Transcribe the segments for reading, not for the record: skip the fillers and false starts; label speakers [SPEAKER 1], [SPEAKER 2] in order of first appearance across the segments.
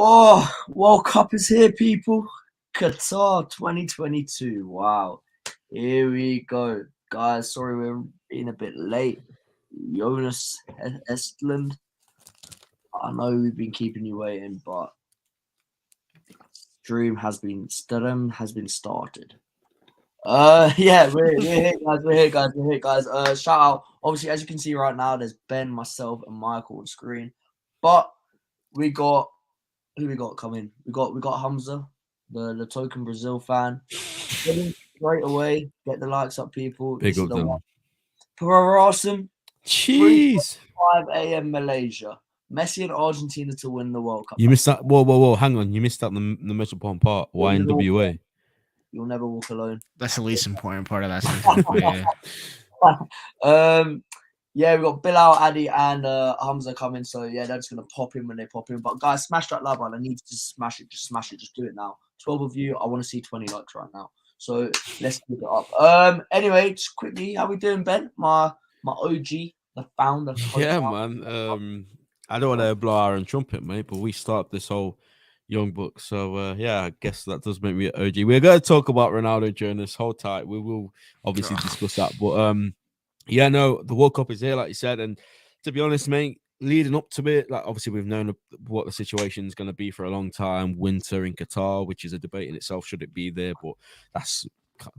[SPEAKER 1] Oh, World Cup is here, people. Qatar 2022. Wow. Here we go. Guys, sorry we're being a bit late. Jonas Estland. I know we've been keeping you waiting, but stream has been started. Yeah, we're here, guys. We're here, guys. Shout out. Obviously, as you can see right now, there's Ben, myself, and Michael on screen. But we got who we got coming? We got Hamza, the token Brazil fan. Straight away, get the likes up, people.
[SPEAKER 2] Big
[SPEAKER 1] This
[SPEAKER 2] up
[SPEAKER 1] is the
[SPEAKER 2] them.
[SPEAKER 1] one. Awesome.
[SPEAKER 2] Jeez.
[SPEAKER 1] 5 a.m. Malaysia. Messi and Argentina to win the World Cup.
[SPEAKER 2] You missed that. Whoa. Hang on. You missed out the most important part. Why NWA?
[SPEAKER 1] You'll never walk alone.
[SPEAKER 3] That's the least important part of that sentence.
[SPEAKER 1] Yeah, we got Bilal, Addy, and Hamza coming. So yeah, they're just gonna pop in when they pop in. But guys, smash that like button. I need to smash it. Just smash it. Just do it now. 12 of you. I want to see 20 likes right now. So let's keep it up. Anyway, just quickly, how we doing, Ben? My OG, the founder.
[SPEAKER 2] Yeah, man. I don't want to blow our own trumpet, mate, but we started this whole young book. So yeah, I guess that does make me an OG. We're going to talk about Ronaldo during this whole time. We will obviously discuss that, but yeah, no, the World Cup is here, like you said, and to be honest, mate, leading up to it, like obviously we've known what the situation is going to be for a long time. Winter in Qatar, which is a debate in itself, should it be there? But that's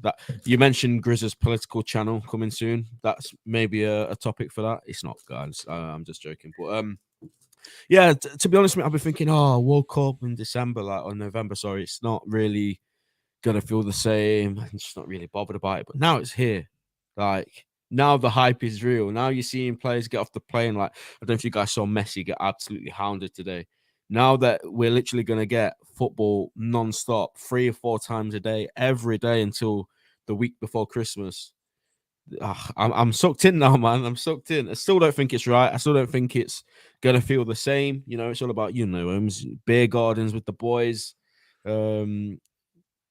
[SPEAKER 2] that. You mentioned Grizz's political channel coming soon. That's maybe a topic for that. It's not, guys. I'm just joking, but yeah, to be honest, mate, I've been thinking, World Cup in December, like or November. Sorry, it's not really gonna feel the same. I'm just not really bothered about it. But now it's here, like. Now the hype is real. Now you're seeing players get off the plane. Like, I don't know if you guys saw Messi get absolutely hounded today. Now that we're literally going to get football non-stop, 3 or 4 times a day, every day until the week before Christmas. I'm sucked in now, man. I'm sucked in. I still don't think it's right. I still don't think it's going to feel the same. You know, it's all about, beer gardens with the boys.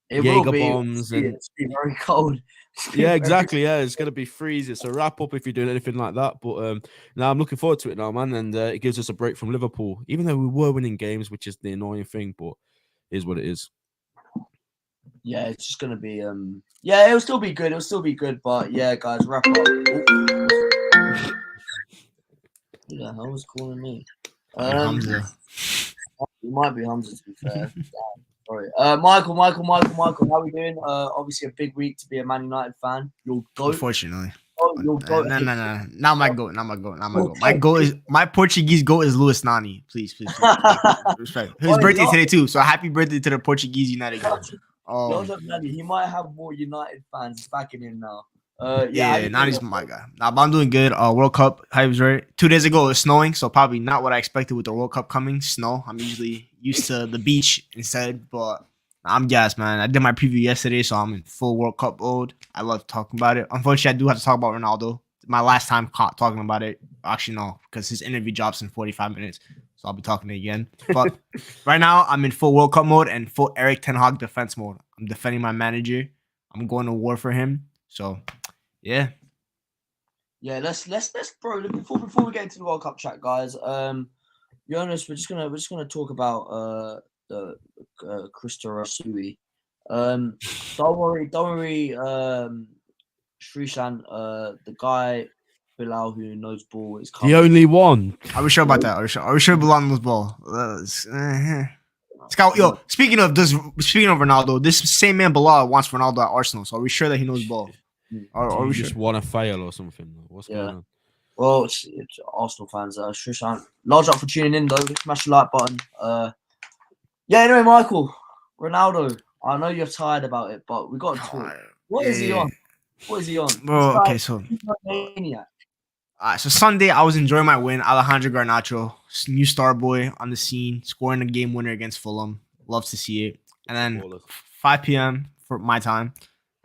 [SPEAKER 1] It
[SPEAKER 2] Jaeger
[SPEAKER 1] will be.
[SPEAKER 2] bombs
[SPEAKER 1] It's been very cold.
[SPEAKER 2] Yeah, exactly. Yeah, it's gonna be freezing. So wrap up if you're doing anything like that. But now I'm looking forward to it now, man. And it gives us a break from Liverpool, even though we were winning games, which is the annoying thing. But it is what it is.
[SPEAKER 1] Yeah, it's just gonna be. Yeah, it'll still be good. It'll still be good. But yeah, guys, wrap up. Who the hell was calling me?
[SPEAKER 3] Hamza.
[SPEAKER 1] It might be Hamza, to be fair. Sorry. Michael, how are we doing? Obviously a big week to be a Man United fan. You'll go.
[SPEAKER 3] Unfortunately.
[SPEAKER 1] You'll go.
[SPEAKER 3] No. Not my goat. My goat is my Portuguese goat is Luis Nani. Please. Respect. His birthday today too. So happy birthday to the Portuguese United goat.
[SPEAKER 1] He might have more United fans backing him now.
[SPEAKER 3] Yeah, Nani's my guy. Nah, but I'm doing good. World Cup hype is right. 2 days ago it was snowing, so probably not what I expected with the World Cup coming. Snow. I'm usually used to the beach instead, but I'm gassed, man. I did my preview yesterday, so I'm in full World Cup mode. I love talking about it. Unfortunately, I do have to talk about Ronaldo. My last time talking about it, actually no, because his interview drops in 45 minutes, so I'll be talking again. But right now, I'm in full World Cup mode and full Erik ten Hag defense mode. I'm defending my manager. I'm going to war for him. So. Yeah,
[SPEAKER 1] let's bro. Before we get into the World Cup chat, guys. Jonas, we're just gonna talk about the Krista Rasui. Don't worry, Srishan. The guy Bilal who knows ball is coming.
[SPEAKER 2] The only one.
[SPEAKER 3] Are we sure about that? Are we sure Bilal knows ball? Yo, speaking of Ronaldo, this same man Bilal wants Ronaldo at Arsenal. So are we sure that he knows ball?
[SPEAKER 2] Or we just want to fail or something? What's going on?
[SPEAKER 1] Well, it's Arsenal fans. Srishan, large up for tuning in though. Smash the like button. Yeah. Anyway, Michael, Ronaldo. I know you're tired about it, but we got to talk. What is he on?
[SPEAKER 3] Bro, okay, so
[SPEAKER 1] maniac.
[SPEAKER 3] So Sunday I was enjoying my win. Alejandro Garnacho, new star boy on the scene, scoring a game winner against Fulham. Love to see it. And then 5 p.m. for my time.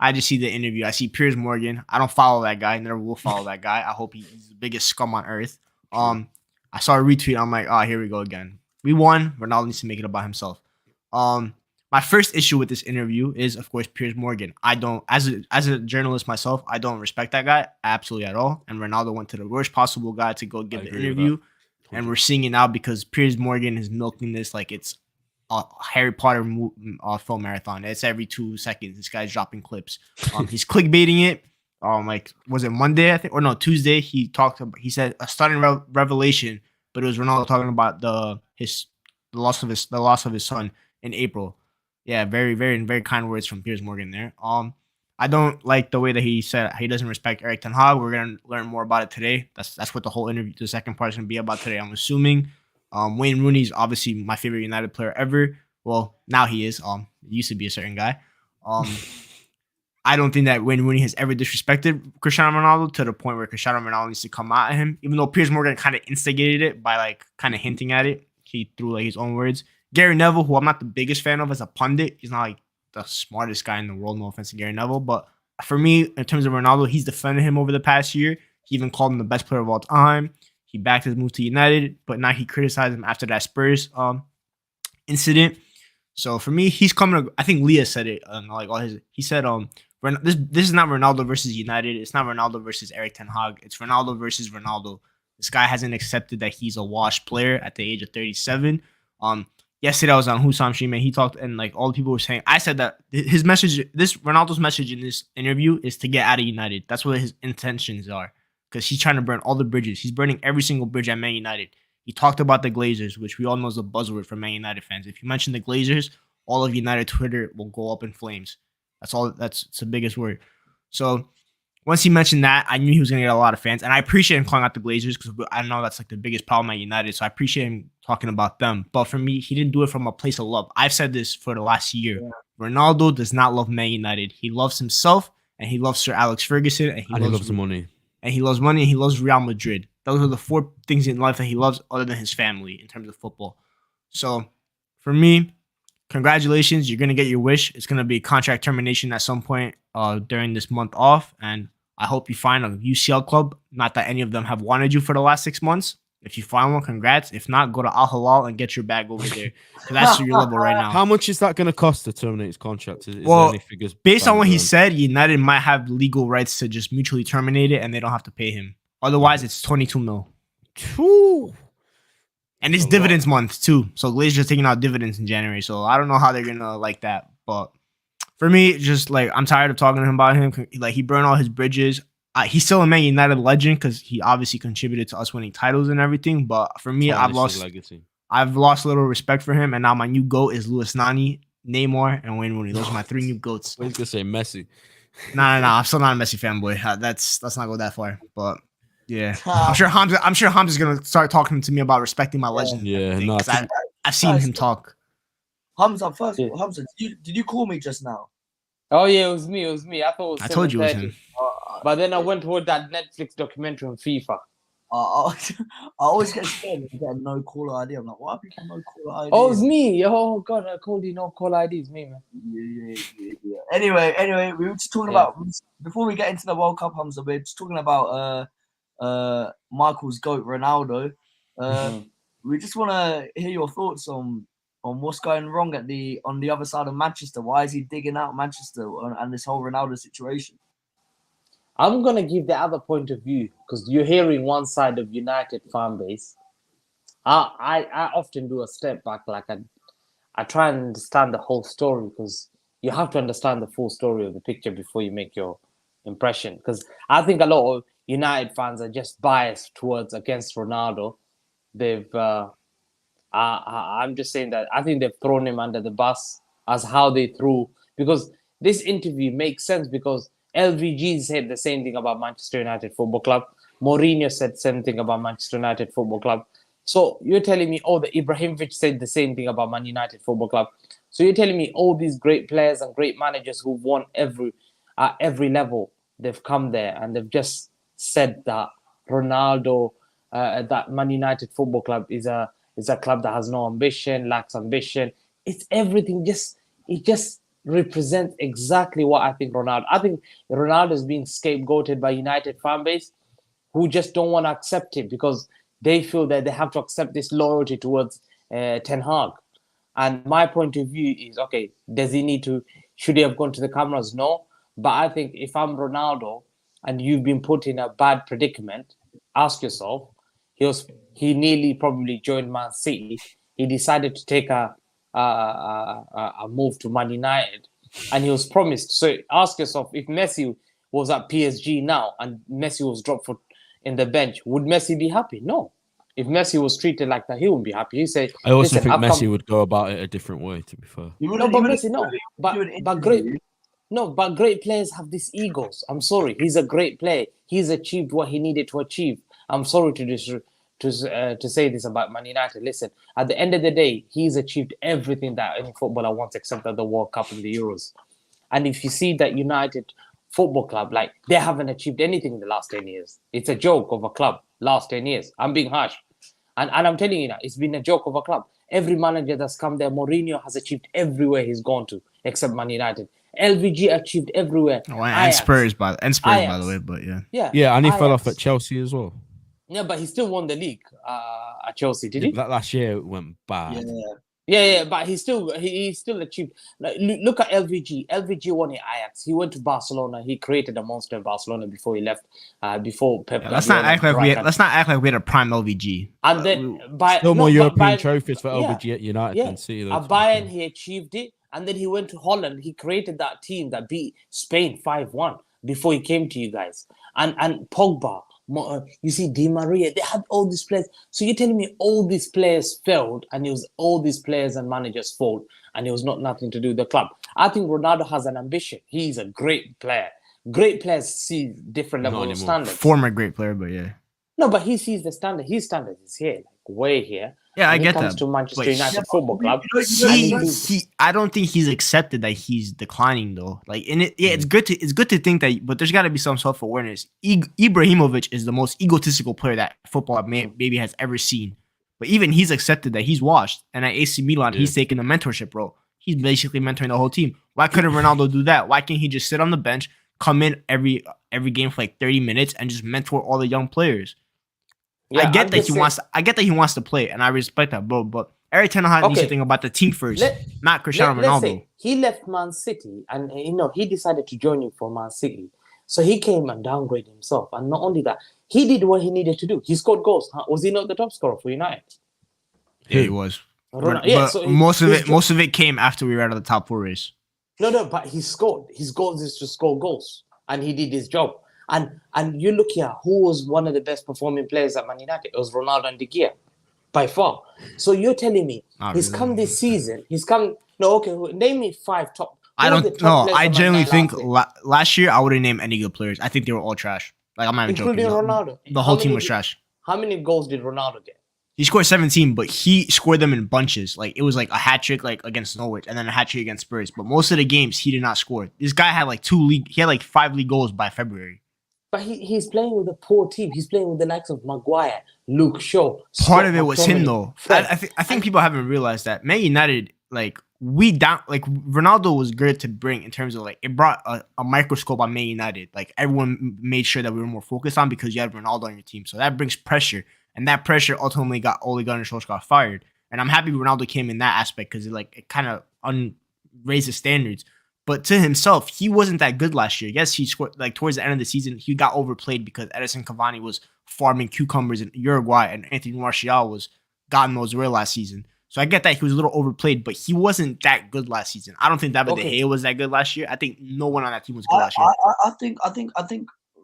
[SPEAKER 3] I just see the interview. I see Piers Morgan. I don't follow that guy. Never will follow that guy. I hope he's the biggest scum on earth. I saw a retweet. I'm like, here we go again. We won. Ronaldo needs to make it about himself. My first issue with this interview is, of course, Piers Morgan. I don't, as a journalist myself, I don't respect that guy absolutely at all. And Ronaldo went to the worst possible guy to go give the interview. And we're seeing it now because Piers Morgan is milking this like it's a Harry Potter film marathon. It's every 2 seconds. This guy's dropping clips. He's clickbaiting it. Like, was it Monday? I think, or no, Tuesday. He said a stunning revelation, but it was Ronaldo talking about the loss of his son in April. Yeah, very, very, very kind words from Piers Morgan there. I don't like the way that he said he doesn't respect Erik ten Hag. We're gonna learn more about it today. That's what the whole interview, the second part, is gonna be about today, I'm assuming. Wayne Rooney's obviously my favorite United player ever. Well, now he is. He used to be a certain guy. I don't think that Wayne Rooney has ever disrespected Cristiano Ronaldo to the point where Cristiano Ronaldo needs to come out at him. Even though Piers Morgan kind of instigated it by like kind of hinting at it, he threw like his own words. Gary Neville, who I'm not the biggest fan of as a pundit, he's not like the smartest guy in the world. No offense to Gary Neville, but for me, in terms of Ronaldo, he's defended him over the past year. He even called him the best player of all time. He backed his move to United, but now he criticized him after that Spurs incident. So for me, he's coming. I think Leah said it. He said, this is not Ronaldo versus United. It's not Ronaldo versus Erik ten Hag. It's Ronaldo versus Ronaldo. This guy hasn't accepted that he's a washed player at the age of 37. Yesterday I was on Hussam Stream and he talked, and like all the people were saying, I said that his message, Ronaldo's message in this interview is to get out of United. That's what his intentions are, because he's trying to burn all the bridges. He's burning every single bridge at Man United. He talked about the Glazers, which we all know is a buzzword for Man United fans. If you mention the Glazers, all of United Twitter will go up in flames. It's the biggest word. So once he mentioned that, I knew he was going to get a lot of fans. And I appreciate him calling out the Glazers because I know that's like the biggest problem at United. So I appreciate him talking about them. But for me, he didn't do it from a place of love. I've said this for the last year. Yeah. Ronaldo does not love Man United. He loves himself and he loves Sir Alex Ferguson. And he loves money. And he loves money and he loves Real Madrid. Those are the 4 things in life that he loves other than his family in terms of football. So for me, congratulations. You're going to get your wish. It's going to be contract termination at some point during this month off. And I hope you find a UCL club. Not that any of them have wanted you for the last 6 months. If you find one, congrats. If not, go to Al Hilal and get your bag over there. That's your level right now.
[SPEAKER 2] How much is that going to cost to terminate his contract? Is there any figures?
[SPEAKER 3] Based on what he said, United might have legal rights to just mutually terminate it and they don't have to pay him. Otherwise, it's 22 mil. And it's dividends month too. So Glazers taking out dividends in January. So I don't know how they're going to like that. But for me, just like I'm tired of talking to him about him. Like he burned all his bridges. He's still a Man United legend because he obviously contributed to us winning titles and everything. But for me, I've lost a little respect for him. And now my new GOAT is Louis Nani, Neymar, and Wayne Rooney. Those are my 3 new GOATs.
[SPEAKER 2] I was going to say Messi.
[SPEAKER 3] No. I'm still not a Messi fanboy. Let's not go that far. But yeah, I'm sure Hamza's gonna start talking to me about respecting my legend.
[SPEAKER 2] Yeah,
[SPEAKER 3] I've seen him talk.
[SPEAKER 1] Hamza, Hamza, did you call me just now?
[SPEAKER 4] Oh yeah, it was me. I thought it was.
[SPEAKER 3] I told you it was him.
[SPEAKER 4] But then I went toward that Netflix documentary on FIFA.
[SPEAKER 1] I always get scared when I get no caller ID. I'm like, why are people no caller ID?
[SPEAKER 4] Oh, it's me. Oh God, I called you no caller ID. It's me, man.
[SPEAKER 1] Yeah. Anyway, we were just talking about, before we get into the World Cup, Hamza, we're just talking about Michael's GOAT, Ronaldo. We just want to hear your thoughts on what's going wrong on the other side of Manchester. Why is he digging out Manchester and this whole Ronaldo situation?
[SPEAKER 4] I'm gonna give the other point of view because you're hearing one side of United fan base. I often do a step back, like I try and understand the whole story because you have to understand the full story of the picture before you make your impression. Because I think a lot of United fans are just biased against Ronaldo. I'm just saying that I think they've thrown him under the bus as how they threw, because this interview makes sense because LVG said the same thing about Manchester United Football Club. Mourinho said the same thing about Manchester United Football Club. So you're telling me, the Ibrahimovic said the same thing about Man United Football Club. So you're telling me all these great players and great managers who've won every level, they've come there and they've just said that Ronaldo, that Man United Football Club is a club that has no ambition, lacks ambition. It's everything. It just represents exactly what I think Ronaldo. I think Ronaldo is being scapegoated by United fan base who just don't want to accept it because they feel that they have to accept this loyalty towards Ten Hag. And my point of view is, should he have gone to the cameras? No. But I think if I'm Ronaldo and you've been put in a bad predicament, ask yourself, he nearly probably joined Man City. He decided to take a a move to Man United, and he was promised. So ask yourself, if Messi was at PSG now and Messi was dropped in the bench, would Messi be happy? No. If Messi was treated like that, he wouldn't be happy. He said,
[SPEAKER 2] I also think Messi would go about it a different way, to be fair.
[SPEAKER 4] But great players have these egos. I'm sorry. He's a great player. He's achieved what he needed to achieve. I'm sorry to say this about Man United. Listen, at the end of the day, he's achieved everything that any footballer wants except at the World Cup and the Euros. And if you see that United Football Club, like, they haven't achieved anything in the last 10 years. It's a joke of a club, last 10 years. I'm being harsh. And I'm telling you now, it's been a joke of a club. Every manager that's come there, Mourinho has achieved everywhere he's gone to, except Man United. LVG achieved everywhere.
[SPEAKER 3] Oh, and Spurs, by the way, but
[SPEAKER 2] yeah, and he fell off at Chelsea as well.
[SPEAKER 4] Yeah, but he still won the league at Chelsea, did he?
[SPEAKER 2] That last year it went bad.
[SPEAKER 4] Yeah, but he still achieved. Like, look at LVG. LVG won at Ajax. He went to Barcelona. He created a monster in Barcelona before he left. Before Pep.
[SPEAKER 3] Let's not act like we had a prime LVG.
[SPEAKER 4] And then
[SPEAKER 2] more European trophies for LVG at United than City.
[SPEAKER 4] At Bayern, he achieved it, and then he went to Holland. He created that team that beat Spain 5-1 before he came to you guys. And Pogba. You see, Di Maria, they had all these players. So you're telling me all these players failed, and it was all these players and managers' fault, and it was nothing to do with the club. I think Ronaldo has an ambition. He's a great player. Great players see different level of standards.
[SPEAKER 3] Former great player, but yeah.
[SPEAKER 4] No, but he sees the standard. His standard is here, like way here.
[SPEAKER 3] Yeah, I get that.
[SPEAKER 4] When it comes to Manchester United Football Club,
[SPEAKER 3] I don't think he's accepted that he's declining though. Like, it's good to think that, but there's got to be some self-awareness. Ibrahimovic is the most egotistical player that football maybe has ever seen. But even he's accepted that he's washed, and at AC Milan, he's taking a mentorship role. He's basically mentoring the whole team. Why couldn't Ronaldo do that? Why can't he just sit on the bench, come in every game for like 30 minutes, and just mentor all the young players? Yeah, I get that he wants to play, and I respect that, bro. But Eric Ten Hag needs to think about the team first, not Cristiano Ronaldo.
[SPEAKER 4] Say he left Man City, and he decided to join you for Man City. So he came and downgraded himself, and not only that, he did what he needed to do. He scored goals. Was he not the top scorer for United?
[SPEAKER 3] Yeah, he was. So most of it came after we were out of the top 4 race.
[SPEAKER 4] No, but he scored. His goals is to score goals, and he did his job. And you look here, who was one of the best performing players at Man United? It was Ronaldo and De Gea, by far. So you're telling me come this season. Name me 5 top.
[SPEAKER 3] I don't know. I genuinely think last year I wouldn't name any good players. I think they were all trash. Like, I'm not even joking.
[SPEAKER 4] Including Ronaldo.
[SPEAKER 3] The whole team was trash.
[SPEAKER 4] How many goals did Ronaldo get?
[SPEAKER 3] He scored 17, but he scored them in bunches. Like, it was like a hat trick like against Norwich, and then a hat trick against Spurs. But most of the games he did not score. This guy had like 5 league goals by February.
[SPEAKER 4] But he's playing with a poor team. He's playing with the likes of Maguire, Luke Shaw.
[SPEAKER 3] Part of it was him, though. I think people haven't realized that Man United, Ronaldo was good to bring in terms of, like, it brought a microscope on Man United. Like, everyone made sure that we were more focused on because you had Ronaldo on your team. So that brings pressure, and that pressure ultimately got Ole Gunnar Solskjaer fired. And I'm happy Ronaldo came in that aspect because it kind of raised the standards. But to himself, he wasn't that good last year. Yes, he scored, like, towards the end of the season, he got overplayed because Edison Cavani was farming cucumbers in Uruguay and Anthony Martial was God knows where last season. So I get that he was a little overplayed, but he wasn't that good last season. I don't think David De Gea was that good last year. I think no one on that team was good last year.
[SPEAKER 1] I think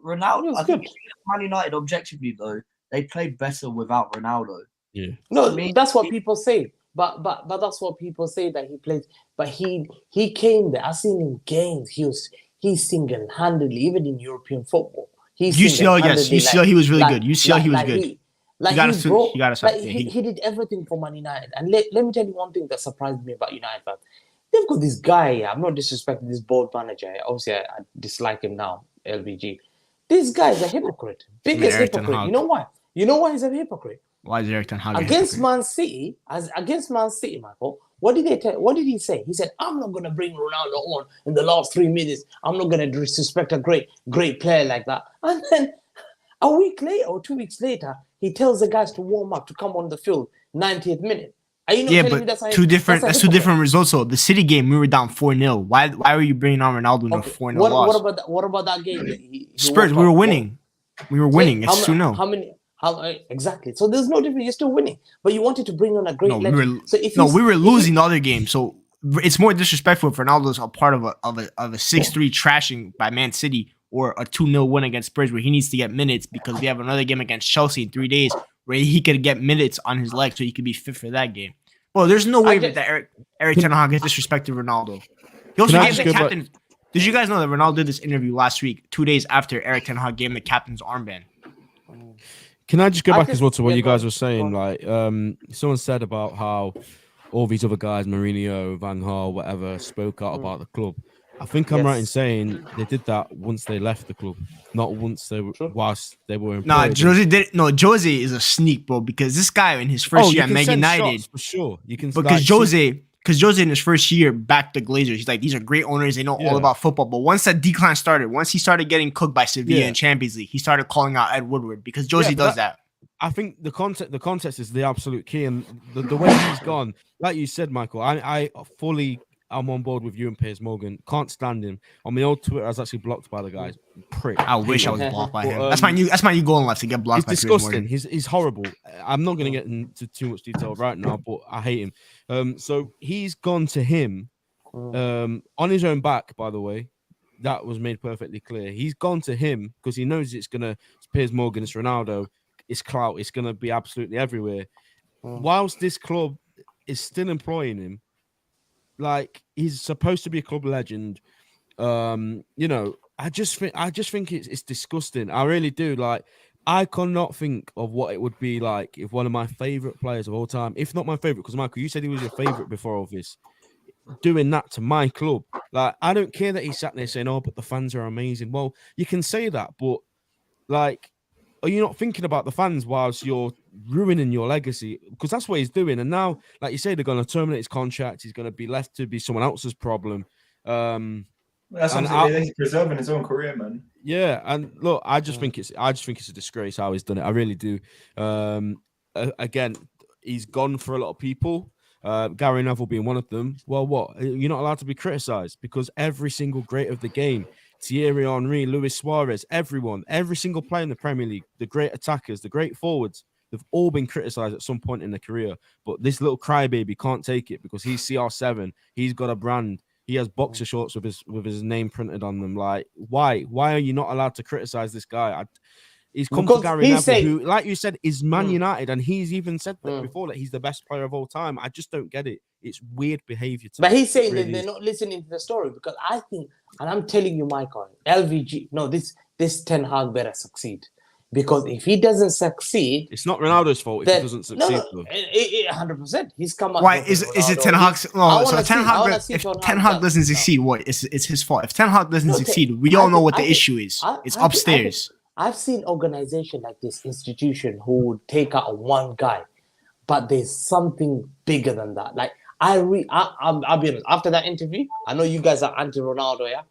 [SPEAKER 1] Ronaldo. I think Man United, objectively though, they played better without Ronaldo.
[SPEAKER 2] Yeah.
[SPEAKER 4] No, that's what people say. But that's what people say that he plays. But he came there. I've seen him games. He's single-handedly, even in European football.
[SPEAKER 3] UCL, he was really good. UCL, he was good.
[SPEAKER 4] He did everything for Man United. And let me tell you one thing that surprised me about United. They've got this guy. I'm not disrespecting this board manager. Obviously, I dislike him now, LVG. This guy is a hypocrite. Biggest hypocrite. You know why? You know why he's a hypocrite?
[SPEAKER 3] Why is Eric Ten Hag
[SPEAKER 4] against Man City? Michael, what did he say? He said, "I'm not going to bring Ronaldo on in the last 3 minutes. I'm not going to disrespect a great player like that." And then a week later or 2 weeks later, he tells the guys to warm up to come on the field 90th minute. Are you not telling me that's
[SPEAKER 3] two different results? So the City game, we were down 4-0. Why were you bringing on Ronaldo in a 4-0 loss?
[SPEAKER 4] What about that game?
[SPEAKER 3] Spurs, we were winning. We were winning. It's 2-0.
[SPEAKER 4] Exactly. So there's no difference. You're still winning, but you wanted to bring on a great legend.
[SPEAKER 3] We were losing the other game. So it's more disrespectful if Ronaldo's a part of a 6-3 trashing by Man City or a 2-0 win against Spurs where he needs to get minutes because we have another game against Chelsea in 3 days where he could get minutes on his leg so he could be fit for that game. Well, there's no way that Eric Ten Hag disrespected Ronaldo. He also gave the captain. Did you guys know that Ronaldo did this interview last week, 2 days after Eric Ten Hag gave him the captain's armband?
[SPEAKER 2] Can I just go back as well to what you guys were saying? Like, someone said about how all these other guys, Mourinho, Van Gaal, whatever, spoke out about the club. I think I'm right in saying they did that once they left the club, not once they were whilst they were employed.
[SPEAKER 3] Nah, Jose did. No, Jose is a sneak, bro. Because this guy in his first year at Man United,
[SPEAKER 2] for sure, you can.
[SPEAKER 3] Because Jose in his first year backed the Glazers. He's like, these are great owners. They know all about football. But once that decline started, once he started getting cooked by Sevilla in Champions League, he started calling out Ed Woodward because Jose does that.
[SPEAKER 2] I think the context is the absolute key, and the way he's gone, like you said, Michael. I'm on board with you and Piers Morgan. Can't stand him. On my old Twitter, I was actually blocked by the guys. Prick.
[SPEAKER 3] I wish I was blocked by him. That's my new goal in life, to get blocked by Piers
[SPEAKER 2] Morgan. He's horrible. I'm not going to get into too much detail right now, but I hate him. So he's gone to him on his own back, by the way. That was made perfectly clear. He's gone to him because he knows it's Piers Morgan, it's Ronaldo, it's clout, it's going to be absolutely everywhere. Whilst this club is still employing him, like he's supposed to be a club legend. I just think it's disgusting. I really do. Like, I cannot think of what it would be like if one of my favorite players of all time, if not my favorite, because Michael, you said he was your favorite before all this, doing that to my club. Like, I don't care that he sat there saying, "Oh, but the fans are amazing." Well, you can say that, but like, are you not thinking about the fans whilst you're ruining your legacy? Because that's what he's doing. And now, like you say, they're going to terminate his contract. He's going to be left to be someone else's problem.
[SPEAKER 5] That's something he's preserving his own career, man.
[SPEAKER 2] Yeah, and look, I just think it's a disgrace how he's done it. I really do. Again, he's gone for a lot of people. Gary Neville being one of them. Well, what? You're not allowed to be criticised because every single great of the game, Thierry Henry, Luis Suarez, every single player in the Premier League, the great attackers, the great forwards, they've all been criticised at some point in their career. But this little crybaby can't take it because he's CR7. He's got a brand. He has boxer shorts with his name printed on them. Like, why? Why are you not allowed to criticise this guy? He's come to Gary Neville, who, like you said, is Man United, and he's even said that before that he's the best player of all time. I just don't get it. It's weird behavior.
[SPEAKER 4] But he's saying that they're not listening to the story because I think, and I'm telling you, Michael, LVG, no, this Ten Hag better succeed. Because if he doesn't succeed,
[SPEAKER 2] it's not Ronaldo's fault if he doesn't succeed.
[SPEAKER 4] No, 100%. He's come out.
[SPEAKER 3] Why is it Ten Hag's? No, so Ten Hag. If Ten Hag doesn't succeed, what? It's his fault. If Ten Hag doesn't succeed, we all know what the issue is. It's upstairs.
[SPEAKER 4] I've seen organization like this institution who would take out one guy, but there's something bigger than that. Like I'll be honest. After that interview, I know you guys are anti-Ronaldo, yeah,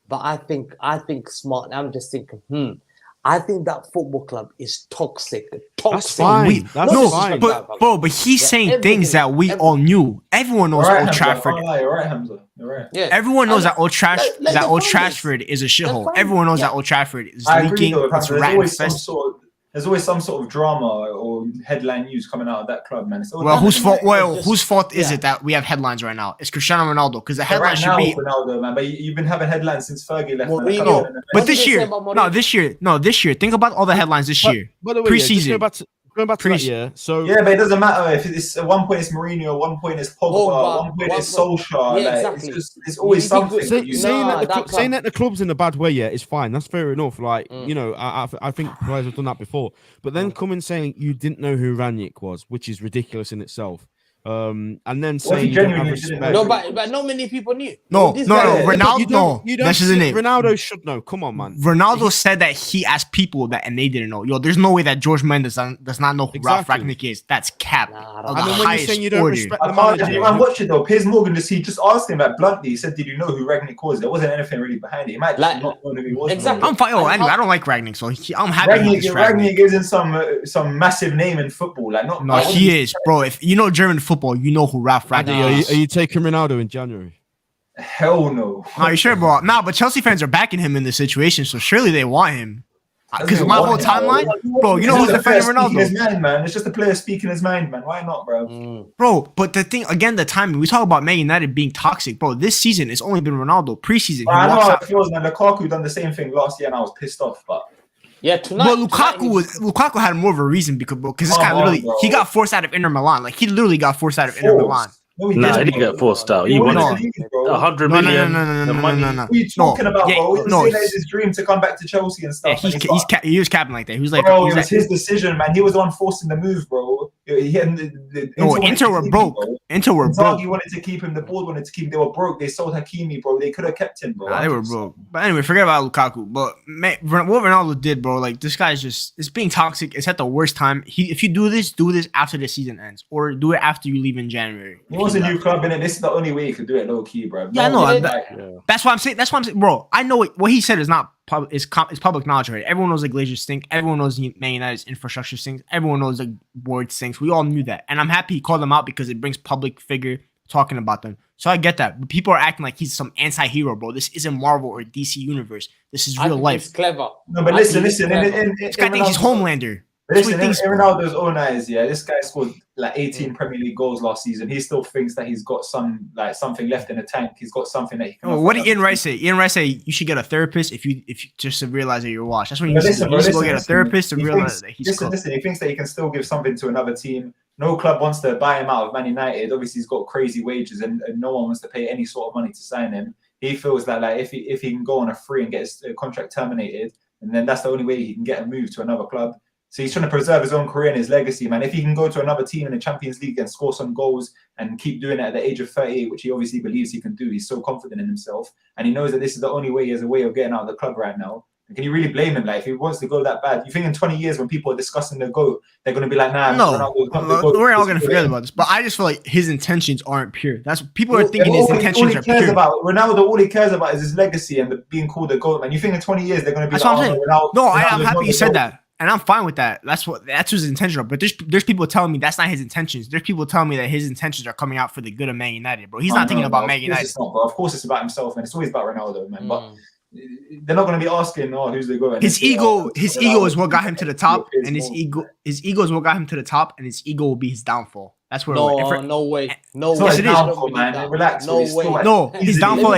[SPEAKER 4] but I think smart. I'm just thinking, I think that football club is toxic.
[SPEAKER 2] That's fine.
[SPEAKER 3] But he's saying things that we all knew. Everyone knows Old Trafford.
[SPEAKER 5] You're right, Hamza. You're right.
[SPEAKER 3] Yeah. Everyone knows that Old Trafford is a shithole. Everyone knows that Old Trafford is leaking. It's rat.
[SPEAKER 5] There's always some sort of drama or headline news coming out of that club, man.
[SPEAKER 3] Whose fault is it that we have headlines right now? It's Cristiano Ronaldo because the headline should be
[SPEAKER 5] Ronaldo, man. But you've been having headlines since Fergie left.
[SPEAKER 3] But this year, think about all the headlines this year.
[SPEAKER 2] By the way,
[SPEAKER 3] preseason.
[SPEAKER 2] Going back to that year, so
[SPEAKER 5] yeah, but it doesn't matter if it's at one point it's Mourinho, one point it's Pogba, one point it's Solskjaer.
[SPEAKER 4] Yeah, exactly.
[SPEAKER 5] It's always something.
[SPEAKER 2] Saying that the club's in a bad way, yeah, is fine. That's fair enough. Like I think players have done that before. But then coming saying you didn't know who Ranić was, which is ridiculous in itself. And then saying you don't have respect.
[SPEAKER 4] No, but not many people knew.
[SPEAKER 3] No, Ronaldo. That's isn't it.
[SPEAKER 2] Ronaldo should know. Come on, man.
[SPEAKER 3] Ronaldo said that he asked people that and they didn't know. Yo, there's no way that George Mendes does not know who Ralph Rangnick is. That's cap.
[SPEAKER 2] And then when you're saying you don't respect the
[SPEAKER 5] manager, I watched it though. Piers Morgan just asked him that bluntly. He said, "Did you know who Rangnick was?" There wasn't anything really behind it. He might not know who he was.
[SPEAKER 4] Exactly.
[SPEAKER 3] I'm fine. Anyway, I don't like Rangnick, so I'm happy.
[SPEAKER 5] Rangnick isn't some massive name in football. Like not.
[SPEAKER 3] No, he is, bro. If you know German football, you know who Ralph Rangnick is.
[SPEAKER 2] Are you taking Ronaldo in January?
[SPEAKER 5] Hell no.
[SPEAKER 3] Are you sure, bro? Nah, but Chelsea fans are backing him in this situation, so surely they want him. Because my whole timeline, bro, you know who's defending Ronaldo?
[SPEAKER 5] His mind, man. It's just a player speaking his mind, man. Why not, bro?
[SPEAKER 3] Bro, but the thing, again, the timing. We talk about Man United being toxic, bro. This season, it's only been Ronaldo. Preseason,
[SPEAKER 5] I know how it feels, man. Lukaku done the same thing last year, and I was pissed off, but...
[SPEAKER 4] Yeah, tonight.
[SPEAKER 3] But Lukaku had more of a reason because this guy literally he got forced out of Inter Milan. Like he literally got forced out of Inter Milan.
[SPEAKER 5] No,
[SPEAKER 6] he didn't get forced out. He wanted 100 million.
[SPEAKER 5] No. What are you talking about, bro? He was saying that it's his dream to come back to Chelsea and stuff.
[SPEAKER 3] Yeah, he was capping like that. He was like,
[SPEAKER 5] bro, it was his decision, man. He was the one forcing the move, bro.
[SPEAKER 3] Inter were broke. Inter were broke.
[SPEAKER 5] He wanted to keep him. The board wanted to keep him. They were broke. They sold Hakimi, bro. They could have kept him, bro.
[SPEAKER 3] Nah, they were broke. But anyway, forget about Lukaku. But what Ronaldo did, bro, like this guy's just it's being toxic. It's at the worst time. If you do this after the season ends, or do it after you leave in January.
[SPEAKER 5] He wants a new club in it. This is the only way he could do it low key, bro.
[SPEAKER 3] Yeah, I know. That's why I'm saying. Bro. I know what he said is not public. It's public knowledge, right? Everyone knows the Glazers stink. Everyone knows Man United's infrastructure stinks. Everyone knows the board stinks. We all knew that, and I'm happy he called them out because it brings public figure talking about them. So I get that. But people are acting like he's some anti-hero, bro. This isn't Marvel or DC universe. This is real life.
[SPEAKER 4] He's clever.
[SPEAKER 5] No, but listen.
[SPEAKER 3] This guy thinks he's Homelander.
[SPEAKER 5] Listen, in Ronaldo's own eyes, yeah, this guy scored like 18 Premier League goals last season. He still thinks that he's got something left in the tank. He's got something that he can.
[SPEAKER 3] What did Ian Rice say? Ian Rice say you should get a therapist if you just to realize that you're washed. That's when you should go get a therapist to realize that he's
[SPEAKER 5] listen. He thinks that he can still give something to another team. No club wants to buy him out of Man United. Obviously, he's got crazy wages, and no one wants to pay any sort of money to sign him. He feels that like if he can go on a free and get his contract terminated, and then that's the only way he can get a move to another club. So he's trying to preserve his own career and his legacy, man. If he can go to another team in the Champions League and score some goals and keep doing it at the age of 38, which he obviously believes he can do, he's so confident in himself. And he knows that this is the only way he has a way of getting out of the club right now. And can you really blame him? Like, if he wants to go that bad, you think in 20 years when people are discussing the GOAT, they're going to be like, nah,
[SPEAKER 3] no, we're all going to forget about this. But I just feel like his intentions aren't pure. That's people are thinking his intentions are pure.
[SPEAKER 5] Ronaldo, all he cares about is his legacy and being called the GOAT, man. You think in 20 years they're going to be
[SPEAKER 3] that's
[SPEAKER 5] like,
[SPEAKER 3] what I'm saying.
[SPEAKER 5] Ronaldo,
[SPEAKER 3] no, I'm happy you said that. And I'm fine with that. That's his intention. But there's people telling me that's not his intentions. There's people telling me that his intentions are coming out for the good of Man United, bro. He's not thinking about Man United.
[SPEAKER 5] Of course it's about himself, man. It's always about Ronaldo, man. But they're not going to be asking, who's the goal.
[SPEAKER 3] His ego is what got him to the top, and his ego is what got him to the top, and his ego will be his downfall. That's where
[SPEAKER 4] no way.
[SPEAKER 5] Yes, it is. Man. Relax.
[SPEAKER 3] No way. No, his downfall,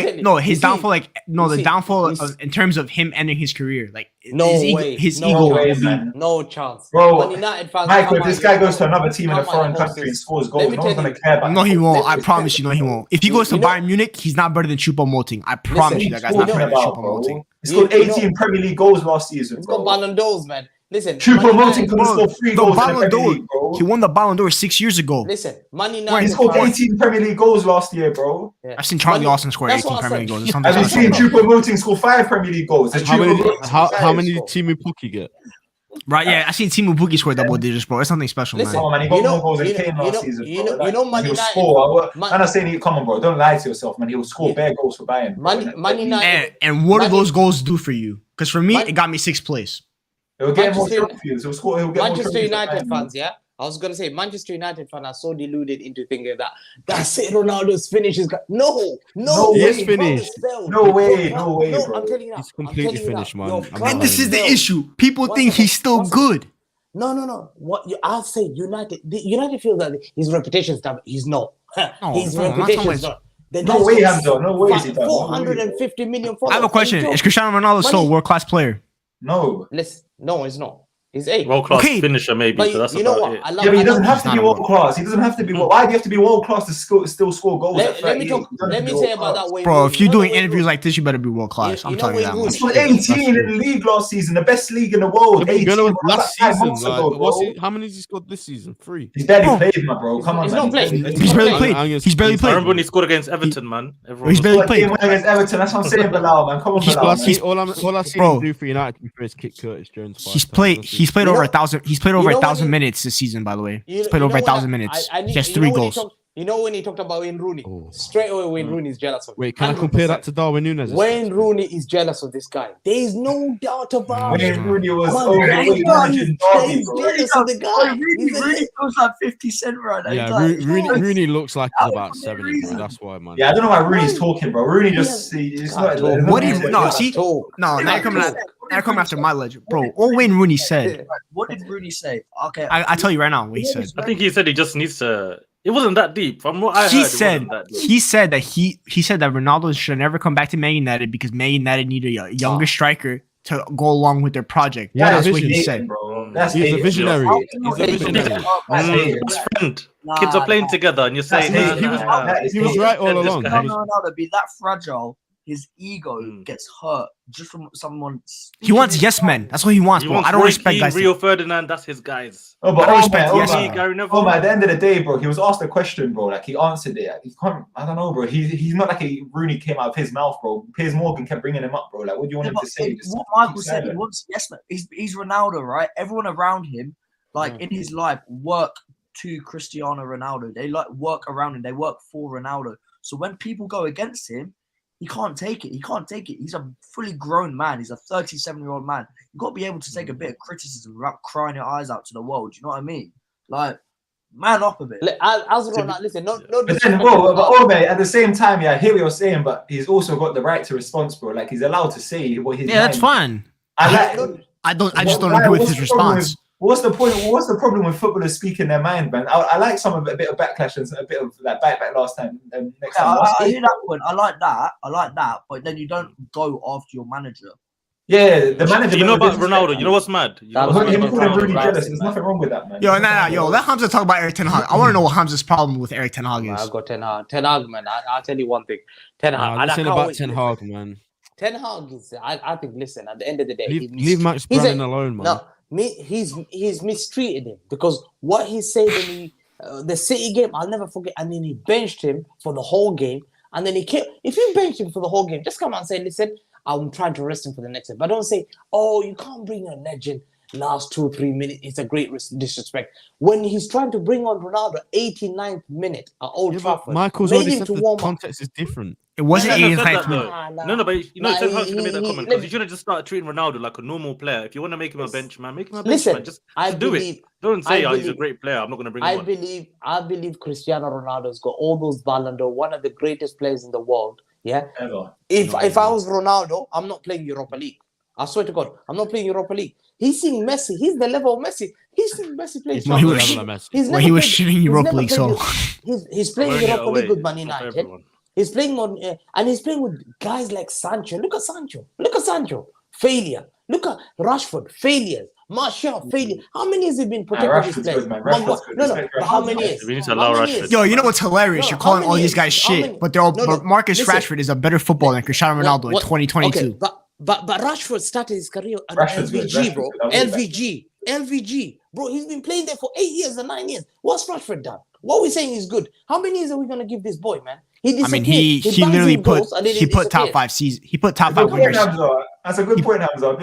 [SPEAKER 3] the downfall in terms of him ending his career, like his ego.
[SPEAKER 4] No chance,
[SPEAKER 5] bro. Michael, if this guy goes to another team in a foreign country and scores goals, no one's gonna care about him.
[SPEAKER 3] No, he won't. I promise you, no, he won't. If he goes to Bayern Munich, he's not better than Choupo-Moting. I promise you, that guy's not better than Choupo-Moting.
[SPEAKER 5] He scored 18 Premier League goals last season.
[SPEAKER 4] He's got Ballon d'Ors, man. Listen,
[SPEAKER 5] Choupo-Moting could have scored 3 goals in the Premier League, bro.
[SPEAKER 3] He won the Ballon d'Or 6 years ago.
[SPEAKER 4] Listen, Man United.
[SPEAKER 5] He scored 18 Premier League goals last year, bro.
[SPEAKER 3] Yeah. I've seen Charlie Austin score 18 Premier League goals.
[SPEAKER 5] Have you seen Choupo-Moting score 5 Premier League goals?
[SPEAKER 2] How many did Timu Pukki get?
[SPEAKER 3] Right, yeah, I seen Timu Pukki score double digits, bro. It's something special, man.
[SPEAKER 5] Man, he got more goals than Kane last season, bro. Man United. I'm not saying come on, bro. Don't lie to yourself, man. He'll score bare goals for Bayern.
[SPEAKER 4] Man United.
[SPEAKER 3] And what do those goals do for you? Because for me, it got me 6th place.
[SPEAKER 5] He'll get more trophies.
[SPEAKER 4] Manchester United fans, yeah? I was going to say, Manchester United fans are so deluded into thinking that's it, Ronaldo's finish is No way.
[SPEAKER 2] He's finished.
[SPEAKER 5] No way,
[SPEAKER 4] No,
[SPEAKER 5] bro.
[SPEAKER 4] I'm telling you
[SPEAKER 2] He's completely finished, man.
[SPEAKER 3] And this is the issue. People think he's still good.
[SPEAKER 4] No. I'll say United feels that his reputation is done. He's not. His reputation is not.
[SPEAKER 5] No way, Hamza. No way is he done.
[SPEAKER 4] 450 million followers.
[SPEAKER 3] I have a question. Is Cristiano Ronaldo still a world-class player?
[SPEAKER 5] No.
[SPEAKER 4] Listen, no, it's not. He's 8.
[SPEAKER 6] World-class finisher, maybe.
[SPEAKER 4] But
[SPEAKER 6] so that's
[SPEAKER 4] you know what?
[SPEAKER 5] But he doesn't have to be world-class. He doesn't have to be Why do you have to be world-class to still score goals?
[SPEAKER 4] Let me say about that way.
[SPEAKER 3] Bro, if you're doing interviews like this, you better be world-class. I'm telling you that much.
[SPEAKER 5] He scored 18 in the league last season, the best league in the world.
[SPEAKER 2] Last season, how many has he scored this season? 3.
[SPEAKER 5] He's barely played, my bro. Come on,
[SPEAKER 4] he's not playing.
[SPEAKER 3] He's barely played. He's barely played.
[SPEAKER 6] I remember when he scored against Everton, man.
[SPEAKER 3] He's barely played
[SPEAKER 5] against Everton. That's what I'm saying, Bilal, man. Come on, Bilal.
[SPEAKER 2] All I've seen him do for United is kick Curtis Jones.
[SPEAKER 3] He's played over 1,000. He's played over 1,000 minutes this season, by the way. He's played over 1,000 minutes. He has 3 goals.
[SPEAKER 4] You know when he talked about Wayne Rooney? Straight away, Wayne Rooney is jealous of him.
[SPEAKER 2] Wait, can I compare that to Darwin Núñez?
[SPEAKER 4] Wayne Rooney is jealous of this guy. There is no doubt about it.
[SPEAKER 5] Wayne Rooney was overweight managing Derby,
[SPEAKER 4] bro. He's jealous of the guy.
[SPEAKER 1] Rooney looks like 50 Cent right now.
[SPEAKER 2] Yeah, Rooney looks like he's about 70, bro. That's why, man.
[SPEAKER 5] Yeah, I don't know why Rooney's talking, bro. Rooney just... He's not...
[SPEAKER 3] What do you... No, see... No, now you're coming at... I come after my legend, bro. All Wayne Rooney said.
[SPEAKER 1] What did Rooney say? Okay,
[SPEAKER 3] I tell you right now what he said.
[SPEAKER 6] I think he said he just needs to. It wasn't that deep. From what I heard,
[SPEAKER 3] He said that he said that Ronaldo should never come back to Man United because Man United needed a younger striker to go along with their project.
[SPEAKER 2] Yeah,
[SPEAKER 3] that's what he said,
[SPEAKER 5] bro.
[SPEAKER 2] He's a visionary.
[SPEAKER 6] He's a visionary. Best friend. Kids are playing together, and you're saying
[SPEAKER 2] he was right all along.
[SPEAKER 1] No, be that fragile. His ego gets hurt just from someone.
[SPEAKER 3] He wants yes men. That's what he wants, bro. I don't respect guys.
[SPEAKER 6] Rio Ferdinand, that's his guys.
[SPEAKER 5] Oh, but
[SPEAKER 3] I don't respect yes
[SPEAKER 5] man. At the end of the day, bro, he was asked a question, bro. Like he answered it. He can't. I don't know, bro. He's not like a Rooney came out of his mouth, bro. Piers Morgan kept bringing him up, bro. Like, what do you want him to say?
[SPEAKER 1] What Michael said, he wants yes men. He's Ronaldo, right? Everyone around him, like in his life, work to Cristiano Ronaldo. They like work around him. They work for Ronaldo. So when people go against him, he can't take it. He can't take it. He's a fully grown man. He's a 37-year-old man. You've got to be able to take a bit of criticism without crying your eyes out to the world. You know what I mean? Like, man up a bit.
[SPEAKER 4] Listen, no.
[SPEAKER 5] But then, bro, mate, at the same time, yeah, I hear what you're saying, but he's also got the right to response, bro. Like, he's allowed to say what his
[SPEAKER 3] that's fine. I just don't agree with his response.
[SPEAKER 5] What's the point? What's the problem with footballers speaking their mind, man? I like a bit of backlash and a bit of that back last time. Next time.
[SPEAKER 1] I hear that point. I like that. But then you don't go after your manager.
[SPEAKER 5] Yeah, the manager.
[SPEAKER 6] You know about Ronaldo. You know what's mad?
[SPEAKER 5] Him calling Rooney jealous. There's nothing wrong with that, man.
[SPEAKER 3] Yo, let Hamza talk about Erik ten Hag. I want to know what Hamza's problem with Erik ten Hag is.
[SPEAKER 4] I got Ten Hag, man. I'll tell you one thing. Ten Hag.
[SPEAKER 2] Listen about Ten Hag, man.
[SPEAKER 4] Ten Hag is. I think. Listen, at the end of the day,
[SPEAKER 2] leave Max Brennan alone, man.
[SPEAKER 4] No. He's mistreated him because what he said in the City game, I'll never forget. And then he benched him for the whole game. And then he came. If you bench him for the whole game, just come out and say, "Listen, I'm trying to rest him for the next game." But don't say, "Oh, you can't bring a legend last 2-3 minutes." It's a great disrespect. When he's trying to bring on Ronaldo, 89th minute at Old Trafford,
[SPEAKER 2] Michael's already said the context is different.
[SPEAKER 3] It wasn't 89th
[SPEAKER 6] minute. No, but you know, Ten Hag's gonna make that comment because you should have just started treating Ronaldo like a normal player. If you want to make him a bench man, make him a bench man. Just do it. Don't say, "Oh, he's a great player. I'm not gonna bring him on."
[SPEAKER 4] I believe Cristiano Ronaldo's got all those Ballon d'Or, one of the greatest players in the world. Yeah. Ever. If I was Ronaldo, I'm not playing Europa League. I swear to God, I'm not playing Europa League. He's seen Messi. He's the level of Messi. He's seen Messi play.
[SPEAKER 3] He was shooting Europa League, so
[SPEAKER 4] he's playing Europa League with Man United. He's playing on, and he's playing with guys like Sancho. Look at Sancho. Failure. Look at Rashford. Failures. Martial. Failure. How many has he been protecting this player? No. How many years?
[SPEAKER 6] We need to allow Rashford.
[SPEAKER 3] Yo, you know what's hilarious? You're calling all these guys shit, but they're all. Marcus Rashford is a better footballer than Cristiano Ronaldo in 2022.
[SPEAKER 4] Okay, but Rashford started his career at LVG, bro. LVG. Bro, he's been playing there for 8 years or 9 years. What's Rashford done? What are we saying is good? How many years are we gonna give this boy, man? He literally put top 5 seasons. He put top 5 wingers.
[SPEAKER 5] That's a good point, Hamza.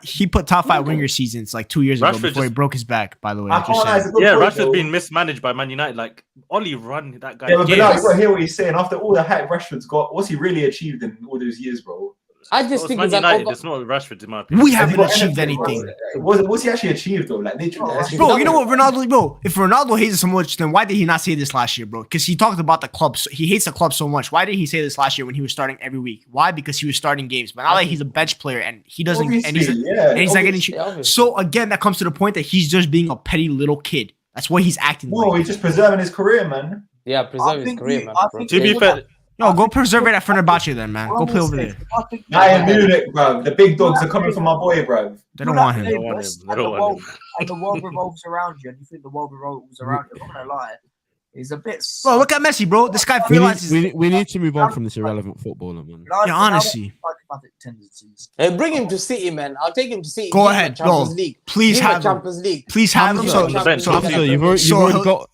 [SPEAKER 3] He put top 5 winger seasons like 2 years ago before he broke his back. By the way,
[SPEAKER 6] Rashford's been mismanaged by Man United. Like Ollie run that guy.
[SPEAKER 5] Yeah, but Bilal, you got to hear what he's saying. After all the hype Rashford's got, what's he really achieved in all those years, bro?
[SPEAKER 6] I just think Man United. It's not Rashford, in my opinion.
[SPEAKER 3] We haven't achieved anything.
[SPEAKER 5] What's he actually achieved though? Like literally,
[SPEAKER 3] bro. You know what, Ronaldo? Bro, if Ronaldo hates it so much, then why did he not say this last year, bro? Because he talked about the club. He hates the club so much. Why did he say this last year when he was starting every week? Why? Because he was starting games. But now that he's a bench player and he doesn't, and he's not getting. So again, that comes to the point that he's just being a petty little kid. That's what he's acting like.
[SPEAKER 5] No, he's just preserving his career, man.
[SPEAKER 4] Yeah, preserving his career, man.
[SPEAKER 6] To be fair.
[SPEAKER 3] No, go preserve it at Fenerbahce then, man. Go play over there.
[SPEAKER 5] Bayern Munich, bro. The big dogs are coming for my boy, bro.
[SPEAKER 3] They don't want him.
[SPEAKER 1] And the world revolves around you, and you think the world revolves around you. I'm not gonna lie. He's a bit.
[SPEAKER 3] Bro, look at Messi, bro. This guy realizes.
[SPEAKER 2] We need to move on from this irrelevant footballer, man.
[SPEAKER 3] Yeah, honestly.
[SPEAKER 4] Hey, bring him to City, man. I'll take him to City.
[SPEAKER 3] Go ahead, go. Please have
[SPEAKER 4] Champions League.
[SPEAKER 3] Please have him.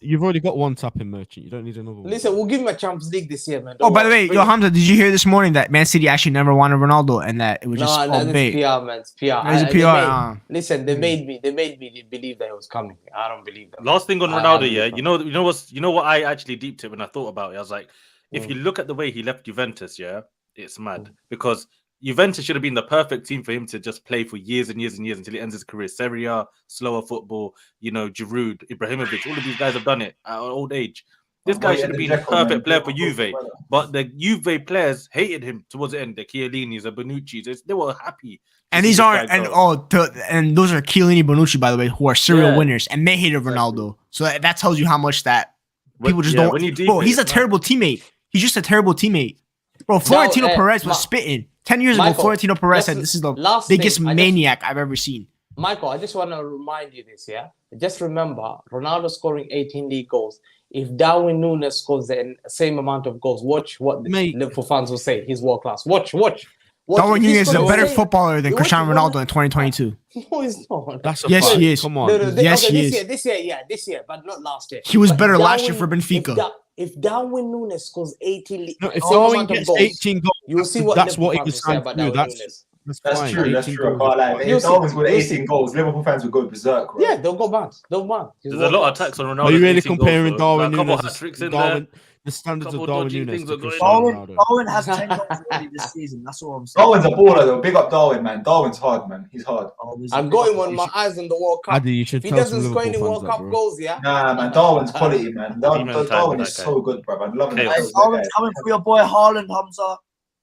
[SPEAKER 2] You've already got one tapping merchant. You don't need another one.
[SPEAKER 4] Listen, we'll give him a Champions League this year, man.
[SPEAKER 3] Oh, by the way, Hamza, did you hear this morning that Man City actually never wanted Ronaldo and that it was just all bait?
[SPEAKER 4] PR, man. It's PR.
[SPEAKER 3] It's PR.
[SPEAKER 4] Listen, they made me believe that it was coming. I don't believe that.
[SPEAKER 6] Last thing on Ronaldo, yeah. You know what I actually deeped it when I thought about it. I was like, if you look at the way he left Juventus, yeah, it's mad because Juventus should have been the perfect team for him to just play for years and years and years until he ends his career. Serie A, slower football, Giroud, Ibrahimovic, all of these guys have done it at old age. This guy should have been a
[SPEAKER 5] Dzeko, man.
[SPEAKER 6] perfect player for Juve, but the Juve players hated him towards the end. The Chiellini's, the Bonucci's, they were happy.
[SPEAKER 3] And these aren't, and those are Chiellini, Bonucci, by the way, who are serial winners, and they hated Ronaldo. So that tells you how much that people just don't. Bro, he's a terrible teammate. He's just a terrible teammate. Bro, Florentino Perez was spitting 10 years ago. Florentino Perez said, "This is the biggest maniac I've ever seen."
[SPEAKER 4] Michael, I just want to remind you this, yeah? Just remember, Ronaldo scoring 18 league goals. If Darwin Núñez scores the same amount of goals, watch what Liverpool fans will say. He's world class. Watch.
[SPEAKER 3] Darwin Núñez is a better footballer than Cristiano Ronaldo in 2022.
[SPEAKER 4] No, he's not.
[SPEAKER 3] Yes, he is.
[SPEAKER 2] Come on.
[SPEAKER 3] Yes, he is.
[SPEAKER 4] This year, but not last year.
[SPEAKER 3] He was better last year for Benfica.
[SPEAKER 4] If Darwin Núñez scores 18 league,
[SPEAKER 2] if Darwin gets 18 goals,
[SPEAKER 4] you will see what
[SPEAKER 2] that's what he was trying to do.
[SPEAKER 5] That's true. That's true. I can't lie. If Darwin's got 18 goals, Liverpool fans would go berserk. Right?
[SPEAKER 4] Yeah, they'll go mad.
[SPEAKER 6] There's a lot of attacks on Ronaldo.
[SPEAKER 2] Are you really comparing Darwin
[SPEAKER 6] Núñez?
[SPEAKER 2] The standards of Darwin Núñez to
[SPEAKER 1] Darwin has 10 goals already this season. That's all I'm saying.
[SPEAKER 5] Darwin's a baller though. Big up Darwin, man. Darwin's hard, man. He's hard.
[SPEAKER 4] I'm going on my eyes on the World Cup.
[SPEAKER 2] Adi,
[SPEAKER 4] if he doesn't score any World Cup goals, yeah.
[SPEAKER 5] Nah, man. Darwin's quality, man. Darwin is so good, bro. I love him.
[SPEAKER 1] Darwin's coming for your boy Haaland, Hamza.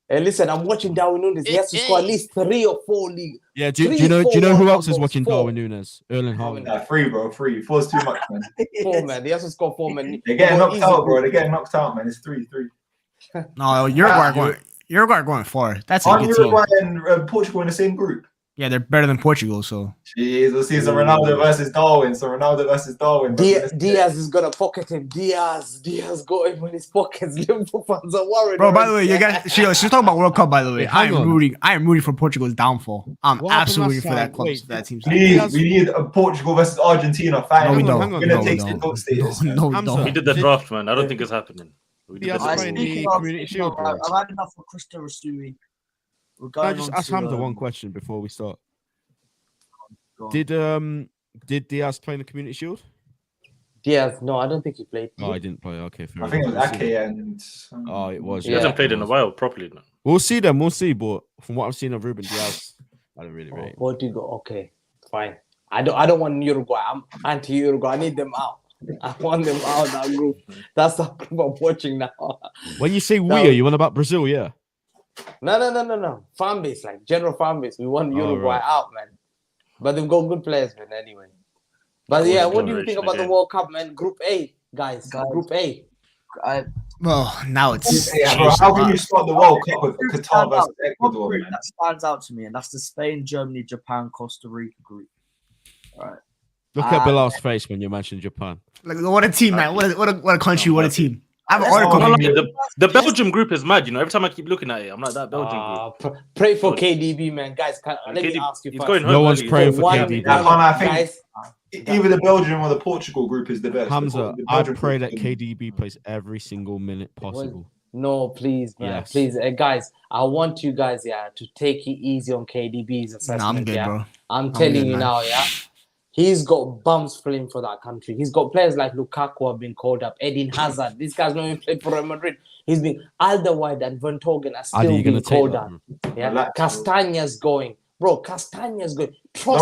[SPEAKER 4] Hey, listen, I'm watching Darwin Núñez. He has to score at least 3 or 4 league.
[SPEAKER 2] Yeah, do you know who else is watching Darwin Núñez? Erling Haaland.
[SPEAKER 5] Nah, 3, bro. 3. 4's too much, man.
[SPEAKER 4] 4, man. He has to score 4, man.
[SPEAKER 5] They're getting knocked out, bro. They're getting knocked out, man. It's 3.
[SPEAKER 3] No, Uruguay going 4. That's a good team.
[SPEAKER 5] Uruguay and Portugal in the same group.
[SPEAKER 3] Yeah, they're better than Portugal, so.
[SPEAKER 5] Jeez, we'll see some Ronaldo versus Darwin. Diaz
[SPEAKER 4] is gonna pocket him. Diaz got him in his pockets. Liverpool fans are worried.
[SPEAKER 3] Bro, by the way, you guys, she's talking about World Cup. By the way, I am rooting for Portugal's downfall. I'm absolutely rooting for that club, that team.
[SPEAKER 5] We need a Portugal versus Argentina fight.
[SPEAKER 3] No, we don't.
[SPEAKER 5] We're gonna take the gold status.
[SPEAKER 3] No, we don't.
[SPEAKER 6] We did the draft, man. I don't think it's happening.
[SPEAKER 2] I'm had enough for Krista Rasui. Can I just ask Hamza one question before we start? Did Diaz play in the Community Shield?
[SPEAKER 4] Diaz, no, I don't think he played.
[SPEAKER 2] Oh, I didn't play. Okay, fair
[SPEAKER 5] I think it was Ake and.
[SPEAKER 2] Oh, it was.
[SPEAKER 6] He hasn't played in a while properly. No.
[SPEAKER 2] We'll see them. We'll see. But from what I've seen of Ruben Diaz, I don't really rate.
[SPEAKER 4] Portugal, okay, fine. I don't want Uruguay. I'm anti-Uruguay. I need them out. I want them out of that group. That's the group I'm watching now.
[SPEAKER 2] When you say we, are you on about Brazil? Yeah.
[SPEAKER 4] No. Fan base, like general fan base. We want Uruguay out, man. But they've got good players, man. Anyway. But yeah, what do you think about the World Cup, man? Group A, guys. Group A.
[SPEAKER 3] Well, now it's.
[SPEAKER 5] How can you start the World Cup with Qatar versus Ecuador? Man?
[SPEAKER 1] That stands out to me, and that's the Spain, Germany, Japan, Costa Rica group. All right.
[SPEAKER 2] Look at Bilal's face when you mention Japan.
[SPEAKER 3] Like, what a team, man! What a country! What a team! I have an article.
[SPEAKER 6] The Belgium group is mad, you know. Every time I keep looking at it, I'm like, that Belgium group.
[SPEAKER 4] Pray for KDB, man, guys. Let me ask you first.
[SPEAKER 2] No one's praying for KDB.
[SPEAKER 5] I think either the Belgium or the Portugal group is the best.
[SPEAKER 2] Hamza, I pray that KDB plays every single minute possible.
[SPEAKER 4] No, please, man,
[SPEAKER 2] yes.
[SPEAKER 4] Please, guys. I want you guys, to take it easy on KDB's assessment.
[SPEAKER 3] Nah, I'm good, bro.
[SPEAKER 4] I'm telling you now, He's got bums filling for that country. He's got players like Lukaku have been called up. Eden Hazard. This guy's not even played for Real Madrid. He's been Alderweireld and Van Togen are still being called up. Yeah, Castaña's going. Bro, Castaña's good.
[SPEAKER 5] Don't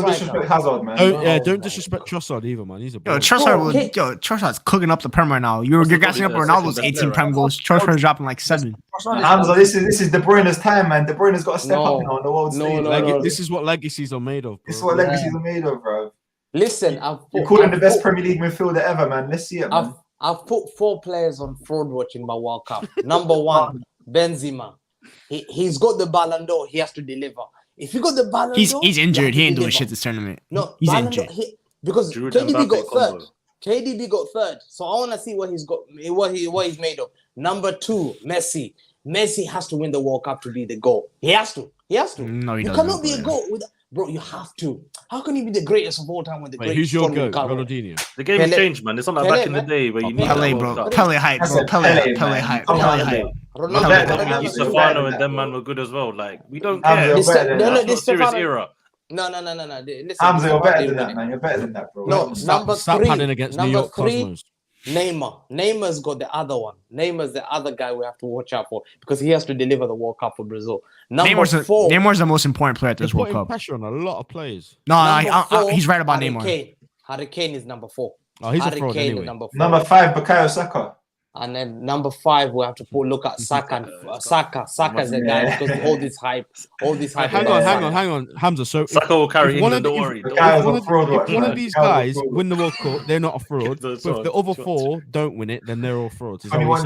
[SPEAKER 5] disrespect Hazard, man.
[SPEAKER 2] Don't disrespect Trossard either, man. He's a
[SPEAKER 3] Trossard's cooking up the Prem right now. You're gassing up Ronaldo's 18 Prem goals. Trossard's dropping like 7.
[SPEAKER 5] Hamza, this is De Bruyne's time, man. De Bruyne's got to step up now on the world stage.
[SPEAKER 2] This is what legacies are made of. Bro.
[SPEAKER 5] This is what legacies are made of, bro.
[SPEAKER 4] Listen,
[SPEAKER 5] you're calling the best Premier League midfielder ever, man. Let's see it, man.
[SPEAKER 4] I've put 4 players on fraud watching my World Cup. Number 1, Benzema. He's got the Ballon d'Or. He has to deliver. If you got the Ballon d'Or,
[SPEAKER 3] he's injured. He ain't doing shit this tournament.
[SPEAKER 4] No,
[SPEAKER 3] he's injured.
[SPEAKER 4] Because KDB got 3rd. KDB got 3rd. So I want to see what he's got, what he's made of. Number 2, Messi. Messi has to win the World Cup to be the GOAT. He has to.
[SPEAKER 3] No, he doesn't.
[SPEAKER 4] You cannot be a GOAT with. Bro, you have to. How can you be the greatest of all time when the greatest?
[SPEAKER 2] Who's your GOAT? Ronaldinho.
[SPEAKER 6] The game has changed, man. It's not like back in the day where you need
[SPEAKER 3] Pele, bro. Pele hype, bro. Pele hype.
[SPEAKER 6] Ronaldo, Stefano, and them man were good as well. Like we don't care.
[SPEAKER 5] This
[SPEAKER 6] serious era.
[SPEAKER 4] No. Listen,
[SPEAKER 5] Hamza, you're better than that, man. You're better than that, bro.
[SPEAKER 4] No, number 3.
[SPEAKER 2] Against New York Cosmos.
[SPEAKER 4] Neymar. Neymar's got the other one. Neymar's the other guy we have to watch out for because he has to deliver the World Cup for Brazil.
[SPEAKER 3] Neymar's the most important player at this World Cup.
[SPEAKER 2] Pressure on a lot of players.
[SPEAKER 3] No, he's right about Neymar.
[SPEAKER 4] Harry Kane is number 4.
[SPEAKER 2] Oh, he's a
[SPEAKER 4] Harry
[SPEAKER 2] fraud
[SPEAKER 4] Kane
[SPEAKER 2] anyway.
[SPEAKER 4] at number 4.
[SPEAKER 5] Number 5, Bukayo Saka.
[SPEAKER 4] And then number 5, we have to look at Saka. And, Saka's the guy because all this hype.
[SPEAKER 2] Hang on. Hamza, so
[SPEAKER 6] Saka will carry England, don't worry.
[SPEAKER 2] If one of these guys win the World Cup, they're not a fraud. But if the other 4 don't win it, then they're all frauds.
[SPEAKER 4] If
[SPEAKER 6] Neymar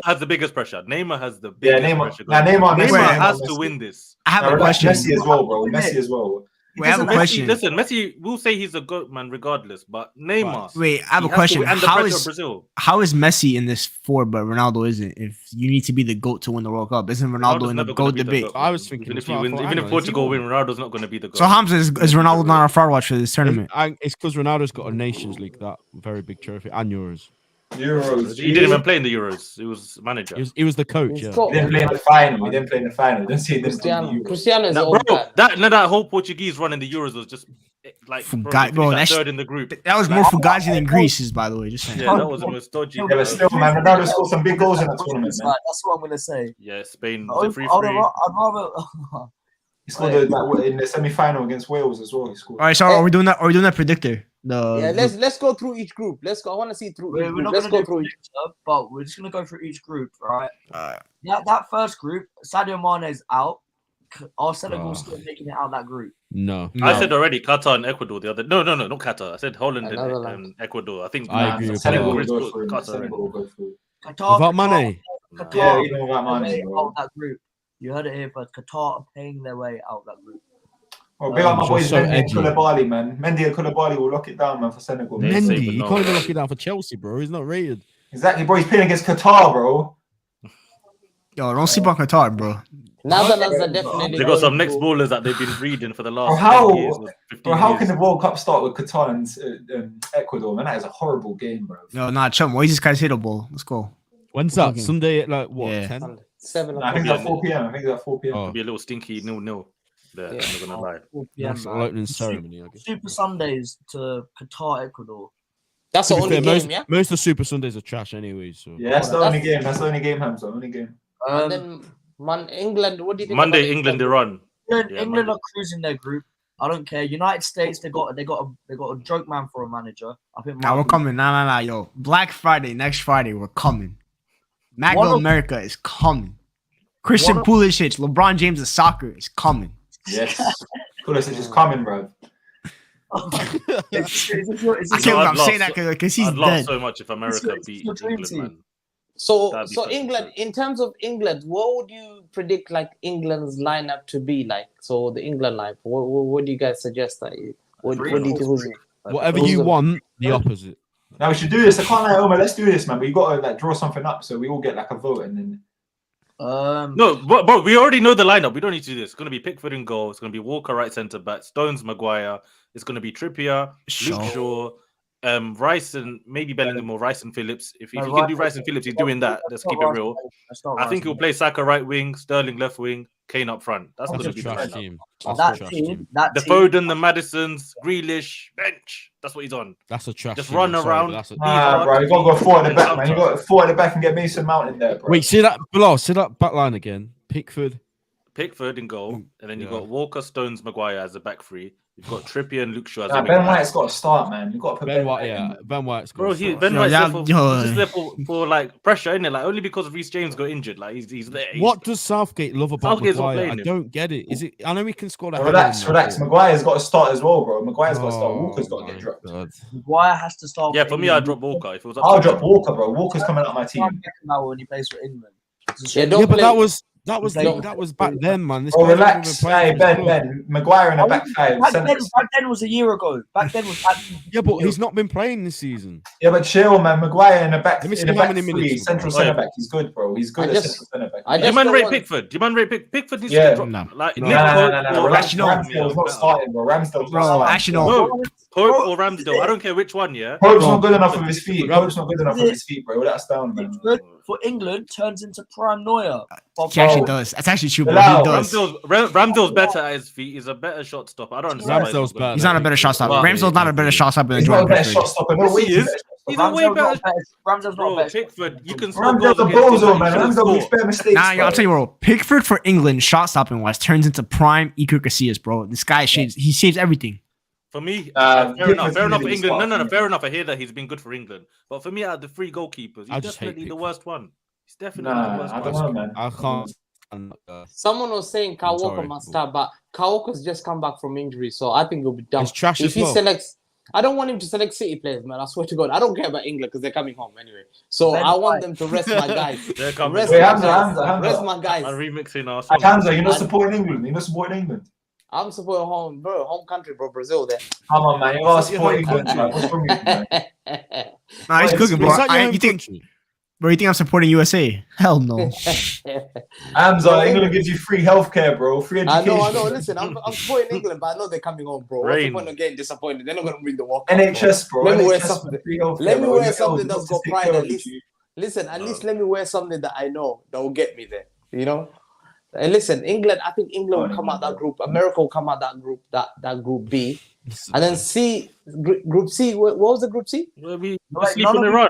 [SPEAKER 6] has the biggest pressure. Neymar has the biggest pressure.
[SPEAKER 5] Neymar
[SPEAKER 6] has to win this.
[SPEAKER 3] I have a question.
[SPEAKER 5] Messi as well, bro. Messi as well.
[SPEAKER 3] Wait, I have a question.
[SPEAKER 6] Listen, Messi will say he's a GOAT man regardless, but Neymar.
[SPEAKER 3] Wait, I have a question.
[SPEAKER 6] And the pressure of Brazil.
[SPEAKER 3] How is Messi in this 4, but Ronaldo isn't? If you need to be the GOAT to win the World Cup, isn't Ronaldo in the GOAT debate?
[SPEAKER 2] I was thinking,
[SPEAKER 6] even if Portugal win, Ronaldo's not going to be the GOAT.
[SPEAKER 3] So Hamza, is Ronaldo not a fraud watch for this tournament?
[SPEAKER 2] It's because Ronaldo's got a Nations League, that very big trophy, and Euros.
[SPEAKER 6] He didn't even play in the Euros. He was manager.
[SPEAKER 2] He was the coach. Yeah.
[SPEAKER 5] He didn't play in the final. Don't say he didn't play in the Euros.
[SPEAKER 4] Cristiano is
[SPEAKER 6] that whole Portuguese run in the Euros was just like third in the group.
[SPEAKER 3] That was more Fugazi than Greece's, by the way. Just saying.
[SPEAKER 6] Yeah, that was the most dodgy.
[SPEAKER 5] Yeah, but still, man, Ronaldo scored some big goals in the tournament. Man.
[SPEAKER 1] That's what I'm gonna say.
[SPEAKER 6] Yeah, Spain.
[SPEAKER 1] I'd rather.
[SPEAKER 5] He scored in the semi-final against Wales as well. He scored.
[SPEAKER 3] All right, so are we doing that? Are we doing that predictor?
[SPEAKER 4] Let's go through each group. Let's go. I want to see through.
[SPEAKER 1] We're not going to go through each group, but we're just going to go through each group, right? That first group, Sadio Mane is out. Are Senegal still making it out that group?
[SPEAKER 2] No.
[SPEAKER 6] I said already Qatar and Ecuador the other. No, not Qatar. I said Holland and Ecuador. I think
[SPEAKER 2] I agree with
[SPEAKER 5] Senegal will
[SPEAKER 2] that.
[SPEAKER 5] go through.
[SPEAKER 1] Qatar,
[SPEAKER 2] Without Mane?
[SPEAKER 1] Qatar,
[SPEAKER 5] you know about Mane, bro.
[SPEAKER 1] out that group. You heard it here first. Qatar are paying their way out that group.
[SPEAKER 5] Oh, big up my boys, Mendy and Koulibaly, man. Mendy and Koulibaly will lock it down, man, for Senegal.
[SPEAKER 2] Mendy, you can't even lock it down for Chelsea, bro. He's not rated.
[SPEAKER 5] Exactly, bro. He's playing against Qatar, bro.
[SPEAKER 3] Yo, don't sleep on Qatar, bro.
[SPEAKER 4] Netherlands are definitely.
[SPEAKER 6] They got some next ballers that they've been breeding for the last.
[SPEAKER 5] How
[SPEAKER 6] 10 years, 15
[SPEAKER 5] how
[SPEAKER 6] years.
[SPEAKER 5] can the World Cup start with Qatar and Ecuador, man? That is a horrible game, bro.
[SPEAKER 3] No, nah, chum. Why is this guy's hittable? Let's go.
[SPEAKER 2] When's that? Sunday at like what?
[SPEAKER 3] Yeah.
[SPEAKER 2] 10?
[SPEAKER 4] 7
[SPEAKER 5] I think it's at 4 p.m.
[SPEAKER 6] It'll be a little stinky 0-0. There, I'm not gonna lie.
[SPEAKER 1] 4 p.m.
[SPEAKER 2] That's opening ceremony, I guess.
[SPEAKER 1] Super Sundays to Qatar, Ecuador.
[SPEAKER 4] That's the only game, yeah.
[SPEAKER 2] Most of the Super Sundays are trash anyway. So
[SPEAKER 5] Yeah, that's the only game. That's the only game, Hamza. Only game.
[SPEAKER 4] And then England. What do you think?
[SPEAKER 6] Monday, England, Iran.
[SPEAKER 1] England are cruising their group. I don't care. United States, they got a joke man for a manager. I think.
[SPEAKER 3] Nah, we're coming. Nah, yo. Black Friday, next Friday, we're coming. MAGA America is coming. Christian Pulisic, LeBron James of soccer is coming.
[SPEAKER 5] Yes. Pulisic is coming, bro.
[SPEAKER 3] I can't believe I'm saying that because he's
[SPEAKER 6] I'd love
[SPEAKER 3] dead.
[SPEAKER 6] so much if America beat England, man.
[SPEAKER 4] So England, in terms of England, what would you predict like England's lineup to be like? So the England lineup, what do you guys suggest that what do you think?
[SPEAKER 2] Whatever you want, the opposite.
[SPEAKER 5] Now we should do this. I can't lie, Omar. Let's do this, man. But you got to like draw something up so we all get like a vote and then.
[SPEAKER 6] No, but we already know the lineup. We don't need to do this. It's going to be Pickford in goal. It's going to be Walker right centre back. Stones, Maguire. It's going to be Trippier, Luke Shaw, Rice and maybe Bellingham or Rice and Phillips. If he can do Rice and Phillips, he's doing that. Let's keep it real. I think he'll play Saka right wing, Sterling left wing, Kane up front. That's going to be the
[SPEAKER 2] trash
[SPEAKER 6] lineup.
[SPEAKER 2] team.
[SPEAKER 1] The
[SPEAKER 6] Foden, the Madisons, Grealish, bench. That's what he's on.
[SPEAKER 2] That's a trash.
[SPEAKER 6] Just run around.
[SPEAKER 5] Bro, you got to go 4 at the back, man. You got 4 at the back and get Mason Mount in there, bro.
[SPEAKER 2] Wait, see that, Bilal? See that back line again? Pickford
[SPEAKER 6] in goal, and then you got Walker, Stones, Maguire as the back three. You've got Trippier and Luke Shaw.
[SPEAKER 5] Ben White's got to start, man. You've got to put
[SPEAKER 2] Ben White. Yeah, Ben White's got.
[SPEAKER 6] Bro, Ben White's just there for like pressure, isn't it? Like only because Reece James got injured. Like he's there.
[SPEAKER 2] What does Southgate love about Maguire? I don't get it. Is it? I know we can score that.
[SPEAKER 5] Relax. Maguire's got to start as well, bro. Maguire's got to start. Walker's got to get dropped.
[SPEAKER 1] Maguire has to start.
[SPEAKER 6] Yeah, for me, I'd drop Walker. If it was
[SPEAKER 5] I'll drop Walker, bro. Walker's coming out my team.
[SPEAKER 1] Now when he plays for England.
[SPEAKER 2] Yeah, but that was back then, man. This
[SPEAKER 5] relax. Hey, Ben. Maguire in a back five.
[SPEAKER 1] Back then was a year ago. Back then was.
[SPEAKER 2] Yeah, but he's not been playing this season.
[SPEAKER 5] Yeah, but chill, man. Maguire in a back.
[SPEAKER 2] Let me see how many minutes.
[SPEAKER 5] Central centre back. He's good, bro. He's good at central centre back.
[SPEAKER 6] Do you man rate Pickford? Pickford needs to get dropped. Like
[SPEAKER 5] no. Ramsdale's not starting, bro. Ramsdale's not starting.
[SPEAKER 3] Actually, no.
[SPEAKER 6] Pope or Ramsdale. I don't care which one. Yeah.
[SPEAKER 5] Pope's not good enough with his feet. Bro. That's down, man.
[SPEAKER 1] For England turns into prime Neuer.
[SPEAKER 3] He actually does. That's actually true, bro. He does.
[SPEAKER 6] Ramsdale's better at his feet. He's a better shot stopper. I don't understand.
[SPEAKER 2] Ramsdale's better.
[SPEAKER 3] He's not a better shot stopper. Ramsdale's not a better shot stopper than Jordan Pickford.
[SPEAKER 5] He is.
[SPEAKER 6] He's a way better.
[SPEAKER 1] Ramsdale's not better.
[SPEAKER 6] Pickford, you can
[SPEAKER 5] score goals against him, man. Ramsdale makes better mistakes.
[SPEAKER 3] Nah, I'll tell you, bro. Pickford for England, shot stopping wise, turns into prime Iker Casillas, bro. This guy saves everything.
[SPEAKER 6] For me,
[SPEAKER 5] Give
[SPEAKER 6] fair enough.
[SPEAKER 5] us
[SPEAKER 6] Fair enough for
[SPEAKER 5] England,
[SPEAKER 6] England. No,
[SPEAKER 5] start
[SPEAKER 6] no, no.
[SPEAKER 5] from
[SPEAKER 6] Fair enough. I hear that he's been good for England. But for me, out of the 3 goalkeepers,
[SPEAKER 2] I
[SPEAKER 6] he's
[SPEAKER 2] just hate
[SPEAKER 6] definitely the
[SPEAKER 2] Pickford.
[SPEAKER 6] worst one. He's definitely the worst
[SPEAKER 5] I don't
[SPEAKER 6] one.
[SPEAKER 5] know, man.
[SPEAKER 2] I can't.
[SPEAKER 4] Someone was saying Kyle Walker
[SPEAKER 2] sorry.
[SPEAKER 4] must start, but Kyle Walker's just come back from injury, so I think he'll be done.
[SPEAKER 2] He's trash
[SPEAKER 4] If
[SPEAKER 2] as
[SPEAKER 4] he
[SPEAKER 2] well.
[SPEAKER 4] selects, I don't want him to select City players, man. I swear to God, I don't care about England because they're coming home anyway. So
[SPEAKER 1] Then
[SPEAKER 4] I want
[SPEAKER 1] why?
[SPEAKER 4] them to rest my guys.
[SPEAKER 6] They're coming.
[SPEAKER 4] Rest
[SPEAKER 5] Wait,
[SPEAKER 4] my
[SPEAKER 5] Hamza,
[SPEAKER 4] guys.
[SPEAKER 5] Hamza.
[SPEAKER 4] Rest my guys.
[SPEAKER 6] I'm remixing our song.
[SPEAKER 5] Hamza, you're not
[SPEAKER 4] And-
[SPEAKER 5] supporting England. You're not supporting England.
[SPEAKER 4] I'm supporting home, bro. Home country, bro. Brazil there.
[SPEAKER 5] Come on, man. You are supporting England, man. What's wrong with you, man?
[SPEAKER 3] Nah, he's
[SPEAKER 5] Wait,
[SPEAKER 3] cooking, bro.
[SPEAKER 2] Is that your home
[SPEAKER 3] You think,
[SPEAKER 2] country?
[SPEAKER 3] bro? You think I'm supporting USA? Hell no.
[SPEAKER 5] Hamza, England gives you free healthcare, bro. Free
[SPEAKER 4] I
[SPEAKER 5] education.
[SPEAKER 4] know. Listen, I'm supporting England, but I know they're coming home, bro. What's the
[SPEAKER 6] Rain.
[SPEAKER 4] point of getting disappointed? They're not going to win the World Cup.
[SPEAKER 5] NHS, bro.
[SPEAKER 4] Let me wear
[SPEAKER 5] NHS,
[SPEAKER 4] something.
[SPEAKER 5] free healthcare,
[SPEAKER 4] Let me
[SPEAKER 5] bro.
[SPEAKER 4] wear
[SPEAKER 5] You're
[SPEAKER 4] something
[SPEAKER 5] old,
[SPEAKER 4] that's
[SPEAKER 5] doctors
[SPEAKER 4] got
[SPEAKER 5] take
[SPEAKER 4] pride
[SPEAKER 5] care
[SPEAKER 4] at
[SPEAKER 5] of
[SPEAKER 4] least.
[SPEAKER 5] you.
[SPEAKER 4] Listen, at least let me wear something that I know that will get me there. You know. And listen, England. I think England will come out that group. America will come out that group. That group B, and then C. Group C. What was the group C?
[SPEAKER 6] We
[SPEAKER 1] Like,
[SPEAKER 6] sleep
[SPEAKER 1] none
[SPEAKER 6] in
[SPEAKER 1] of
[SPEAKER 6] Iran.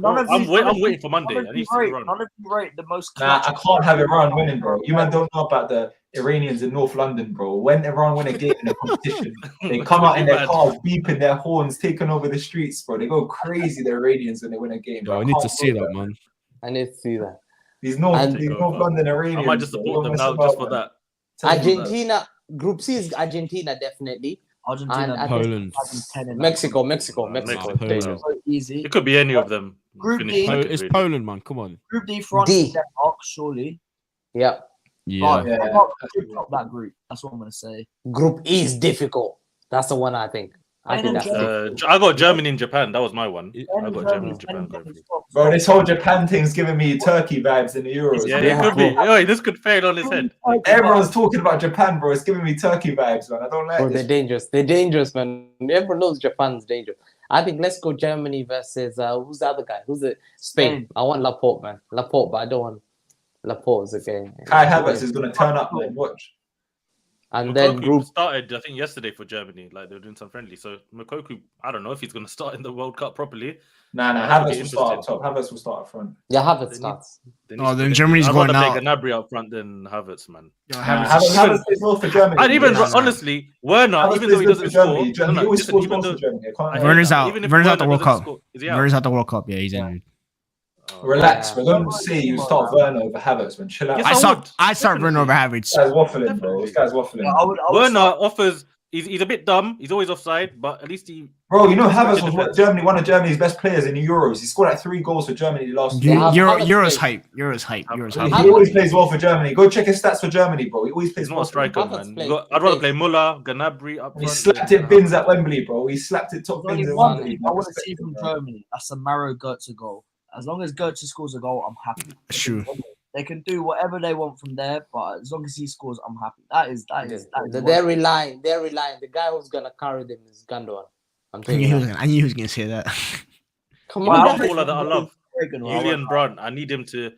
[SPEAKER 1] I'm
[SPEAKER 6] I'm waiting for Monday. I need to see Iran.
[SPEAKER 1] None of you rate the most
[SPEAKER 5] Nah,
[SPEAKER 1] clutch.
[SPEAKER 5] I can't have Iran winning, bro. You man don't know about the Iranians in North London, bro. When Iran win a game in a competition, they come out in their cars, beeping their horns, taking over the streets, bro. They go crazy, the Iranians, when they win a game.
[SPEAKER 2] Yo,
[SPEAKER 5] bro.
[SPEAKER 2] I need to
[SPEAKER 5] can't
[SPEAKER 2] see
[SPEAKER 5] do
[SPEAKER 2] that, man.
[SPEAKER 4] I need to see that.
[SPEAKER 5] These North
[SPEAKER 4] And-
[SPEAKER 5] London Iranians.
[SPEAKER 6] I might just
[SPEAKER 5] bro,
[SPEAKER 6] support them
[SPEAKER 5] don't mess
[SPEAKER 6] now
[SPEAKER 5] about,
[SPEAKER 6] just for
[SPEAKER 5] man.
[SPEAKER 6] that.
[SPEAKER 4] Argentina. Group C is Argentina definitely.
[SPEAKER 1] Argentina,
[SPEAKER 4] And
[SPEAKER 2] Poland.
[SPEAKER 4] Mexico.
[SPEAKER 6] Poland.
[SPEAKER 1] So easy.
[SPEAKER 6] It could be any of them.
[SPEAKER 1] Group
[SPEAKER 6] Finish
[SPEAKER 1] D.
[SPEAKER 6] second,
[SPEAKER 2] It's
[SPEAKER 6] really.
[SPEAKER 2] Poland, man. Come on.
[SPEAKER 1] Group D, France,
[SPEAKER 4] D.
[SPEAKER 1] and Denmark, surely.
[SPEAKER 4] Yeah.
[SPEAKER 2] Yeah.
[SPEAKER 1] But Denmark should top that group. That's what I'm gonna say.
[SPEAKER 4] Group E is difficult. That's the one I think. I think that's
[SPEAKER 6] I got Germany and Japan. That was my one. I
[SPEAKER 1] And
[SPEAKER 6] got Germany and
[SPEAKER 1] Germany,
[SPEAKER 6] Japan. going through.
[SPEAKER 5] Bro, this whole Japan thing's giving me Turkey vibes in the Euros.
[SPEAKER 6] Yeah,
[SPEAKER 5] man.
[SPEAKER 6] it could be. Oh, this could fail on his head.
[SPEAKER 5] Everyone's talking about Japan, bro. It's giving me Turkey vibes, man. I don't like
[SPEAKER 4] Bro,
[SPEAKER 5] this.
[SPEAKER 4] they're dangerous. They're dangerous, man. Everyone knows Japan's dangerous. I think let's go Germany versus who's the other guy? Who's it? Spain. I want Laporte, man. Laporte, but I don't want Laporte's okay.
[SPEAKER 5] Kai Havertz is going to turn up, man. Watch.
[SPEAKER 4] And then
[SPEAKER 6] Mokoku
[SPEAKER 4] group
[SPEAKER 6] started, I think, yesterday for Germany. Like they were doing some friendly. So Mokoku, I don't know if he's going to start in the World Cup properly.
[SPEAKER 5] Nah,
[SPEAKER 6] That'll be
[SPEAKER 5] Havertz will start up
[SPEAKER 6] interesting.
[SPEAKER 5] top. Havertz will start up front.
[SPEAKER 4] yeah, Havertz
[SPEAKER 6] They
[SPEAKER 4] starts.
[SPEAKER 6] They
[SPEAKER 3] Oh,
[SPEAKER 6] need to
[SPEAKER 3] then
[SPEAKER 6] play-
[SPEAKER 3] Germany's
[SPEAKER 6] I'd
[SPEAKER 3] going
[SPEAKER 6] rather
[SPEAKER 3] out.
[SPEAKER 6] play Gnabry up front than Havertz, man.
[SPEAKER 3] Yo,
[SPEAKER 5] Nah,
[SPEAKER 3] Havertz is-
[SPEAKER 5] Havertz plays well for Germany.
[SPEAKER 6] And even
[SPEAKER 3] Yeah.
[SPEAKER 6] honestly, Werner,
[SPEAKER 5] Havertz
[SPEAKER 6] even though
[SPEAKER 5] plays
[SPEAKER 6] he
[SPEAKER 5] good for
[SPEAKER 6] doesn't score,
[SPEAKER 5] Germany. Germany
[SPEAKER 6] no,
[SPEAKER 5] always
[SPEAKER 6] listen,
[SPEAKER 5] scores
[SPEAKER 6] even
[SPEAKER 5] goals
[SPEAKER 6] though
[SPEAKER 5] for Germany. I can't lie.
[SPEAKER 3] Werner's out.
[SPEAKER 6] even if
[SPEAKER 3] Werner's out the
[SPEAKER 6] Werner
[SPEAKER 3] World
[SPEAKER 6] doesn't
[SPEAKER 3] Cup.
[SPEAKER 6] score- is he out?
[SPEAKER 3] Werner's out the World Cup. Yeah, he's injured.
[SPEAKER 5] Relax,
[SPEAKER 4] Yeah.
[SPEAKER 5] bro. Don't say you start Werner over Havertz, man. Chill out.
[SPEAKER 6] Yes,
[SPEAKER 3] I
[SPEAKER 6] I
[SPEAKER 3] start.
[SPEAKER 6] would.
[SPEAKER 3] I start Werner over Havertz.
[SPEAKER 5] This guy's waffling, bro. This guy's waffling.
[SPEAKER 1] Yeah, I would
[SPEAKER 6] Werner
[SPEAKER 1] start-
[SPEAKER 6] offers. He's a bit dumb. He's always offside, but at least he.
[SPEAKER 5] Bro, you know Havertz
[SPEAKER 6] Defense.
[SPEAKER 5] was one of Germany's best players in the Euros. He scored like 3 goals for Germany last
[SPEAKER 4] They
[SPEAKER 5] year.
[SPEAKER 4] have
[SPEAKER 3] Euros
[SPEAKER 4] Havertz
[SPEAKER 3] hype. Euros hype. Euros
[SPEAKER 5] He
[SPEAKER 3] hype.
[SPEAKER 5] always plays well for Germany. Go check his stats for Germany, bro. He always plays
[SPEAKER 6] He's not
[SPEAKER 5] well
[SPEAKER 6] a
[SPEAKER 5] for
[SPEAKER 6] striker,
[SPEAKER 4] Havertz
[SPEAKER 6] man.
[SPEAKER 4] plays-
[SPEAKER 6] I'd rather play Muller, Gnabry up
[SPEAKER 5] He
[SPEAKER 6] front.
[SPEAKER 5] slapped it bins at Wembley, bro. He slapped it top
[SPEAKER 1] There's
[SPEAKER 5] bins
[SPEAKER 1] only
[SPEAKER 5] at
[SPEAKER 1] one
[SPEAKER 5] Wembley.
[SPEAKER 1] thing I want to see from Germany. That's a Maro Götze goal. As long as Götze scores a goal, I'm happy.
[SPEAKER 3] That's true.
[SPEAKER 1] They can do whatever they want from there, but as long as he scores, I'm happy. That is
[SPEAKER 4] They're relying. The guy who's gonna carry them is Gundogan. I'm
[SPEAKER 3] I
[SPEAKER 4] telling
[SPEAKER 3] knew,
[SPEAKER 4] you.
[SPEAKER 3] he was gonna, I knew he was gonna say that.
[SPEAKER 4] Come
[SPEAKER 6] Even
[SPEAKER 4] on,
[SPEAKER 6] the baller that I love,
[SPEAKER 1] Reagan, right?
[SPEAKER 6] Julian Brandt. I need him to.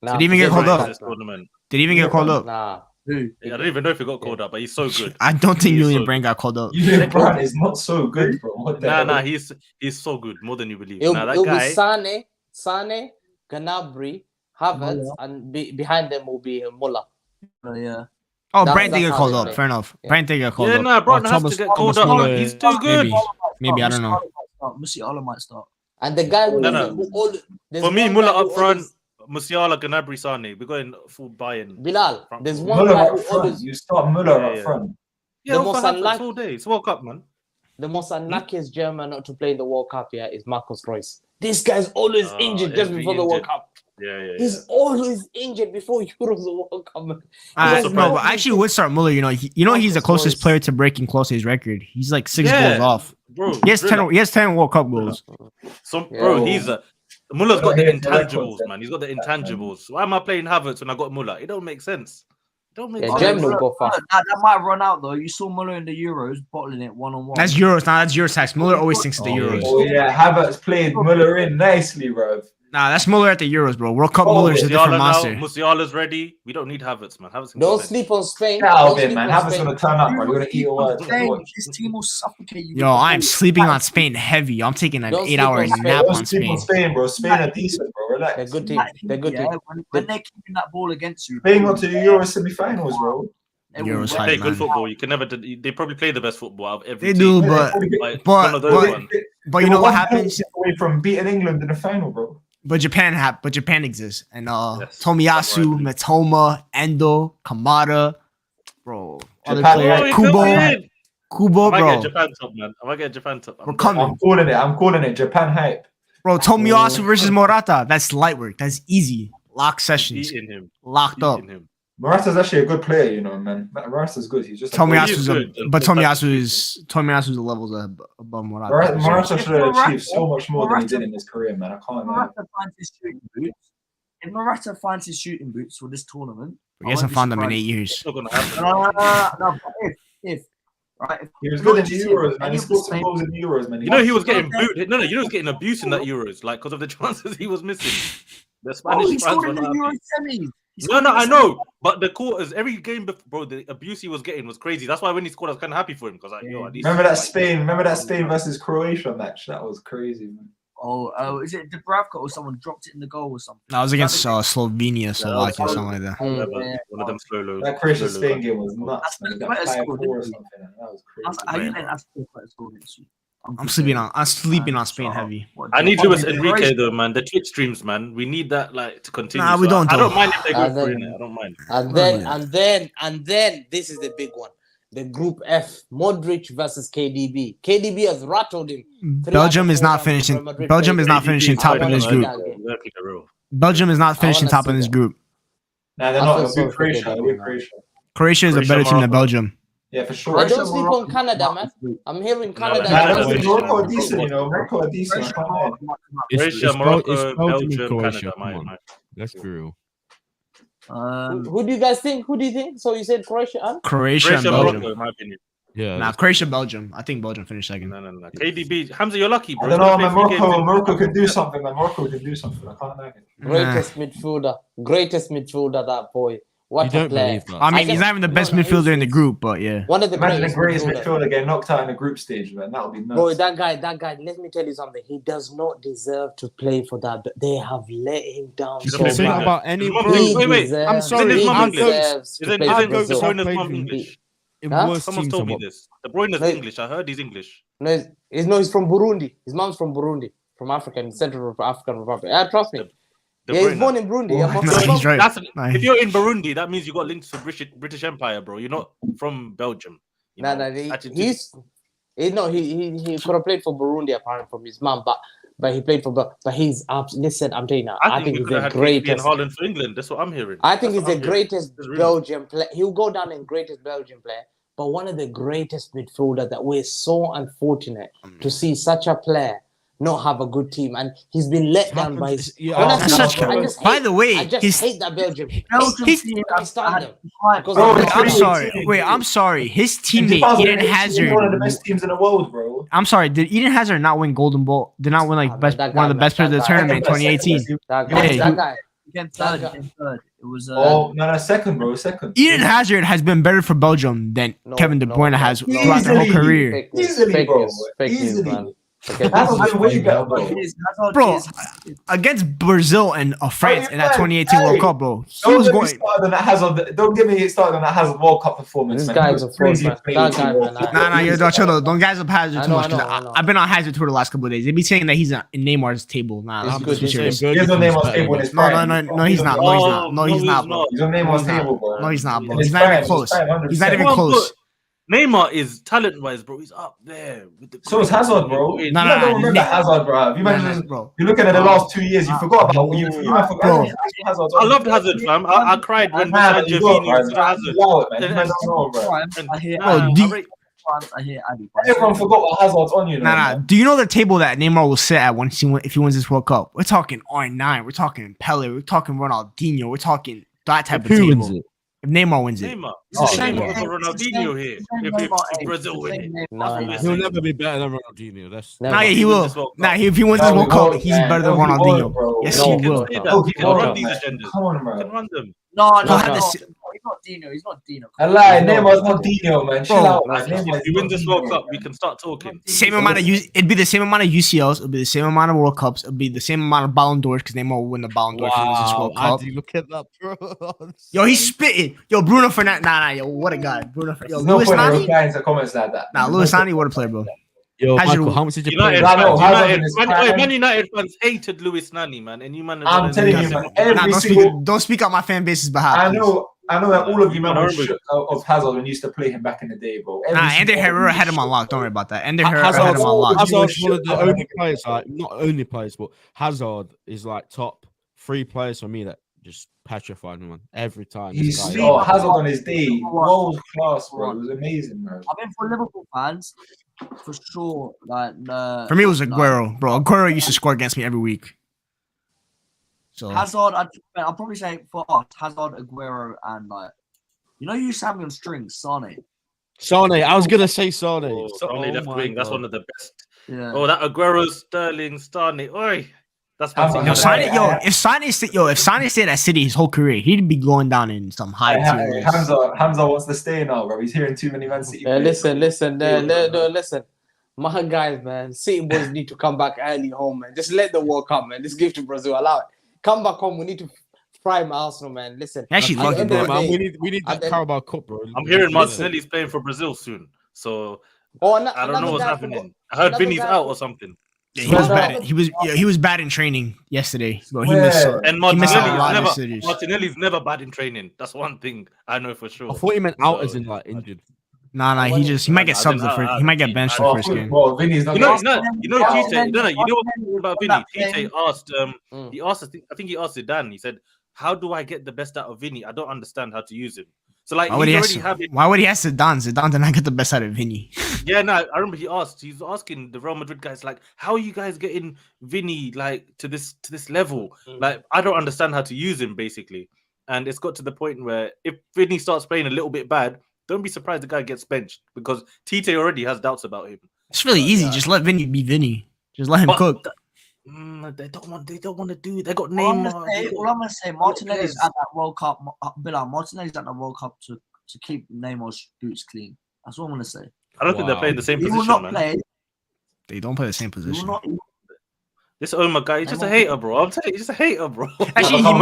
[SPEAKER 4] Nah,
[SPEAKER 3] Did he even get called
[SPEAKER 6] rise
[SPEAKER 3] up?
[SPEAKER 6] this tournament.
[SPEAKER 3] Did he even get called up?
[SPEAKER 4] Nah.
[SPEAKER 1] Who?
[SPEAKER 6] I don't even know if he got called up, but he's so good.
[SPEAKER 3] I don't think
[SPEAKER 6] He's
[SPEAKER 3] Julian
[SPEAKER 6] so
[SPEAKER 3] Brand got called up.
[SPEAKER 5] Julian Brandt is not so good, bro. What the hell?
[SPEAKER 6] Nah, he's so good, more than you believe.
[SPEAKER 4] It'll,
[SPEAKER 6] Nah, that
[SPEAKER 4] it'll
[SPEAKER 6] guy.
[SPEAKER 4] be Sane, Gnabry, Havertz,
[SPEAKER 1] Muller.
[SPEAKER 4] and behind them will be Muller.
[SPEAKER 1] Yeah.
[SPEAKER 3] Oh,
[SPEAKER 4] That-
[SPEAKER 3] Brand did
[SPEAKER 4] that's
[SPEAKER 3] get
[SPEAKER 4] how
[SPEAKER 3] called
[SPEAKER 4] they
[SPEAKER 3] up.
[SPEAKER 4] play.
[SPEAKER 3] Fair enough.
[SPEAKER 4] Yeah.
[SPEAKER 3] Brand did get called
[SPEAKER 6] Yeah,
[SPEAKER 3] up.
[SPEAKER 6] nah, Brandt
[SPEAKER 3] Oh,
[SPEAKER 6] has
[SPEAKER 3] Thomas-
[SPEAKER 6] to get called
[SPEAKER 3] Thomas
[SPEAKER 6] up.
[SPEAKER 3] Muller,
[SPEAKER 6] He's too good.
[SPEAKER 3] Maybe, I don't know.
[SPEAKER 1] Musiala might start.
[SPEAKER 4] And the guy who
[SPEAKER 6] No,
[SPEAKER 4] doesn't-
[SPEAKER 6] no.
[SPEAKER 4] who all- there's
[SPEAKER 6] For me,
[SPEAKER 4] one
[SPEAKER 6] Muller
[SPEAKER 4] guy who
[SPEAKER 6] up front,
[SPEAKER 4] always-
[SPEAKER 6] Musiala, Gnabry, Sane. We're going full buy-in.
[SPEAKER 4] Bilal,
[SPEAKER 6] Front
[SPEAKER 4] there's
[SPEAKER 6] four.
[SPEAKER 4] one
[SPEAKER 5] Muller
[SPEAKER 4] guy
[SPEAKER 5] up
[SPEAKER 4] who
[SPEAKER 5] front.
[SPEAKER 4] always
[SPEAKER 5] You start Muller
[SPEAKER 6] Yeah,
[SPEAKER 5] up
[SPEAKER 6] yeah.
[SPEAKER 5] front.
[SPEAKER 6] Yeah,
[SPEAKER 4] The
[SPEAKER 6] all
[SPEAKER 4] most
[SPEAKER 6] for Havertz
[SPEAKER 4] unlucky-
[SPEAKER 6] all day. It's World Cup, man.
[SPEAKER 4] the most unluckiest German not to play in the World Cup here is Marcus Reus. This guy's always injured just
[SPEAKER 6] every
[SPEAKER 4] before the World
[SPEAKER 6] injured.
[SPEAKER 4] Cup.
[SPEAKER 6] Yeah.
[SPEAKER 4] He's always injured before Euros or World Cup. man.
[SPEAKER 3] No,
[SPEAKER 4] He's
[SPEAKER 3] but I actually would start Muller. You know, he's the closest player to breaking close to his record. He's like 6
[SPEAKER 6] Yeah.
[SPEAKER 3] goals off.
[SPEAKER 6] Bro,
[SPEAKER 3] He has 10.
[SPEAKER 6] Brilla.
[SPEAKER 3] He has 10 World Cup goals.
[SPEAKER 6] Bro, he's a. Muller's got the
[SPEAKER 5] Here's the record
[SPEAKER 6] intangibles,
[SPEAKER 5] set.
[SPEAKER 6] man. He's got the intangibles. Why am I playing Havertz when I got Muller? It don't make sense. It don't make
[SPEAKER 4] Yeah,
[SPEAKER 6] sense.
[SPEAKER 4] Germany will go far.
[SPEAKER 1] That might run out though. You saw Muller in the Euros bottling it 1-on-1.
[SPEAKER 3] That's Euros. Nah, that's Eurotax. Muller always thinks of the
[SPEAKER 2] Oh,
[SPEAKER 3] Euros.
[SPEAKER 5] Oh yeah, Havertz played Muller in nicely, bro.
[SPEAKER 3] Nah, that's Muller at the Euros, bro. World Cup
[SPEAKER 5] Oh,
[SPEAKER 3] Muller is a different
[SPEAKER 6] Musiala
[SPEAKER 3] monster.
[SPEAKER 6] now. Musiala's ready. We don't need Havertz, man. Havertz can
[SPEAKER 4] Don't
[SPEAKER 6] go bench.
[SPEAKER 4] sleep on Spain.
[SPEAKER 5] Get out
[SPEAKER 4] Don't
[SPEAKER 5] of here,
[SPEAKER 4] sleep
[SPEAKER 5] man.
[SPEAKER 4] on
[SPEAKER 5] Havertz
[SPEAKER 4] Spain.
[SPEAKER 5] gonna turn up, bro. You're gonna eat a word.
[SPEAKER 1] This team will suffocate you.
[SPEAKER 3] Yo, I'm sleeping on Spain heavy. I'm taking an
[SPEAKER 4] Don't
[SPEAKER 3] 8-hour
[SPEAKER 4] sleep on Spain.
[SPEAKER 3] nap
[SPEAKER 5] Don't
[SPEAKER 3] on
[SPEAKER 5] sleep
[SPEAKER 3] Spain.
[SPEAKER 5] on Spain, bro. Spain are decent, bro. Relax.
[SPEAKER 4] They're good team. They're good team.
[SPEAKER 1] When they're keeping that ball against you.
[SPEAKER 5] Spain got to the Euro semi-finals, bro.
[SPEAKER 3] Euros
[SPEAKER 6] They
[SPEAKER 3] hype,
[SPEAKER 6] play good
[SPEAKER 3] man.
[SPEAKER 6] football. You can never. They probably play the best football out of every
[SPEAKER 3] They
[SPEAKER 6] team.
[SPEAKER 3] do, but
[SPEAKER 6] Like, one of those ones.
[SPEAKER 3] you know what happens?
[SPEAKER 5] Away from beating England in the final, bro.
[SPEAKER 3] But Japan exists, and
[SPEAKER 6] Yes,
[SPEAKER 3] Tomiyasu,
[SPEAKER 6] right.
[SPEAKER 3] Matoma, Endo, Kamada, bro, other
[SPEAKER 5] Japan,
[SPEAKER 3] players,
[SPEAKER 5] yeah.
[SPEAKER 3] Kubo,
[SPEAKER 6] I might
[SPEAKER 3] bro.
[SPEAKER 6] get Japan top, man. I might get Japan top.
[SPEAKER 3] We're coming.
[SPEAKER 5] I'm calling it. Japan hype.
[SPEAKER 3] Bro, Tomiyasu versus Morata. That's light work. That's easy. Lock sessions.
[SPEAKER 6] Eating him.
[SPEAKER 3] Locked up.
[SPEAKER 6] Eating him.
[SPEAKER 5] Morata's actually a good player, you know, man. Morata's good. He's just
[SPEAKER 3] Tomiyasu's
[SPEAKER 6] good.
[SPEAKER 3] Tomiyasu's the levels above Morata.
[SPEAKER 5] Morata should have achieved so much more than he did in his career, man. I can't lie.
[SPEAKER 1] If Morata finds his shooting boots for this tournament,
[SPEAKER 3] He hasn't found them in 8 years.
[SPEAKER 6] It's not gonna happen.
[SPEAKER 1] No, if
[SPEAKER 5] he was good in the Euros, man. He scored some goals in the Euros, man.
[SPEAKER 6] You know he was getting booed. No, you know he was getting abused in that Euros, like because of the chances he was missing. The Spanish fans were not happy. No, I know, but the quarters, every game, bro, the abuse he was getting was crazy. That's why when he scored, I was kind of happy for him because, like, yo, at least
[SPEAKER 5] remember that Spain versus Croatia match? That was crazy, man.
[SPEAKER 1] Oh, is it Dubravka or someone dropped it in the goal or something?
[SPEAKER 3] That was against Slovenia, Slovakia, something like that.
[SPEAKER 6] One of them slow lows.
[SPEAKER 5] That Croatia Spain game was nuts.
[SPEAKER 1] That's
[SPEAKER 5] That 5-4 or something. That was crazy.
[SPEAKER 1] How you think that's the better score against you?
[SPEAKER 3] I'm sleeping on Spain heavy.
[SPEAKER 6] I need Luis Enrique though, man. The Twitch streams, man. We need that like to continue.
[SPEAKER 3] Nah, we don't.
[SPEAKER 6] I don't mind if they go for it. I don't mind.
[SPEAKER 4] And then this is the big one. The Group F, Modric versus KDB. KDB has rattled him.
[SPEAKER 3] Belgium is not finishing. Belgium is not finishing top in this group. Belgium is not finishing top in this group.
[SPEAKER 5] Nah, they're not. Croatia.
[SPEAKER 3] Croatia is a better team than Belgium.
[SPEAKER 5] Yeah, for sure.
[SPEAKER 4] I don't sleep on Canada, man. I'm hearing Canada.
[SPEAKER 5] Morocco are decent, you know. Morocco are decent.
[SPEAKER 6] Croatia, Morocco, Belgium,
[SPEAKER 2] Croatia.
[SPEAKER 6] Canada.
[SPEAKER 2] Let's be real.
[SPEAKER 4] Who do you guys think? Who do you think? So you said Croatia and
[SPEAKER 3] Croatia and Belgium.
[SPEAKER 6] Morocco, in my opinion.
[SPEAKER 2] Yeah.
[SPEAKER 3] Nah, Croatia, Belgium. I think Belgium finished second.
[SPEAKER 6] No. KDB, Hamza, you're lucky, bro.
[SPEAKER 5] I don't know, man. Morocco can do something, man. Morocco can do something. I can't like it.
[SPEAKER 4] Greatest midfielder, that boy. What
[SPEAKER 2] You
[SPEAKER 4] a
[SPEAKER 2] don't
[SPEAKER 4] player.
[SPEAKER 2] believe that.
[SPEAKER 3] I mean, he's not even the best midfielder in the group, but yeah.
[SPEAKER 4] One of the
[SPEAKER 5] Imagine the
[SPEAKER 4] greatest
[SPEAKER 5] greatest midfielder getting knocked out in the group stage, man. That would be nuts.
[SPEAKER 4] Bro, that guy, let me tell you something. He does not deserve to play for that, but they have let him down
[SPEAKER 2] You
[SPEAKER 4] so
[SPEAKER 2] can say
[SPEAKER 4] much.
[SPEAKER 2] about any.
[SPEAKER 6] Wait.
[SPEAKER 2] I'm sorry.
[SPEAKER 6] Is
[SPEAKER 2] I'm
[SPEAKER 6] De Bruyne's mom English? Someone's told me this. De Bruyne's English. I heard he's English.
[SPEAKER 4] No, he's from Burundi. His mom's from Burundi, from Africa, in Central African Republic. Trust me. He's born in Burundi.
[SPEAKER 3] He's right.
[SPEAKER 6] If you're in Burundi, that means you got links to British Empire, bro. You're not from Belgium.
[SPEAKER 4] He could have played for Burundi apparently from his mom, but he played for. But he's listen. I'm telling you now. I think he's the greatest.
[SPEAKER 6] Haaland for England. That's what I'm hearing.
[SPEAKER 4] I think he's the greatest Belgian player. He'll go down in greatest Belgian player, but one of the greatest midfielder that we're so unfortunate to see such a player not have a good team, and he's been let down by his.
[SPEAKER 3] By the way,
[SPEAKER 4] I just hate that Belgium.
[SPEAKER 3] I'm sorry. His teammate Eden Hazard.
[SPEAKER 5] One of the best teams in the world, bro.
[SPEAKER 3] I'm sorry. Did Eden Hazard not win Golden Ball? Did not win like one of the best players of the tournament in 2018?
[SPEAKER 4] That guy.
[SPEAKER 1] Third. It was.
[SPEAKER 5] Second, bro. Second.
[SPEAKER 3] Eden Hazard has been better for Belgium than Kevin De Bruyne has throughout their whole career.
[SPEAKER 5] Easily, bro.
[SPEAKER 3] Bro, against Brazil and France in that 2018 World Cup, bro. He was going.
[SPEAKER 5] Don't get me started on that Hazard World Cup performance.
[SPEAKER 4] This guy's a crazy.
[SPEAKER 3] Nah, you're chill. Don't guys up Hazard too much. I've been on Hazard tour the last couple of days. They be saying that he's in Neymar's table. Nah, I'm just serious.
[SPEAKER 5] He's on Neymar's table in his prime.
[SPEAKER 3] No, he's not. No, he's not, bro.
[SPEAKER 5] He's on Neymar's table, bro.
[SPEAKER 3] No, he's not, bro. He's not even close. He's not even close.
[SPEAKER 6] Neymar is talent-wise, bro. He's up there.
[SPEAKER 5] So is Hazard, bro. You don't remember Hazard, bro. You look at the last 2 years, you forgot about you. Bro.
[SPEAKER 6] I loved Hazard, fam. I cried when Gervinho was Hazard.
[SPEAKER 5] Everyone forgot what Hazard's on you.
[SPEAKER 3] Nah. Do you know the table that Neymar will sit at if he wins this World Cup? We're talking R9. We're talking Pele. We're talking Ronaldinho. We're talking that type of table. If Neymar wins it.
[SPEAKER 6] Ronaldinho here. If Brazil win it.
[SPEAKER 2] He'll never be better than Ronaldinho.
[SPEAKER 3] He will. If he wins this World Cup, he's better than Ronaldinho. Yes, he will.
[SPEAKER 6] He can run these agendas.
[SPEAKER 5] Come on, bro.
[SPEAKER 6] He can run them.
[SPEAKER 1] No. not Dino. He's not Dino.
[SPEAKER 5] I lie. Neymar's not Dino, man. Chill out, man.
[SPEAKER 6] If we win this World Cup, we can start talking.
[SPEAKER 3] Same amount of it'd be the same amount of UCLs. It'd be the same amount of World Cups. It'd be the same amount of Ballon d'Ors because Neymar will win the Ballon d'Or if he wins this World Cup.
[SPEAKER 2] Look at that, bro.
[SPEAKER 3] Yo, he's spitting. Yo, Bruno Fernandes. Nah, yo, what a guy. Bruno. Yo,
[SPEAKER 5] no
[SPEAKER 3] Luis
[SPEAKER 5] point in
[SPEAKER 3] Nani.
[SPEAKER 5] replying to comments like that.
[SPEAKER 3] Nah, Luis Nani, what a player, bro.
[SPEAKER 2] Yo,
[SPEAKER 3] How's
[SPEAKER 2] Michael,
[SPEAKER 3] your-
[SPEAKER 2] how much did you pay?
[SPEAKER 6] Man United fans hated Luis Nani, man, and you man.
[SPEAKER 5] I'm telling you, man. Every
[SPEAKER 3] Nah,
[SPEAKER 5] single.
[SPEAKER 3] don't speak on my fan base's behalf.
[SPEAKER 5] I
[SPEAKER 3] please.
[SPEAKER 5] know that all of you man were shook of Hazard when you used to play him back in the day, bro.
[SPEAKER 3] Nah, Ander Herrera had him on lock. Don't worry about that. Ander Herrera had
[SPEAKER 2] Hazard's
[SPEAKER 3] him on lock.
[SPEAKER 2] one of the only players, like not only players, but Hazard is like top 3 players for me that just petrified me, man. Every time.
[SPEAKER 5] Hazard on his day, world class, bro. It was amazing, bro.
[SPEAKER 1] I mean, for Liverpool fans, for sure. Like,
[SPEAKER 3] For me, it was Aguero, bro. Aguero used to score against me every week. So
[SPEAKER 1] Hazard, I'll probably say for us, Hazard, Aguero, and like, you know, you Sammy on strings, Sane.
[SPEAKER 2] I was gonna say Sane.
[SPEAKER 6] Sane left wing. That's one of the best.
[SPEAKER 1] Yeah.
[SPEAKER 6] Oh, that Aguero, Sterling, Sane. Oi, that's
[SPEAKER 3] if Sane stayed at City his whole career, he'd be going down in some high tier.
[SPEAKER 5] Hamza wants to stay now, bro. He's hearing too many Man City.
[SPEAKER 4] Listen. My guys, man. City boys need to come back early home, man. Just let the World Cup, man. Just give to Brazil. Allow it. Come back home. We need to prime Arsenal, man. Listen.
[SPEAKER 3] Actually, lucky, bro.
[SPEAKER 2] Man, we need that Carabao Cup, bro.
[SPEAKER 6] I'm hearing Martinelli's playing for Brazil soon, so I don't know what's happening. I heard Vinny's out or something.
[SPEAKER 3] Yeah, he was bad. He was bad in training yesterday. Bro, he missed
[SPEAKER 6] Martinelli's never bad in training. That's one thing I know for sure.
[SPEAKER 2] I thought he meant out as in like injured.
[SPEAKER 3] Nah. He might get subbed the first. He might get benched the first game.
[SPEAKER 5] Well, Vinny's not.
[SPEAKER 6] You know what about Vinny? Tite asked. He asked. I think he asked Zidane. He said, "How do I get the best out of Vinny? I don't understand how to use him." So like, why would he ask
[SPEAKER 3] Zidane? Zidane did not get the best out of Vinny.
[SPEAKER 6] Yeah, no, I remember he was asking the Real Madrid guys, like, how are you guys getting Vinny like to this level? Like, I don't understand how to use him, basically. And it's got to the point where if Vinny starts playing a little bit bad, don't be surprised the guy gets benched because Tite already has doubts about him.
[SPEAKER 3] It's really easy. Just let Vinny be Vinny. Just let him cook.
[SPEAKER 6] They don't want to do it. They got Neymar.
[SPEAKER 1] All I'm gonna say, Martinelli's at that World Cup. BILAL, Martinelli's at the World Cup to keep Neymar's boots clean. That's what I'm gonna say.
[SPEAKER 6] I don't think they're playing the same position,
[SPEAKER 1] will not
[SPEAKER 6] man.
[SPEAKER 1] Play.
[SPEAKER 3] They don't play the same position.
[SPEAKER 6] This Omar guy, he's just a hater, bro. I'm telling you, he's just a hater, bro.
[SPEAKER 3] Actually, he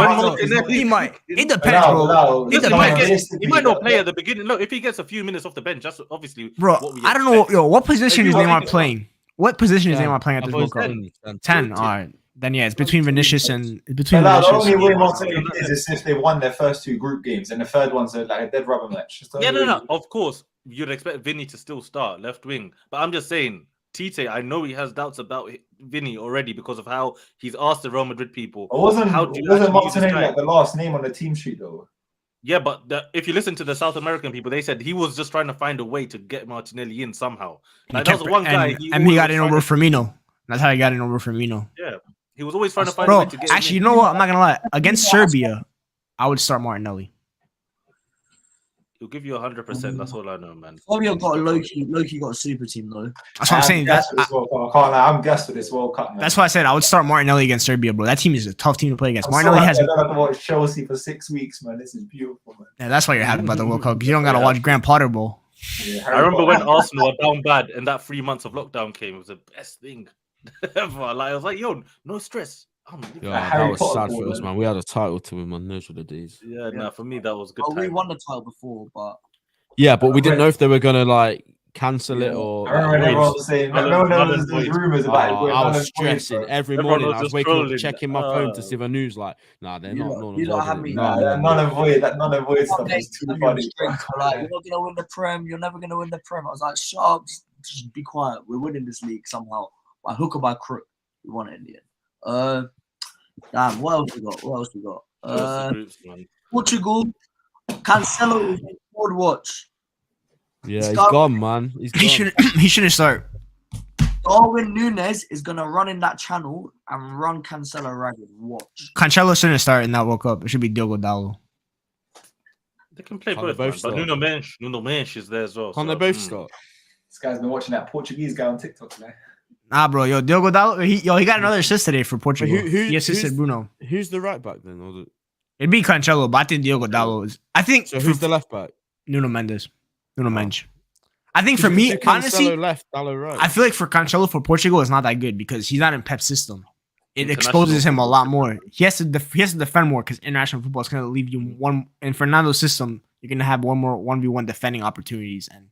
[SPEAKER 3] might. It depends, bro.
[SPEAKER 6] He might not play at the beginning. Look, if he gets a few minutes off the bench, that's obviously.
[SPEAKER 3] Bro, I don't know. Yo, what position is Neymar playing? What position is Neymar playing at this World Cup? 10. All right. Then yeah, it's between Vinicius and
[SPEAKER 5] the only way Martinelli is if they won their first 2 group games, and the third one's like a dead rubber match.
[SPEAKER 6] No. Of course, you'd expect Vinny to still start left wing, but I'm just saying, Tite, I know he has doubts about Vinny already because of how he's asked the Real Madrid people.
[SPEAKER 5] Wasn't Martinelli like the last name on the team sheet though?
[SPEAKER 6] Yeah, but if you listen to the South American people, they said he was just trying to find a way to get Martinelli in somehow. Like that was one guy,
[SPEAKER 3] and he got in over Firmino. That's how he got in over Firmino.
[SPEAKER 6] Yeah. He was always trying to find a way to get
[SPEAKER 3] actually, you know what? I'm not gonna lie. Against Serbia, I would start Martinelli.
[SPEAKER 6] He'll give you 100%. That's all I know, man.
[SPEAKER 1] Serbia got a low-key got a super team though.
[SPEAKER 3] That's what I'm saying.
[SPEAKER 5] I can't lie. I'm gassed for this World Cup, man.
[SPEAKER 3] That's why I said I would start Martinelli against Serbia, bro. That team is a tough team to play against. Martinelli has.
[SPEAKER 5] I don't have to watch Chelsea for 6 weeks, man. This is beautiful, man.
[SPEAKER 3] Yeah, that's why you're happy about the World Cup because you don't gotta watch Graham Potter Bowl.
[SPEAKER 6] Yeah, I remember when Arsenal were down bad and that 3 months of lockdown came. It was the best thing ever. Like I was like, yo, no stress.
[SPEAKER 2] That was sad for us, man. We had a title to win, man. Those were the days.
[SPEAKER 6] Yeah, no, for me that was good.
[SPEAKER 1] We won the title before, but
[SPEAKER 2] we didn't know if they were gonna like cancel it or.
[SPEAKER 5] I remember everyone was saying, no, there's rumours about it.
[SPEAKER 2] I was stressing every morning. I was waking up, checking my phone to see the news. Like, nah, they're not.
[SPEAKER 1] You don't have me.
[SPEAKER 5] None of void stuff is too funny.
[SPEAKER 1] Like, you're not gonna win the Prem. You're never gonna win the Prem. I was like, shut up, just be quiet. We're winning this league somehow. By hook or by crook, we won it in the end. Damn, what else we got? Portugal, Cancelo is in forward watch.
[SPEAKER 2] Yeah, he's gone, man.
[SPEAKER 3] He shouldn't start.
[SPEAKER 1] Darwin Núñez is gonna run in that channel and run Cancelo ragged. Watch.
[SPEAKER 3] Cancelo shouldn't start in that World Cup. It should be Diogo Dalot.
[SPEAKER 6] They can play both, but Nuno Mendes is there as well.
[SPEAKER 2] Can they both start?
[SPEAKER 5] This guy's been watching that Portuguese guy on TikTok, man.
[SPEAKER 3] Nah, bro, Diogo Dalot, he got another assist today for Portugal. He assisted Bruno.
[SPEAKER 2] Who's the right back then?
[SPEAKER 3] It'd be Cancelo, but I think Diogo Dalot is. I think
[SPEAKER 2] So who's the left back?
[SPEAKER 3] Nuno Mendes. Nuno Mendes. I think for me,
[SPEAKER 2] Cancelo
[SPEAKER 3] honestly,
[SPEAKER 2] left, Dalot right.
[SPEAKER 3] I feel like for Cancelo for Portugal is not that good because he's not in Pep's system. It exposes him a lot more. He has to defend more because international football is going to leave you one. In Fernando's system, you're going to have one more 1v1 defending opportunities, and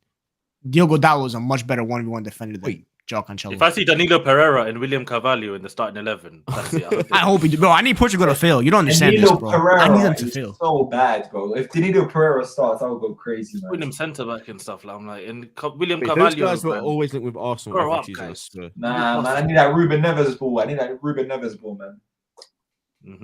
[SPEAKER 3] Diogo Dalot is a much better 1v1 defender than João Cancelo.
[SPEAKER 6] If I see Danilo Pereira and William Carvalho in the starting 11, that's it.
[SPEAKER 3] I hope he do. Bro, I need Portugal to fail. You don't understand
[SPEAKER 5] Danilo
[SPEAKER 3] this, bro.
[SPEAKER 5] Pereira
[SPEAKER 3] I need them to fail.
[SPEAKER 5] So bad, bro. If Danilo Pereira starts, I'll go crazy, man.
[SPEAKER 6] Putting him centre back and stuff. Like, I'm like, and William
[SPEAKER 2] Those
[SPEAKER 6] Carvalho.
[SPEAKER 2] guys were always linked with Arsenal.
[SPEAKER 6] Grow
[SPEAKER 2] I
[SPEAKER 6] up,
[SPEAKER 2] think he's
[SPEAKER 6] guys.
[SPEAKER 5] Nah, man. I need that Ruben Neves ball. I need that Ruben Neves ball, man.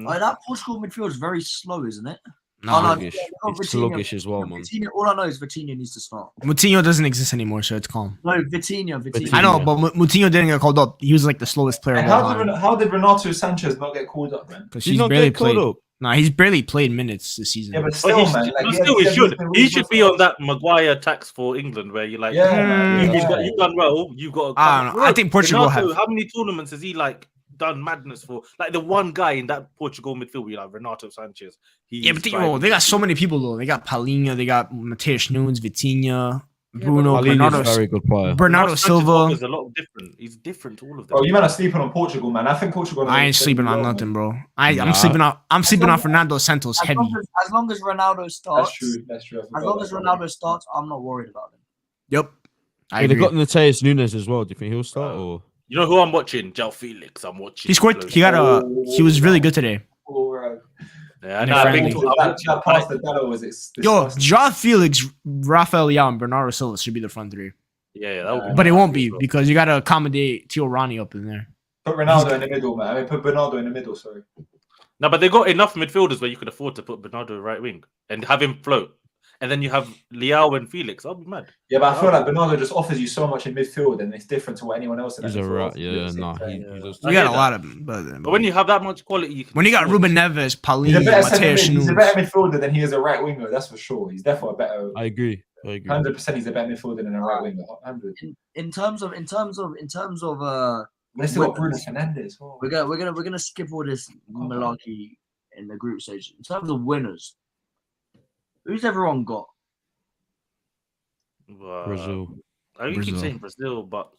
[SPEAKER 1] That Portugal midfield is very slow, isn't it?
[SPEAKER 2] Sluggish. It's sluggish as well, man.
[SPEAKER 1] Vitinha, all I know is Vitinha needs to start.
[SPEAKER 3] Moutinho doesn't exist anymore, so it's calm.
[SPEAKER 1] No, Vitinha.
[SPEAKER 3] I know, but Moutinho didn't get called up. He was like the slowest player.
[SPEAKER 5] How did Renato Sanchez not get called up, man?
[SPEAKER 3] Because he's barely played. Nah, he's barely played minutes this season.
[SPEAKER 5] Yeah, but still, man.
[SPEAKER 6] He should be on that Maguire tax for England, where you're like, you've done well. You've got.
[SPEAKER 3] I don't know. I think Portugal have.
[SPEAKER 6] How many tournaments has he like done madness for? Like the one guy in that Portugal midfield, we like Renato Sanchez.
[SPEAKER 3] They got so many people though. They got Paulinho, they got Mateus Nunes, Vitinha, Bruno, Bernardo,
[SPEAKER 2] very good player.
[SPEAKER 3] Bernardo Silva.
[SPEAKER 6] Is a lot different. He's different to all of them.
[SPEAKER 5] Oh, you man are sleeping on Portugal, man. I think Portugal.
[SPEAKER 3] I ain't sleeping on nothing, bro. I'm sleeping on Fernando Santos heavy.
[SPEAKER 1] As long as Ronaldo starts,
[SPEAKER 5] that's true.
[SPEAKER 1] As long as Ronaldo starts, I'm not worried about him.
[SPEAKER 3] Yep. They
[SPEAKER 2] got Mateus Nunes as well. Do you think he'll start or?
[SPEAKER 6] You know who I'm watching? João Felix. I'm watching.
[SPEAKER 3] He scored. He was really good today.
[SPEAKER 6] Yeah,
[SPEAKER 5] that pass to Dalot was
[SPEAKER 3] João Felix, Rafael Leão, and Bernardo Silva should be the front three.
[SPEAKER 6] Yeah, that would be.
[SPEAKER 3] But it won't be because you got to accommodate Tio Rani up in there.
[SPEAKER 5] Put Ronaldo in the middle, man. I mean, put Bernardo in the middle. Sorry.
[SPEAKER 6] No, but they got enough midfielders where you could afford to put Bernardo right wing and have him float. And then you have Leão and Felix. I'll be mad.
[SPEAKER 5] Yeah, but I feel like Bernardo just offers you so much in midfield, and it's different to what anyone else.
[SPEAKER 2] He's a rat. Yeah, no.
[SPEAKER 3] You got a lot of them,
[SPEAKER 6] but when you have that much quality,
[SPEAKER 3] when you got Ruben Neves, Paulinho, Mateus Nunes,
[SPEAKER 5] he's a better midfielder than he is a right winger. That's for sure. He's definitely a better.
[SPEAKER 2] I agree.
[SPEAKER 5] 100%, he's a better midfielder than a right winger. 100.
[SPEAKER 1] In terms of
[SPEAKER 5] let's see what Bruno Fernandes. Oh.
[SPEAKER 1] We're gonna skip all this malarkey in the group stage. In terms of winners, who's everyone got?
[SPEAKER 2] Brazil.
[SPEAKER 6] I keep saying Brazil, but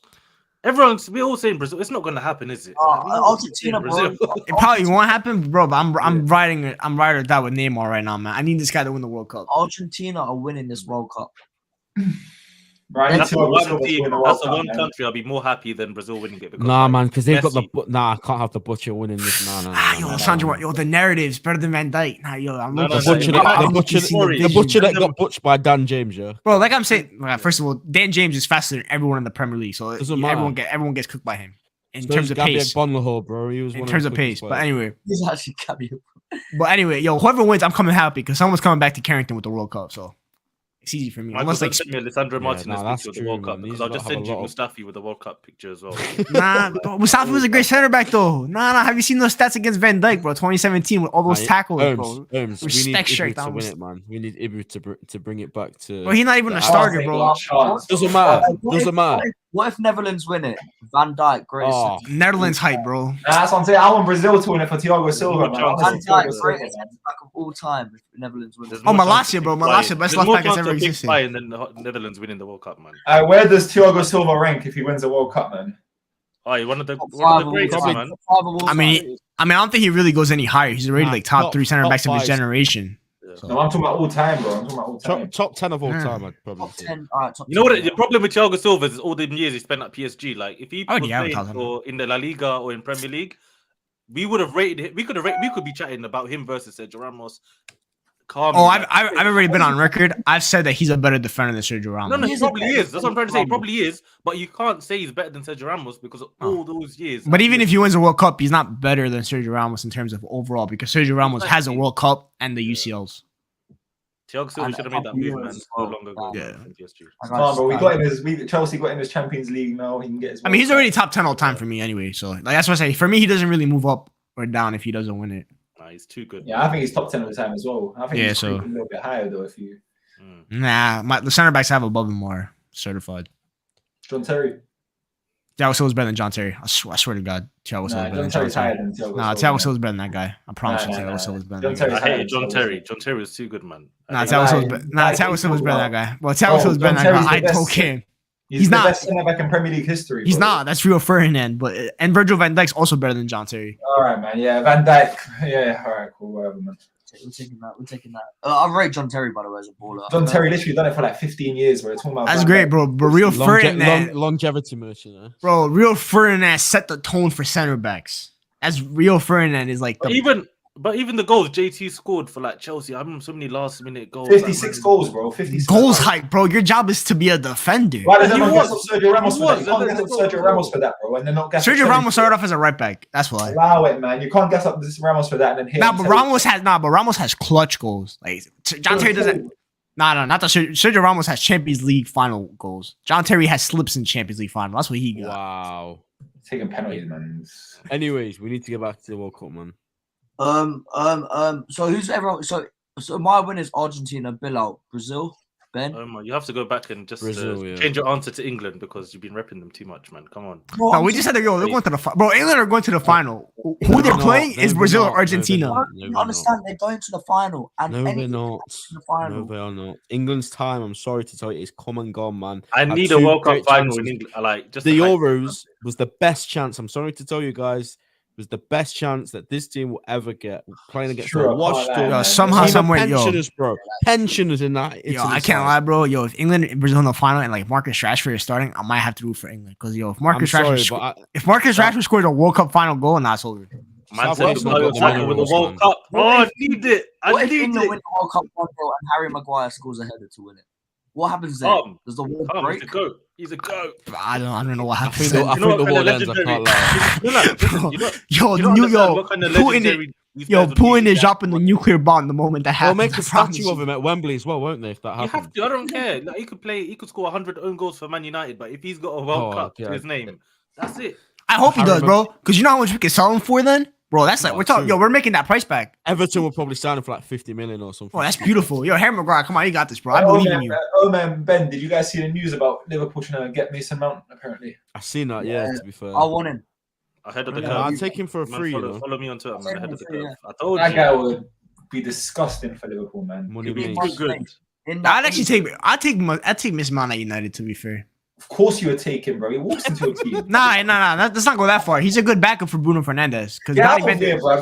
[SPEAKER 6] we're all saying Brazil. It's not going to happen, is it?
[SPEAKER 1] Argentina,
[SPEAKER 6] Brazil.
[SPEAKER 3] It probably won't happen, bro. But I'm riding it. I'm riding that with Neymar right now, man. I need this guy to win the World Cup.
[SPEAKER 1] Argentina are winning this World Cup.
[SPEAKER 5] Right,
[SPEAKER 6] that's the one country I'll be more happy than Brazil winning it.
[SPEAKER 2] Nah, man, because they've got the. Nah, I can't have the butcher winning this. Nah.
[SPEAKER 3] Sandro, the narrative's better than Van Dijk. Nah,
[SPEAKER 2] The butcher that got butchered by Dan James, yeah.
[SPEAKER 3] Bro, like I'm saying, first of all, Dan James is faster than everyone in the Premier League, so everyone gets cooked by him in terms of pace.
[SPEAKER 2] Bro, he was
[SPEAKER 3] in terms of pace, but anyway,
[SPEAKER 1] he's actually Gabriel.
[SPEAKER 3] But anyway, whoever wins, I'm coming happy because someone's coming back to Carrington with the World Cup, so. It's easy for me.
[SPEAKER 6] Unless like send me Alessandro Martinez picture of the World Cup because I'll just send you Mustafi with the World Cup picture as well.
[SPEAKER 3] Mustafi was a great center back though. Nah. Have you seen those stats against Van Dijk, bro? 2017 with all those tackles, bro.
[SPEAKER 2] Respect shirt to win it, man. We need Ibra to bring it back to.
[SPEAKER 3] Bro, he's not even a starter, bro.
[SPEAKER 2] Doesn't matter.
[SPEAKER 1] What if Netherlands win it? Van Dijk, great.
[SPEAKER 3] Netherlands hype, bro.
[SPEAKER 5] That's what I'm saying. I want Brazil to win it for Thiago Silva, man.
[SPEAKER 1] Van Dijk, greatest back of all time. If Netherlands win it.
[SPEAKER 3] Malacia, bro. Malacia, best left back has ever existed.
[SPEAKER 6] And then the Netherlands winning the World Cup, man.
[SPEAKER 5] Where does Thiago Silva rank if he wins the World Cup, man?
[SPEAKER 6] Oh, one of the greatest, man.
[SPEAKER 3] I mean, I don't think he really goes any higher. He's already like top 3 center backs of his generation.
[SPEAKER 5] So. No, I'm talking about all time, bro. I'm talking about all time.
[SPEAKER 2] Top 10 of all time, I'd probably
[SPEAKER 1] top
[SPEAKER 2] say.
[SPEAKER 1] 10.
[SPEAKER 6] You know what? The problem with Thiago Silva is all the years he spent at PSG. Like, if he was playing in the La Liga or in Premier League, we would have rated him. We could be chatting about him versus Sergio Ramos.
[SPEAKER 3] I've already been on record. I've said that he's a better defender than Sergio Ramos.
[SPEAKER 6] No, he probably is. That's what I'm trying to say. He probably is, but you can't say he's better than Sergio Ramos because of all those years.
[SPEAKER 3] But even if he wins a World Cup, he's not better than Sergio Ramos in terms of overall because Sergio Ramos has a World Cup and the UCLs.
[SPEAKER 6] Thiago Silva should have made that move, man, so long ago.
[SPEAKER 3] Yeah.
[SPEAKER 5] But Chelsea got in his Champions League now. He can get his.
[SPEAKER 3] I mean, he's already top 10 all time for me anyway. So that's what I say. For me, he doesn't really move up or down if he doesn't win it.
[SPEAKER 6] Nah, he's too good.
[SPEAKER 5] Yeah, I think he's top 10 all the time as well. I think he's a little bit higher though. If you.
[SPEAKER 3] The center backs have above him more certified.
[SPEAKER 5] John Terry.
[SPEAKER 3] Thiago Silva's better than John Terry. I swear to God, Thiago Silva's better than John Terry. Thiago Silva's better than that guy. I promise you, Thiago Silva's better than that guy.
[SPEAKER 6] I hate John Terry. John Terry was too good, man.
[SPEAKER 3] Thiago Silva's better than that guy. Well, Thiago Silva's better than that guy. I told him.
[SPEAKER 5] He's not the best center back in Premier League history.
[SPEAKER 3] He's not. That's Rio Ferdinand, and Virgil van Dijk's also better than John Terry.
[SPEAKER 5] All right, man. Yeah, Van Dijk. Yeah, all right, cool, whatever, man.
[SPEAKER 1] We're taking that. I rate John Terry, by the way, as a baller.
[SPEAKER 5] John Terry literally done it for like 15 years. We're talking about.
[SPEAKER 3] That's great, bro. But Rio Ferdinand,
[SPEAKER 2] longevity merchant.
[SPEAKER 3] Bro, Rio Ferdinand set the tone for center backs. As Rio Ferdinand is like
[SPEAKER 6] But even the goals JT scored for like Chelsea, I remember so many last minute goals.
[SPEAKER 5] 56 goals, bro. 56
[SPEAKER 3] goals hype, bro. Your job is to be a defender.
[SPEAKER 5] Why does everyone get Sergio Ramos for that? You can't get Sergio Ramos for that, bro. And they're not
[SPEAKER 3] Sergio Ramos started off as a right back. That's why.
[SPEAKER 5] Allow it, man. You can't guess up this Ramos for that and then hit.
[SPEAKER 3] But Ramos has clutch goals. Like John Terry doesn't. Not the Sergio Ramos has Champions League final goals. John Terry has slips in Champions League final. That's what he got.
[SPEAKER 2] Wow.
[SPEAKER 5] Taking penalties, man.
[SPEAKER 2] Anyways, we need to get back to the World Cup, man.
[SPEAKER 1] So who's everyone? So my win is Argentina, Bilal, Brazil, Ben.
[SPEAKER 6] You have to go back and just change your answer to England because you've been repping them too much, man. Come on.
[SPEAKER 3] No, we just said they're going to the final. Bro, England are going to the final. Who they're playing is Brazil or Argentina.
[SPEAKER 1] You understand? They're going to the final. And
[SPEAKER 2] no, they're not. No, they are not. England's time, I'm sorry to tell you, is come and gone, man.
[SPEAKER 6] I need a World Cup final in England.
[SPEAKER 2] The Euros was the best chance. I'm sorry to tell you guys. Was the best chance that this team will ever get playing against a washed up
[SPEAKER 3] somehow, somewhere,
[SPEAKER 2] pensioners, bro. Pensioners in that.
[SPEAKER 3] I can't lie, bro. If England and Brazil in the final and like Marcus Rashford is starting, I might have to root for England because if Marcus Rashford scores a World Cup final goal, and that's over.
[SPEAKER 6] Man said with the World Cup. Oh, I need it.
[SPEAKER 1] What if England win the World Cup final and Harry Maguire scores a header to win it? What happens then? Does the world break?
[SPEAKER 6] He's a goat.
[SPEAKER 3] I don't know what happens.
[SPEAKER 2] I think the world ends. I can't
[SPEAKER 3] lie. Putin is dropping the nuclear bomb the moment that happens.
[SPEAKER 2] They'll make a statue of him at Wembley as well, won't they? If that happens,
[SPEAKER 6] you have to. I don't care. Like, he could score 100 own goals for Man United, but if he's got a World Cup to his name, that's it.
[SPEAKER 3] I hope he does, bro. Because you know how much we can sell him for then. Bro, that's like we're making that price back.
[SPEAKER 2] Everton will probably sign him for like 50 million or something.
[SPEAKER 3] Oh, that's beautiful. Harry Maguire, come on, you got this, bro. I believe in you.
[SPEAKER 5] Oh man, Ben, did you guys see the news about Liverpool trying to get Mason Mount? Apparently,
[SPEAKER 2] I've seen that. Yeah, to be fair,
[SPEAKER 1] I want him
[SPEAKER 6] ahead of the curve.
[SPEAKER 2] I'll take him for a free.
[SPEAKER 6] Follow me on Twitter, man. Ahead of the curve. I told
[SPEAKER 5] that guy would be disgusting for Liverpool, man.
[SPEAKER 2] Money be
[SPEAKER 6] good.
[SPEAKER 3] I'd take Mason Mount at United. To be fair.
[SPEAKER 5] Of course you would take him, bro. He walks into a team.
[SPEAKER 3] Nah. Let's not go that far. He's a good backup for Bruno Fernandes.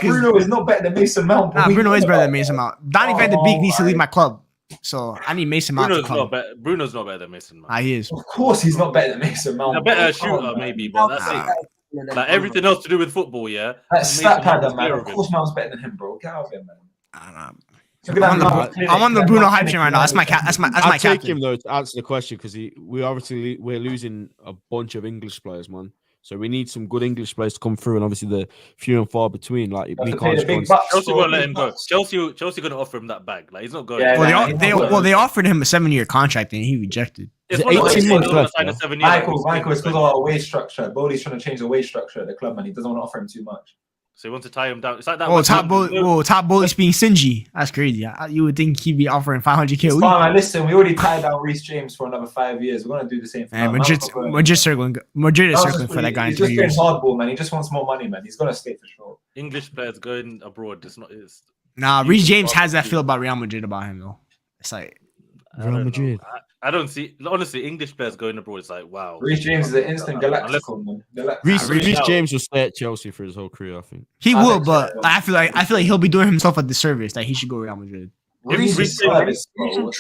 [SPEAKER 5] Bruno is not better than Mason Mount.
[SPEAKER 3] Bruno is better than Mason Mount. Donny van de Beek needs to leave my club. So I need Mason Mount to come.
[SPEAKER 6] Bruno's not better than Mason Mount.
[SPEAKER 3] He is.
[SPEAKER 5] Of course he's not better than Mason Mount.
[SPEAKER 6] He's a better shooter, maybe, but that's it. Like everything else to do with football, yeah.
[SPEAKER 5] That's stat padder, man. Of course Mount's better than him, bro. Get out of here, man.
[SPEAKER 3] I'm on the Bruno hype train right now. That's my
[SPEAKER 2] I'll take him though to answer the question because we're losing a bunch of English players, man. So we need some good English players to come through, and obviously the few and far between. Like we can't.
[SPEAKER 6] Chelsea won't let him go. Chelsea gonna offer him that bag. Like he's not going.
[SPEAKER 3] They offered him a 7-year contract and he rejected.
[SPEAKER 6] It's 18 months left.
[SPEAKER 5] Michael, it's because of our wage structure. Bowley's trying to change the wage structure at the club, and he doesn't want to offer him too much.
[SPEAKER 6] So he wants to tie him down. It's like that.
[SPEAKER 3] Top Bowley's being stingy. That's crazy. You would think he'd be offering 500K.
[SPEAKER 5] Man, listen, we already tied down Reece James for another 5 years. We're gonna do the same thing.
[SPEAKER 3] Madrid is circling for that guy in 3 years.
[SPEAKER 5] He's just hardball, man. He just wants more money, man. He's gonna stay for sure.
[SPEAKER 6] English players going abroad.
[SPEAKER 3] Reece James has that feel about Real Madrid about him though. It's like
[SPEAKER 2] Real Madrid.
[SPEAKER 6] I don't see. Honestly, English players going abroad. It's like wow.
[SPEAKER 5] Reece James is an instant galactical man.
[SPEAKER 2] Reece James will stay at Chelsea for his whole career. I think
[SPEAKER 3] he will, but I feel like he'll be doing himself a disservice that he should go Real Madrid.
[SPEAKER 6] It's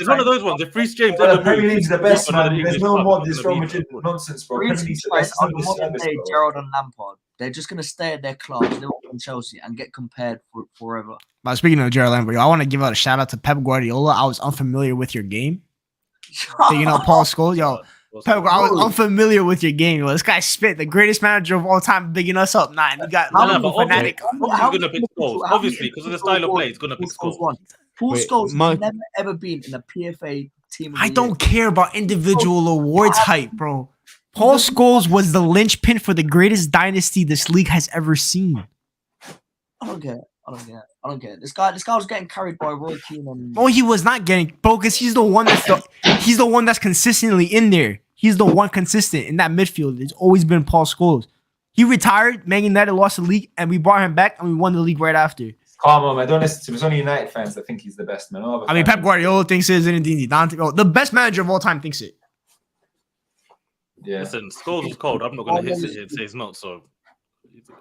[SPEAKER 6] one of those ones. If Reece James
[SPEAKER 5] the Premier League's the best, man. There's no more this Real Madrid nonsense, bro.
[SPEAKER 1] Gerrard and Lampard. They're just gonna stay at their clubs, Liverpool and Chelsea, and get compared forever.
[SPEAKER 3] But speaking of Gerrard Lampard, I want to give out a shout out to Pep Guardiola. I was unfamiliar with your game. Paul Scholes, Pep, I was unfamiliar with your game. This guy spit, the greatest manager of all time, bigging us up. And you got fanatic.
[SPEAKER 6] He's gonna pick Scholes, obviously, because of the style of play. He's gonna pick Scholes.
[SPEAKER 1] Paul Scholes has never ever been in a PFA team.
[SPEAKER 3] I don't care about individual awards hype, bro. Paul Scholes was the linchpin for the greatest dynasty this league has ever seen.
[SPEAKER 1] I don't care. This guy was getting carried by Roy Keane.
[SPEAKER 3] Oh, he was not getting, bro, because he's the one that's consistently in there. he's the one consistent in that midfield. It's always been Paul Scholes. He retired, Man United lost the league, and we brought him back, and we won the league right after.
[SPEAKER 5] Come on, man. Don't listen to him. It's only United fans that think he's the best, man.
[SPEAKER 3] I mean, Pep Guardiola thinks it, Zinedine Zidane. The best manager of all time thinks it.
[SPEAKER 5] Yeah.
[SPEAKER 6] Listen, Scholes is cold. I'm not going to hit it and say it's not, so... He's a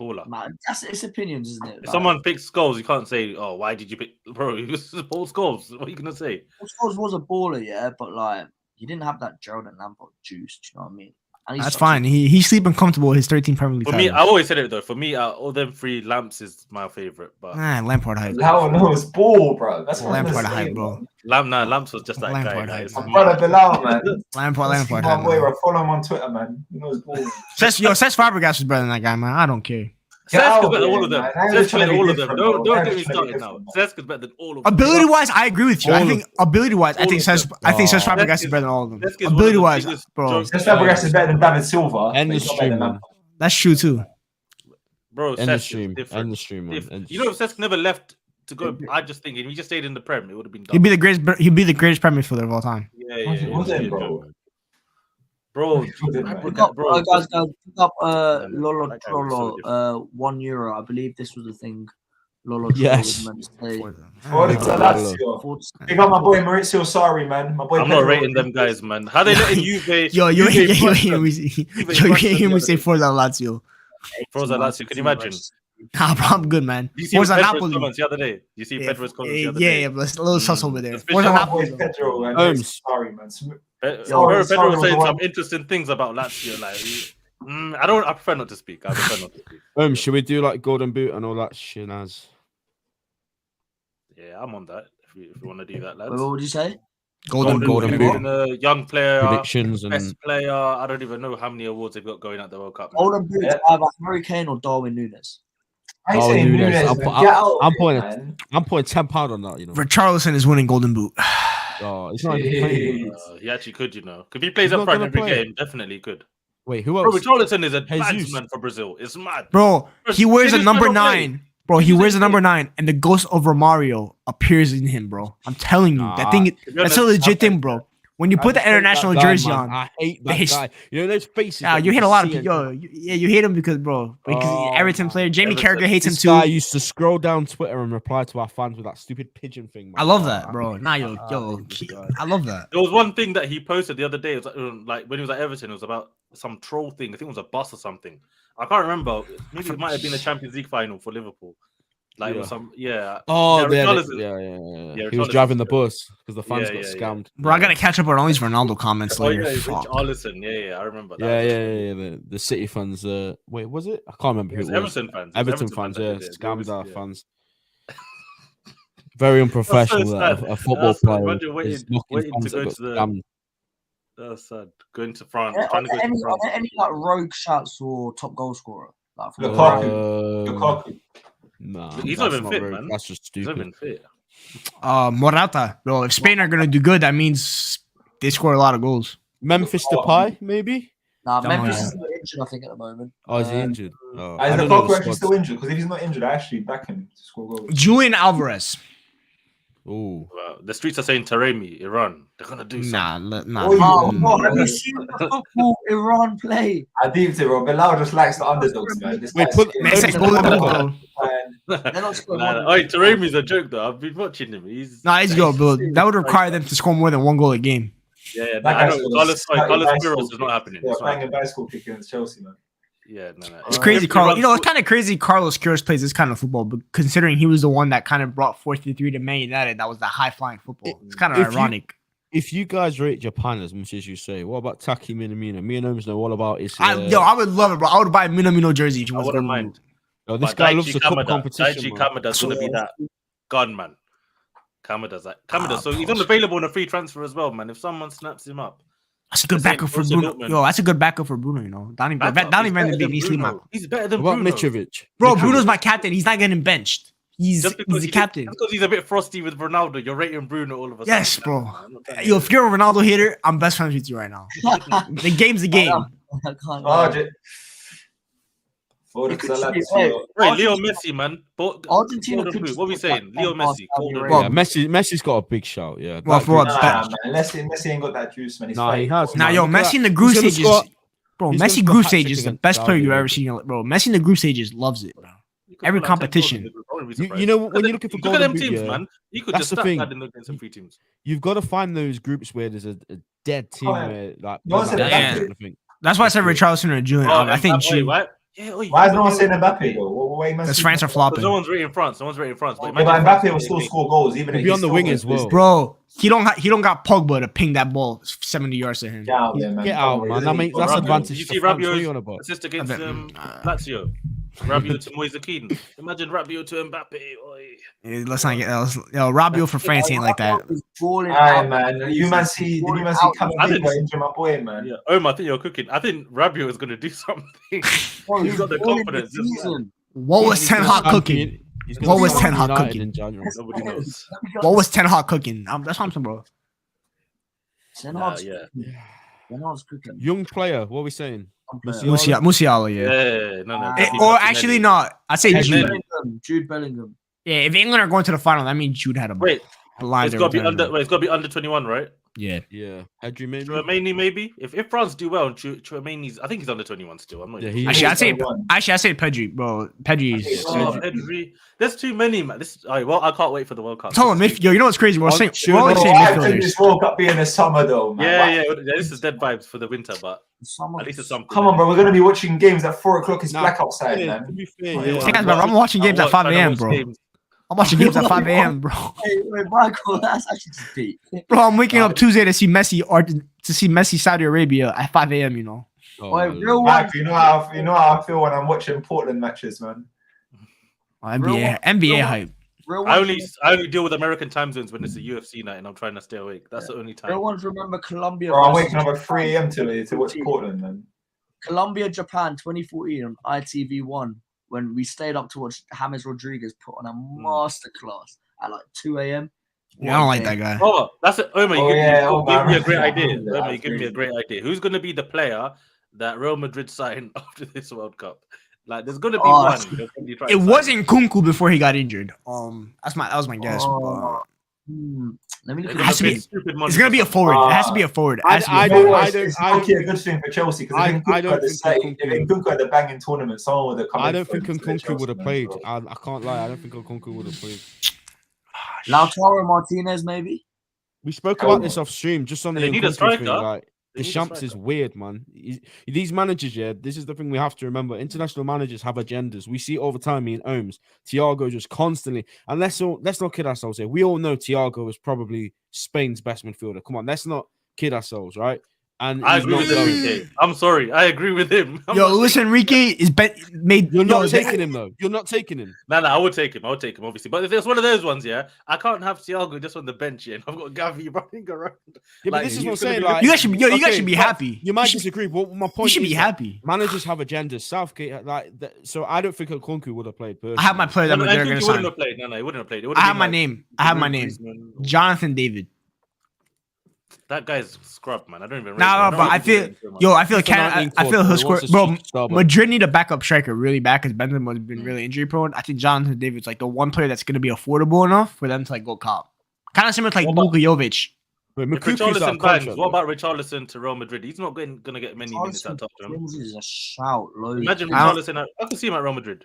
[SPEAKER 6] baller.
[SPEAKER 1] Man, it's opinions, isn't it?
[SPEAKER 6] If someone picks Scholes, you can't say, "Oh, why did you pick?" Bro, he was Paul Scholes. What are you gonna say?
[SPEAKER 1] Scholes was a baller, yeah, but like he didn't have that Gerald and Lampard juice. Do you know what I mean? And
[SPEAKER 3] That's fine. He's sleeping comfortable with his 13 Premier League
[SPEAKER 6] For me, I always said it though. For me, all them three, Lamps is my favorite. But
[SPEAKER 3] Lampard hype.
[SPEAKER 5] No, it's ball, bro. That's what
[SPEAKER 3] Lampard hype, bro.
[SPEAKER 6] Lamps was just that
[SPEAKER 3] Lampard
[SPEAKER 6] guy.
[SPEAKER 3] hype.
[SPEAKER 5] My brother Bilal, man.
[SPEAKER 3] Lampard hype.
[SPEAKER 5] My boy, I follow him on Twitter, man. You know his ball.
[SPEAKER 3] Cesc Fabregas is better than that guy, man. I don't care.
[SPEAKER 6] Cesc is better than all of them. Cesc is better than all of them. Don't get me started now. Cesc is better than all of them.
[SPEAKER 3] Ability wise, I agree with you. I think Cesc Fabregas is better than all of them. Ability wise, bro.
[SPEAKER 5] Cesc Fabregas is better than David Silva.
[SPEAKER 2] End the stream, man.
[SPEAKER 3] That's true too.
[SPEAKER 6] Bro,
[SPEAKER 2] End the
[SPEAKER 6] Cesc
[SPEAKER 2] stream.
[SPEAKER 6] is different.
[SPEAKER 2] End the stream, man.
[SPEAKER 6] You know, if Cesc never left to go, I just think if he just stayed in the Prem, it would have been done.
[SPEAKER 3] He'd be the greatest Premier League of all time.
[SPEAKER 6] Yeah,
[SPEAKER 5] bro.
[SPEAKER 6] Bro,
[SPEAKER 1] guys, pick up Lolo Trollo, €1. I believe this was the thing. Lolo Trollo was meant to say.
[SPEAKER 5] Pick up my boy Maurizio Sarri, man. My boy.
[SPEAKER 6] I'm not rating them guys, man. How they letting Juve?
[SPEAKER 3] Yo, you ain't hear me say Forza Lazio.
[SPEAKER 6] Forza Lazio, can you imagine?
[SPEAKER 3] Nah, bro, I'm good, man.
[SPEAKER 6] You see
[SPEAKER 3] Forza
[SPEAKER 6] Pedro's
[SPEAKER 3] Napoli.
[SPEAKER 6] comments the other day. You see Pedro's comments the other day.
[SPEAKER 3] Yeah, but a little sus over there.
[SPEAKER 5] Forza
[SPEAKER 3] Napoli.
[SPEAKER 5] Pedro, man. Sorry, man.
[SPEAKER 6] Pedro was saying some interesting things about Lazio. Like, I prefer not to speak.
[SPEAKER 2] Should we do like Golden Boot and all that shit?
[SPEAKER 6] Yeah, I'm on that. If you want to do that, lads.
[SPEAKER 1] What would you say?
[SPEAKER 2] Golden Boot.
[SPEAKER 6] Young player,
[SPEAKER 2] predictions, and
[SPEAKER 6] best player. I don't even know how many awards they've got going at the World Cup.
[SPEAKER 1] Golden Boot, either Harry Kane or Darwin Núñez.
[SPEAKER 5] I'm
[SPEAKER 2] putting £10 on that. You know,
[SPEAKER 3] Richarlison is winning Golden Boot.
[SPEAKER 2] Oh, he's not even playing.
[SPEAKER 6] He actually could, you know. If he plays up front every game, definitely could.
[SPEAKER 2] Wait, who else?
[SPEAKER 6] Bro, Richarlison is a batsman for Brazil. It's mad.
[SPEAKER 3] Bro, he wears a number 9. Bro, he wears a number 9, and the ghost of Romario appears in him, bro. I'm telling you, that thing. That's a legit thing, bro. When you put the international jersey on,
[SPEAKER 2] I hate that guy. You know those faces.
[SPEAKER 3] Yeah, you hate a lot of people. You hate him because Everton player Jamie Carragher hates him too.
[SPEAKER 2] This guy used to scroll down Twitter and reply to our fans with that stupid pigeon thing. Man.
[SPEAKER 3] I love that, bro. Nah, I love that.
[SPEAKER 6] There was one thing that he posted the other day. It was like when he was at Everton, it was about some troll thing. I think it was a bus or something. I can't remember. Maybe it might have been a Champions League final for Liverpool. Like
[SPEAKER 2] Oh, yeah. He was driving the bus because the fans got scammed.
[SPEAKER 3] Bro, I gotta catch up on all these Ronaldo comments later.
[SPEAKER 6] Richarlison, I remember that.
[SPEAKER 2] Yeah. The City fans. Wait, was it? I can't remember who it was.
[SPEAKER 6] Everton fans,
[SPEAKER 2] scammed our fans. Very unprofessional. A football player is knocking fans that got scammed.
[SPEAKER 6] That's sad. Going to France.
[SPEAKER 1] Are there any like rogue shots or top goal scorer? Like
[SPEAKER 5] Lukaku.
[SPEAKER 2] Nah,
[SPEAKER 6] he's not even fit, man.
[SPEAKER 2] That's just stupid.
[SPEAKER 6] He's not even fit.
[SPEAKER 3] Morata, bro. If Spain are gonna do good, that means they score a lot of goals.
[SPEAKER 2] Memphis Depay, maybe.
[SPEAKER 1] Nah, Memphis is injured, I think, at the moment.
[SPEAKER 2] Oh, is he injured?
[SPEAKER 5] Is Lukaku actually still injured? Because if he's not injured, I actually back him to score goals.
[SPEAKER 3] Julian Alvarez.
[SPEAKER 2] Ooh.
[SPEAKER 6] Well, the streets are saying Taremi, Iran. They're gonna do something.
[SPEAKER 3] Nah.
[SPEAKER 1] Have you seen the football Iran play?
[SPEAKER 5] I deeped it, bro. Bilal just likes the underdogs, man.
[SPEAKER 6] Taremi's a joke, though. I've been watching him. He's
[SPEAKER 3] good, bro. That would require them to score more than 1 goal a game.
[SPEAKER 6] Yeah, I know. Carlos Queiroz is not happening.
[SPEAKER 5] Yeah, playing a bicycle kick against Chelsea, man.
[SPEAKER 6] Yeah, no.
[SPEAKER 3] It's crazy, Carlos. You know, it's kind of crazy. Carlos Queiroz plays this kind of football, but considering he was the one that kind of brought 4-3 to Man United, that was the high flying football. It's kind of ironic.
[SPEAKER 2] If you guys rate Japan as much as you say, what about Taki Minamino? Me and Holmes know all about his.
[SPEAKER 3] I would love it, bro. I would buy a Minamino jersey.
[SPEAKER 6] I wouldn't mind.
[SPEAKER 2] Yo, this guy loves the cup competition.
[SPEAKER 6] Daichi Kamada's going to be that gunman. Kamada's like Kamada. So he's unavailable in a free transfer as well, man. If someone snaps him up.
[SPEAKER 3] That's a good backup for Bruno. Yo, that's a good backup for Bruno, you know. Donny Van de Beek needs to leave my...
[SPEAKER 6] He's better than
[SPEAKER 2] Bruno.
[SPEAKER 6] Bruno.
[SPEAKER 2] Mitrovic?
[SPEAKER 3] Bro, Bruno's my captain. He's not getting benched. He's the captain.
[SPEAKER 6] Just because he's a bit frosty with Ronaldo, you're rating Bruno all of a sudden.
[SPEAKER 3] Yes, bro. Yo, if you're a Ronaldo hater, I'm best friends with you right now. The game's the game.
[SPEAKER 5] Hold it to the
[SPEAKER 1] could
[SPEAKER 5] lads.
[SPEAKER 1] say,
[SPEAKER 6] Wait, Leo Messi, man.
[SPEAKER 1] Argentina
[SPEAKER 6] Golden
[SPEAKER 1] could
[SPEAKER 6] boot.
[SPEAKER 1] just
[SPEAKER 6] What are we
[SPEAKER 1] put
[SPEAKER 6] saying?
[SPEAKER 1] that
[SPEAKER 6] Leo
[SPEAKER 1] past
[SPEAKER 6] Messi.
[SPEAKER 1] Saudi
[SPEAKER 6] Golden
[SPEAKER 1] Arabia.
[SPEAKER 6] boot.
[SPEAKER 2] Yeah, Messi's got a big shout. Yeah,
[SPEAKER 3] Well,
[SPEAKER 2] that
[SPEAKER 3] for what?
[SPEAKER 2] group-
[SPEAKER 5] Nah, man. Messi ain't got that juice, man. He's
[SPEAKER 2] Nah, he
[SPEAKER 5] fighting.
[SPEAKER 2] has,
[SPEAKER 3] Now,
[SPEAKER 2] man.
[SPEAKER 3] yo,
[SPEAKER 2] Look at
[SPEAKER 3] Messi in
[SPEAKER 2] that.
[SPEAKER 3] the group
[SPEAKER 2] He's gonna
[SPEAKER 3] stages,
[SPEAKER 2] score-
[SPEAKER 3] bro.
[SPEAKER 2] he's gonna
[SPEAKER 3] Messi
[SPEAKER 2] score
[SPEAKER 3] group
[SPEAKER 2] hat-trick
[SPEAKER 3] stages is the
[SPEAKER 2] against
[SPEAKER 3] best player
[SPEAKER 2] Saudi
[SPEAKER 3] you've ever
[SPEAKER 2] Arabia.
[SPEAKER 3] seen, bro. Messi in the group stages loves it, bro.
[SPEAKER 6] You could
[SPEAKER 3] Every
[SPEAKER 6] put like 10 goals
[SPEAKER 3] competition.
[SPEAKER 6] in the group. I wouldn't be
[SPEAKER 2] You
[SPEAKER 6] surprised.
[SPEAKER 2] know when you're looking for
[SPEAKER 6] Look at
[SPEAKER 2] golden
[SPEAKER 6] them
[SPEAKER 2] boot,
[SPEAKER 6] teams,
[SPEAKER 2] yeah,
[SPEAKER 6] man. You could
[SPEAKER 2] that's
[SPEAKER 6] just
[SPEAKER 2] the
[SPEAKER 6] stack
[SPEAKER 2] thing.
[SPEAKER 6] that in some free teams.
[SPEAKER 2] you've got to find those groups where there's a dead team
[SPEAKER 5] yeah.
[SPEAKER 2] where like
[SPEAKER 5] No one said
[SPEAKER 2] Mbappe
[SPEAKER 3] that.
[SPEAKER 2] kind of thing.
[SPEAKER 3] That's why I said Richarlison or Julian. I think
[SPEAKER 6] Wait,
[SPEAKER 3] Jude.
[SPEAKER 6] what? Yeah, wait,
[SPEAKER 5] Why is no one saying Mbappe though? Why
[SPEAKER 3] Because France are
[SPEAKER 6] Because
[SPEAKER 3] flopping.
[SPEAKER 6] no one's rating France. No one's rating France. But
[SPEAKER 5] Yeah, but
[SPEAKER 6] imagine
[SPEAKER 5] Mbappe
[SPEAKER 6] France
[SPEAKER 5] will still
[SPEAKER 6] rating-
[SPEAKER 5] score goals, even
[SPEAKER 2] He'll
[SPEAKER 5] if
[SPEAKER 2] be
[SPEAKER 5] he's
[SPEAKER 2] on the
[SPEAKER 5] still
[SPEAKER 2] wing
[SPEAKER 5] got
[SPEAKER 2] as well.
[SPEAKER 5] business.
[SPEAKER 3] Bro, he don't got Pogba to ping that ball 70 yards to him.
[SPEAKER 5] Get out there, man.
[SPEAKER 2] Get out, man. I mean, that's
[SPEAKER 6] Rabiot.
[SPEAKER 2] advantage
[SPEAKER 6] You
[SPEAKER 2] to
[SPEAKER 6] see
[SPEAKER 2] France. What are
[SPEAKER 6] Rabiot's
[SPEAKER 2] you on about?
[SPEAKER 6] assist against
[SPEAKER 3] Nah.
[SPEAKER 6] Lazio. Rabiot to Moise Keane. Imagine Rabiot to Mbappe. Oi.
[SPEAKER 3] Let's not get Rabiot for France ain't like that.
[SPEAKER 5] Aye, man. Did you man see Camavinga injure my boy, man?
[SPEAKER 6] Yeah. I think you're cooking. I think Rabiot is going to do something. He's got the confidence.
[SPEAKER 3] What was Ten Hag cooking?
[SPEAKER 2] He's
[SPEAKER 3] What
[SPEAKER 2] gonna
[SPEAKER 3] was
[SPEAKER 2] sign
[SPEAKER 3] Ten Hag
[SPEAKER 2] United
[SPEAKER 3] cooking?
[SPEAKER 2] in January.
[SPEAKER 6] Nobody knows.
[SPEAKER 3] What was Ten Hag cooking? That's what I'm saying, bro.
[SPEAKER 2] Young player. What are we saying?
[SPEAKER 3] Musiala, yeah.
[SPEAKER 6] Yeah, no.
[SPEAKER 3] Or actually not. I say Jude.
[SPEAKER 1] Jude Bellingham.
[SPEAKER 3] Yeah, if England are going to the final, that means Jude had a
[SPEAKER 6] Wait,
[SPEAKER 3] blind.
[SPEAKER 6] it's got to be under 21, right?
[SPEAKER 3] Yeah.
[SPEAKER 2] Yeah, Hedry maybe.
[SPEAKER 6] Chouameni maybe. If France do well, Chouameni's, I think he's under 21 still. I'm not.
[SPEAKER 2] Yeah,
[SPEAKER 6] even
[SPEAKER 2] he-
[SPEAKER 6] sure.
[SPEAKER 3] I'd say Pedri, bro. Pedri's.
[SPEAKER 6] Pedri. There's too many, man. All right, well, I can't wait for the World Cup.
[SPEAKER 3] Tell him, you know what's crazy? We're always saying
[SPEAKER 5] Why
[SPEAKER 3] midfielders.
[SPEAKER 5] this World Cup be in the summer though, man?
[SPEAKER 6] Yeah. This is dead vibes for the winter, but at least it's something.
[SPEAKER 5] Come on, bro. We're gonna be watching games at 4 o'clock. It's
[SPEAKER 2] Nah,
[SPEAKER 5] black outside,
[SPEAKER 2] yeah,
[SPEAKER 5] man.
[SPEAKER 2] to be fair,
[SPEAKER 6] Yeah,
[SPEAKER 2] yeah.
[SPEAKER 3] Hey, guys, bro, I'm watching games at 5 a.m., bro. I'm watching games at 5 a.m., bro.
[SPEAKER 1] Hey, wait, Michael, that's actually just deep.
[SPEAKER 3] Bro, I'm waking up Tuesday to see Messi Saudi Arabia at 5 a.m. You know.
[SPEAKER 2] Oh,
[SPEAKER 1] Wait,
[SPEAKER 2] man.
[SPEAKER 1] real
[SPEAKER 5] Mike, you know how I feel when I'm watching Portland matches, man.
[SPEAKER 3] NBA hype.
[SPEAKER 1] Real
[SPEAKER 6] I
[SPEAKER 1] ones,
[SPEAKER 6] only deal with American time zones when it's a UFC night and I'm trying to stay awake. That's the only time.
[SPEAKER 1] real ones remember Colombia.
[SPEAKER 5] Bro, I'm
[SPEAKER 1] versus-
[SPEAKER 5] waking up at 3 a.m. to watch Portland, man.
[SPEAKER 1] Colombia, Japan, 2014 on ITV1 when we stayed up to watch James Rodriguez put on a masterclass at like 2 a.m.
[SPEAKER 3] Yeah, I don't like that guy.
[SPEAKER 6] Oh, that's it. Omar, you give me a great idea.
[SPEAKER 5] Yeah,
[SPEAKER 6] Omar, you give me a great idea. Who's going to be the player that Real Madrid signed after this World Cup? Like, there's going to be one. They'll probably try
[SPEAKER 3] It
[SPEAKER 6] to sign.
[SPEAKER 3] wasn't Kunku before he got injured. That was my guess.
[SPEAKER 1] Let me look
[SPEAKER 6] They're
[SPEAKER 1] at
[SPEAKER 3] has to
[SPEAKER 6] gonna
[SPEAKER 3] be-
[SPEAKER 6] pay stupid money
[SPEAKER 3] It's gonna
[SPEAKER 6] for
[SPEAKER 3] be a
[SPEAKER 6] something.
[SPEAKER 3] forward. It has to be a forward. It has to be a
[SPEAKER 2] I
[SPEAKER 3] forward.
[SPEAKER 2] don't-
[SPEAKER 5] It's actually a good thing for Chelsea because
[SPEAKER 2] I
[SPEAKER 5] if
[SPEAKER 2] don't think
[SPEAKER 5] Nkunku had the banging tournament, someone would have come.
[SPEAKER 2] I
[SPEAKER 5] in
[SPEAKER 2] don't
[SPEAKER 5] for
[SPEAKER 2] think
[SPEAKER 5] him to
[SPEAKER 2] Nkunku
[SPEAKER 5] Chelsea,
[SPEAKER 2] would have
[SPEAKER 5] man,
[SPEAKER 2] played.
[SPEAKER 5] bro.
[SPEAKER 2] I can't lie. I don't think Nkunku would have played.
[SPEAKER 1] Lautaro Martinez, maybe.
[SPEAKER 2] We spoke
[SPEAKER 5] Oh.
[SPEAKER 2] about this off stream, just on the
[SPEAKER 6] They need a
[SPEAKER 2] Nkunku
[SPEAKER 6] striker.
[SPEAKER 2] thing. Like,
[SPEAKER 6] They
[SPEAKER 2] the
[SPEAKER 6] need a
[SPEAKER 2] Champs is
[SPEAKER 6] striker.
[SPEAKER 2] weird, man. These managers, yeah, this is the thing we have to remember. International managers have agendas. We see over time, me and Ohms, Thiago just constantly, and let's not kid ourselves here. We all know Thiago is probably Spain's best midfielder. Come on, let's not kid ourselves, right? And
[SPEAKER 6] I
[SPEAKER 2] he's
[SPEAKER 6] agree
[SPEAKER 2] not
[SPEAKER 6] with
[SPEAKER 2] going.
[SPEAKER 6] Enrique. I'm sorry. I agree with him.
[SPEAKER 3] Yo, Luis Enrique is made.
[SPEAKER 2] You're not
[SPEAKER 3] yo,
[SPEAKER 2] taking him though. You're not taking him.
[SPEAKER 6] No, I would take him. Obviously. But if it's one of those ones, yeah, I can't have Thiago just on the bench here. And I've got Gavi running around.
[SPEAKER 2] Yeah, but
[SPEAKER 6] Like,
[SPEAKER 2] this is
[SPEAKER 6] he's
[SPEAKER 2] what I'm
[SPEAKER 6] gonna
[SPEAKER 2] saying.
[SPEAKER 6] be
[SPEAKER 2] Like,
[SPEAKER 3] You guys should, you guys
[SPEAKER 2] okay,
[SPEAKER 3] should be
[SPEAKER 2] but
[SPEAKER 3] happy.
[SPEAKER 2] You might
[SPEAKER 3] should,
[SPEAKER 2] disagree. But my
[SPEAKER 3] you
[SPEAKER 2] point
[SPEAKER 3] should
[SPEAKER 2] is
[SPEAKER 3] be
[SPEAKER 2] that
[SPEAKER 3] happy.
[SPEAKER 2] managers have agendas. Southgate, so I don't think Nkunku would have played. Personally.
[SPEAKER 3] I have my player that
[SPEAKER 6] No,
[SPEAKER 3] they're
[SPEAKER 6] I
[SPEAKER 3] gonna
[SPEAKER 6] think he
[SPEAKER 3] sign.
[SPEAKER 6] wouldn't have played. No, he wouldn't have played. It would
[SPEAKER 3] I
[SPEAKER 6] have
[SPEAKER 3] have
[SPEAKER 6] been
[SPEAKER 3] my
[SPEAKER 6] like
[SPEAKER 3] name. I have my name.
[SPEAKER 6] Griezmann or-
[SPEAKER 3] Jonathan David.
[SPEAKER 6] That guy's scrub, man. I don't even.
[SPEAKER 3] Nah,
[SPEAKER 6] rate him.
[SPEAKER 3] but I
[SPEAKER 6] don't
[SPEAKER 3] feel,
[SPEAKER 6] rate him so much.
[SPEAKER 3] yo, I feel
[SPEAKER 2] He's the
[SPEAKER 3] Canada.
[SPEAKER 2] 19
[SPEAKER 3] I feel
[SPEAKER 2] forward,
[SPEAKER 3] he'll
[SPEAKER 2] he
[SPEAKER 3] score,
[SPEAKER 2] wants to
[SPEAKER 3] bro.
[SPEAKER 2] shoot Starbucks.
[SPEAKER 3] Madrid need a backup striker really bad because Benzema has been really injury prone. I think Jonathan David's like the one player that's gonna be affordable enough for them to like go cop. Kind of similar to like
[SPEAKER 6] What about-
[SPEAKER 3] Luka Jovic.
[SPEAKER 2] But
[SPEAKER 6] If
[SPEAKER 2] Nkunku's out of
[SPEAKER 6] Richarlison bangs,
[SPEAKER 2] contract,
[SPEAKER 6] what
[SPEAKER 2] though.
[SPEAKER 6] about Richarlison to Real Madrid? He's not going to get many minutes at Tottenham.
[SPEAKER 1] is a shout. Loads.
[SPEAKER 6] Imagine
[SPEAKER 3] I don't-
[SPEAKER 6] Richarlison. I can see him at Real Madrid.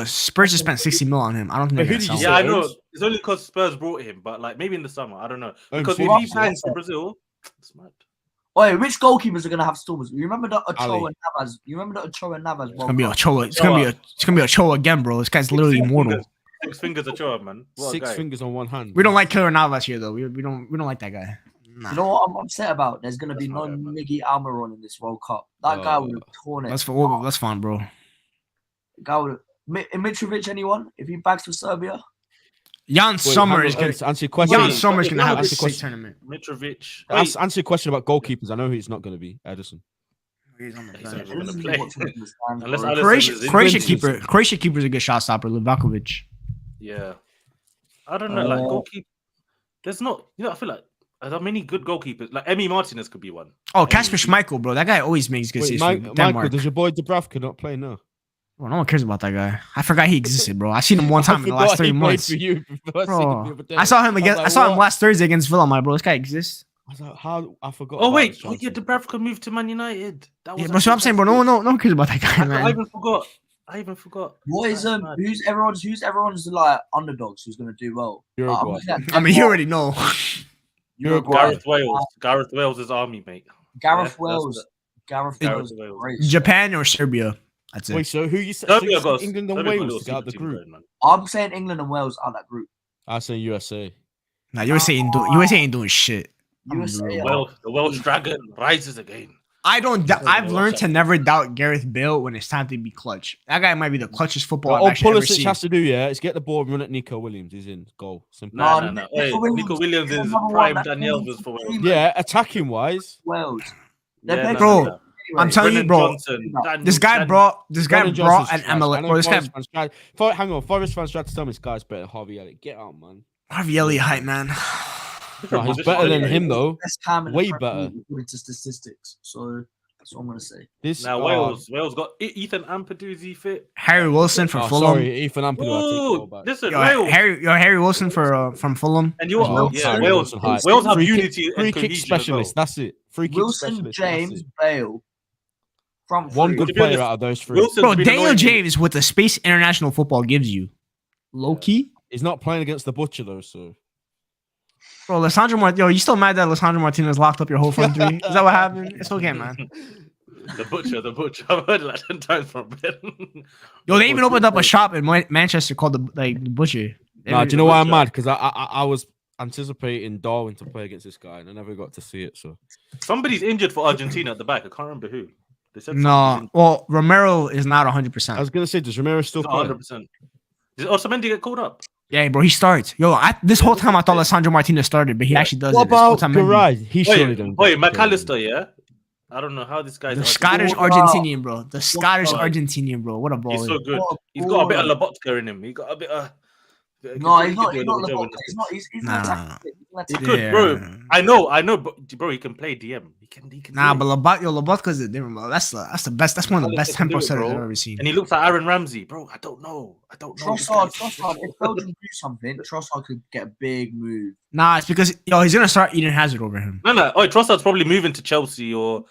[SPEAKER 3] Spurs just spent 60 mil on him. I don't think
[SPEAKER 2] But
[SPEAKER 3] they're
[SPEAKER 2] who
[SPEAKER 3] gonna
[SPEAKER 2] did
[SPEAKER 3] sell
[SPEAKER 2] you
[SPEAKER 3] him.
[SPEAKER 6] Yeah, I
[SPEAKER 2] say?
[SPEAKER 6] know.
[SPEAKER 2] Owens?
[SPEAKER 6] It's only because Spurs brought him, but like maybe in the summer, I don't know.
[SPEAKER 2] Owens,
[SPEAKER 6] Because
[SPEAKER 2] who
[SPEAKER 6] if
[SPEAKER 2] did
[SPEAKER 6] he
[SPEAKER 2] you say?
[SPEAKER 6] bangs to Brazil, it's mad.
[SPEAKER 1] Wait, which goalkeepers are gonna have stormers? You remember the Ochoa
[SPEAKER 2] Ali.
[SPEAKER 1] and Navas? You remember the Ochoa and Navas?
[SPEAKER 3] It's gonna be Ochoa. It's gonna be Ochoa again, bro. This guy's literally immortal.
[SPEAKER 6] 6 fingers of Ochoa, man. What a
[SPEAKER 2] Six
[SPEAKER 6] guy.
[SPEAKER 2] fingers on one hand.
[SPEAKER 3] We don't like Keylor Navas here though. We don't like that guy. Nah.
[SPEAKER 1] You know what I'm upset about? There's gonna be
[SPEAKER 6] That's
[SPEAKER 1] no
[SPEAKER 6] not it, man.
[SPEAKER 1] Miggy Almiron in this World Cup. That guy would have torn it.
[SPEAKER 3] That's fine, bro.
[SPEAKER 1] Guy would Mitrovic, anyone? If he backs for Serbia,
[SPEAKER 3] Jan Sommer is gonna.
[SPEAKER 2] answer your question.
[SPEAKER 3] Jan Sommer's gonna have a
[SPEAKER 2] Answer your
[SPEAKER 3] sick
[SPEAKER 2] question.
[SPEAKER 3] tournament.
[SPEAKER 6] Mitrovic.
[SPEAKER 2] Answer your question about goalkeepers. I know who it's not going to be. Edison.
[SPEAKER 3] He's on the
[SPEAKER 6] He's
[SPEAKER 3] bench.
[SPEAKER 6] not gonna
[SPEAKER 1] This is
[SPEAKER 6] play.
[SPEAKER 1] what's in the stand,
[SPEAKER 6] Unless
[SPEAKER 1] bro.
[SPEAKER 6] Alisson
[SPEAKER 3] Croatia,
[SPEAKER 6] is in.
[SPEAKER 3] Croatia keeper's a good shot stopper. Livakovic.
[SPEAKER 6] Yeah. I don't know. Like goalkeeper. There's not. I feel like are there many good goalkeepers? Like Emi Martinez could be one.
[SPEAKER 3] Oh, Kasper Schmeichel, bro. That guy always makes good
[SPEAKER 2] Wait,
[SPEAKER 3] saves.
[SPEAKER 2] Michael,
[SPEAKER 3] for Denmark.
[SPEAKER 2] does your boy Dubravka not play now?
[SPEAKER 3] Bro, no one cares about that guy. I forgot he existed, bro. I seen him one time in the last 3 months.
[SPEAKER 2] For you before
[SPEAKER 3] Bro, I saw him against. I saw him last Thursday against Villa. I'm like, bro, this guy exists.
[SPEAKER 2] I was like, how? I forgot.
[SPEAKER 6] Oh wait, yeah, Dubravka moved to Man United.
[SPEAKER 3] That was yeah, but what I'm saying, bro, no one cares about that guy, man.
[SPEAKER 6] I even forgot.
[SPEAKER 1] What is who's everyone's like underdogs who's gonna do well?
[SPEAKER 3] I mean, you already know.
[SPEAKER 6] Gareth Wales is army, mate.
[SPEAKER 1] Gareth Wales. Great.
[SPEAKER 3] Japan or Serbia? That's it.
[SPEAKER 2] Wait, so who you said? England and Wales to get out the group.
[SPEAKER 1] I'm saying England and Wales out that group.
[SPEAKER 2] I say USA.
[SPEAKER 3] Nah, USA ain't doing shit.
[SPEAKER 6] The Welsh Dragon rises again.
[SPEAKER 3] I've learned to never doubt Gareth Bale when it's time to be clutch. That guy might be the clutchest footballer I've actually ever seen.
[SPEAKER 2] Has to do, is get the ball and run at Nico Williams. He's in goal. Simple.
[SPEAKER 6] No. Hey, Nico Williams is prime Daniel was for Wales.
[SPEAKER 2] Yeah, attacking wise.
[SPEAKER 1] Wales.
[SPEAKER 3] Bro, I'm telling you, bro. This guy brought an MLS.
[SPEAKER 2] Hang on, Forest fans tried to tell me this guy's better than Harvey Elliott. Get out, man.
[SPEAKER 3] Harvey Elliott hype, man.
[SPEAKER 2] No, he's better than him though. Way better.
[SPEAKER 1] According to statistics, so that's what I'm gonna say.
[SPEAKER 6] Wales got Ethan Ampadu fit.
[SPEAKER 3] Harry Wilson from Fulham.
[SPEAKER 2] Sorry, Ethan Ampadu.
[SPEAKER 6] Listen,
[SPEAKER 3] Harry Wilson from Fulham.
[SPEAKER 6] And Wales have unity
[SPEAKER 2] free kick specialist. That's it. Free kick
[SPEAKER 1] Wilson, James, Bale.
[SPEAKER 2] One good player out of those three.
[SPEAKER 3] Bro, Daniel James with the space international football gives you. Low key.
[SPEAKER 2] He's not playing against the Butcher though, so.
[SPEAKER 3] Bro, you still mad that Lisandro Martinez locked up your whole front three? Is that what happened? It's okay, man.
[SPEAKER 6] The Butcher. I've heard like 10 times from Ben.
[SPEAKER 3] Yo, they even opened up a shop in Manchester called the Butcher.
[SPEAKER 2] Nah, do you know why I'm mad? Because I was anticipating Darwin to play against this guy, and I never got to see it. So
[SPEAKER 6] somebody's injured for Argentina at the back. I can't remember who. They said
[SPEAKER 3] no. Well, Romero is not 100%.
[SPEAKER 2] I was gonna say, does Romero still play?
[SPEAKER 6] 100%. Did Otamendi get called up?
[SPEAKER 3] Yeah, bro, he starts. Yo, this whole time I thought Lisandro Martinez started, but he actually does.
[SPEAKER 2] What about Garage? He surely don't.
[SPEAKER 6] Wait, McAllister, yeah. I don't know how this guy's.
[SPEAKER 3] The Scottish Argentinian, bro. The Scottish Argentinian, bro. What a ball!
[SPEAKER 6] He's so good. He's got a bit of Lobotka in him. He got a bit of.
[SPEAKER 1] No, he's not Lobotka. He's not.
[SPEAKER 6] He could, bro. I know, bro. He can play DM. He can.
[SPEAKER 3] Nah, but Lobotka's a different, bro. That's the best. That's one of the best tempo setters I've ever seen.
[SPEAKER 6] And he looks like Aaron Ramsey, bro. I don't know.
[SPEAKER 1] Trossard. If Belgium do something, Trossard could get a big move.
[SPEAKER 3] Nah, it's because he's gonna start Eden Hazard over him.
[SPEAKER 6] No. Trossard's probably moving to Chelsea or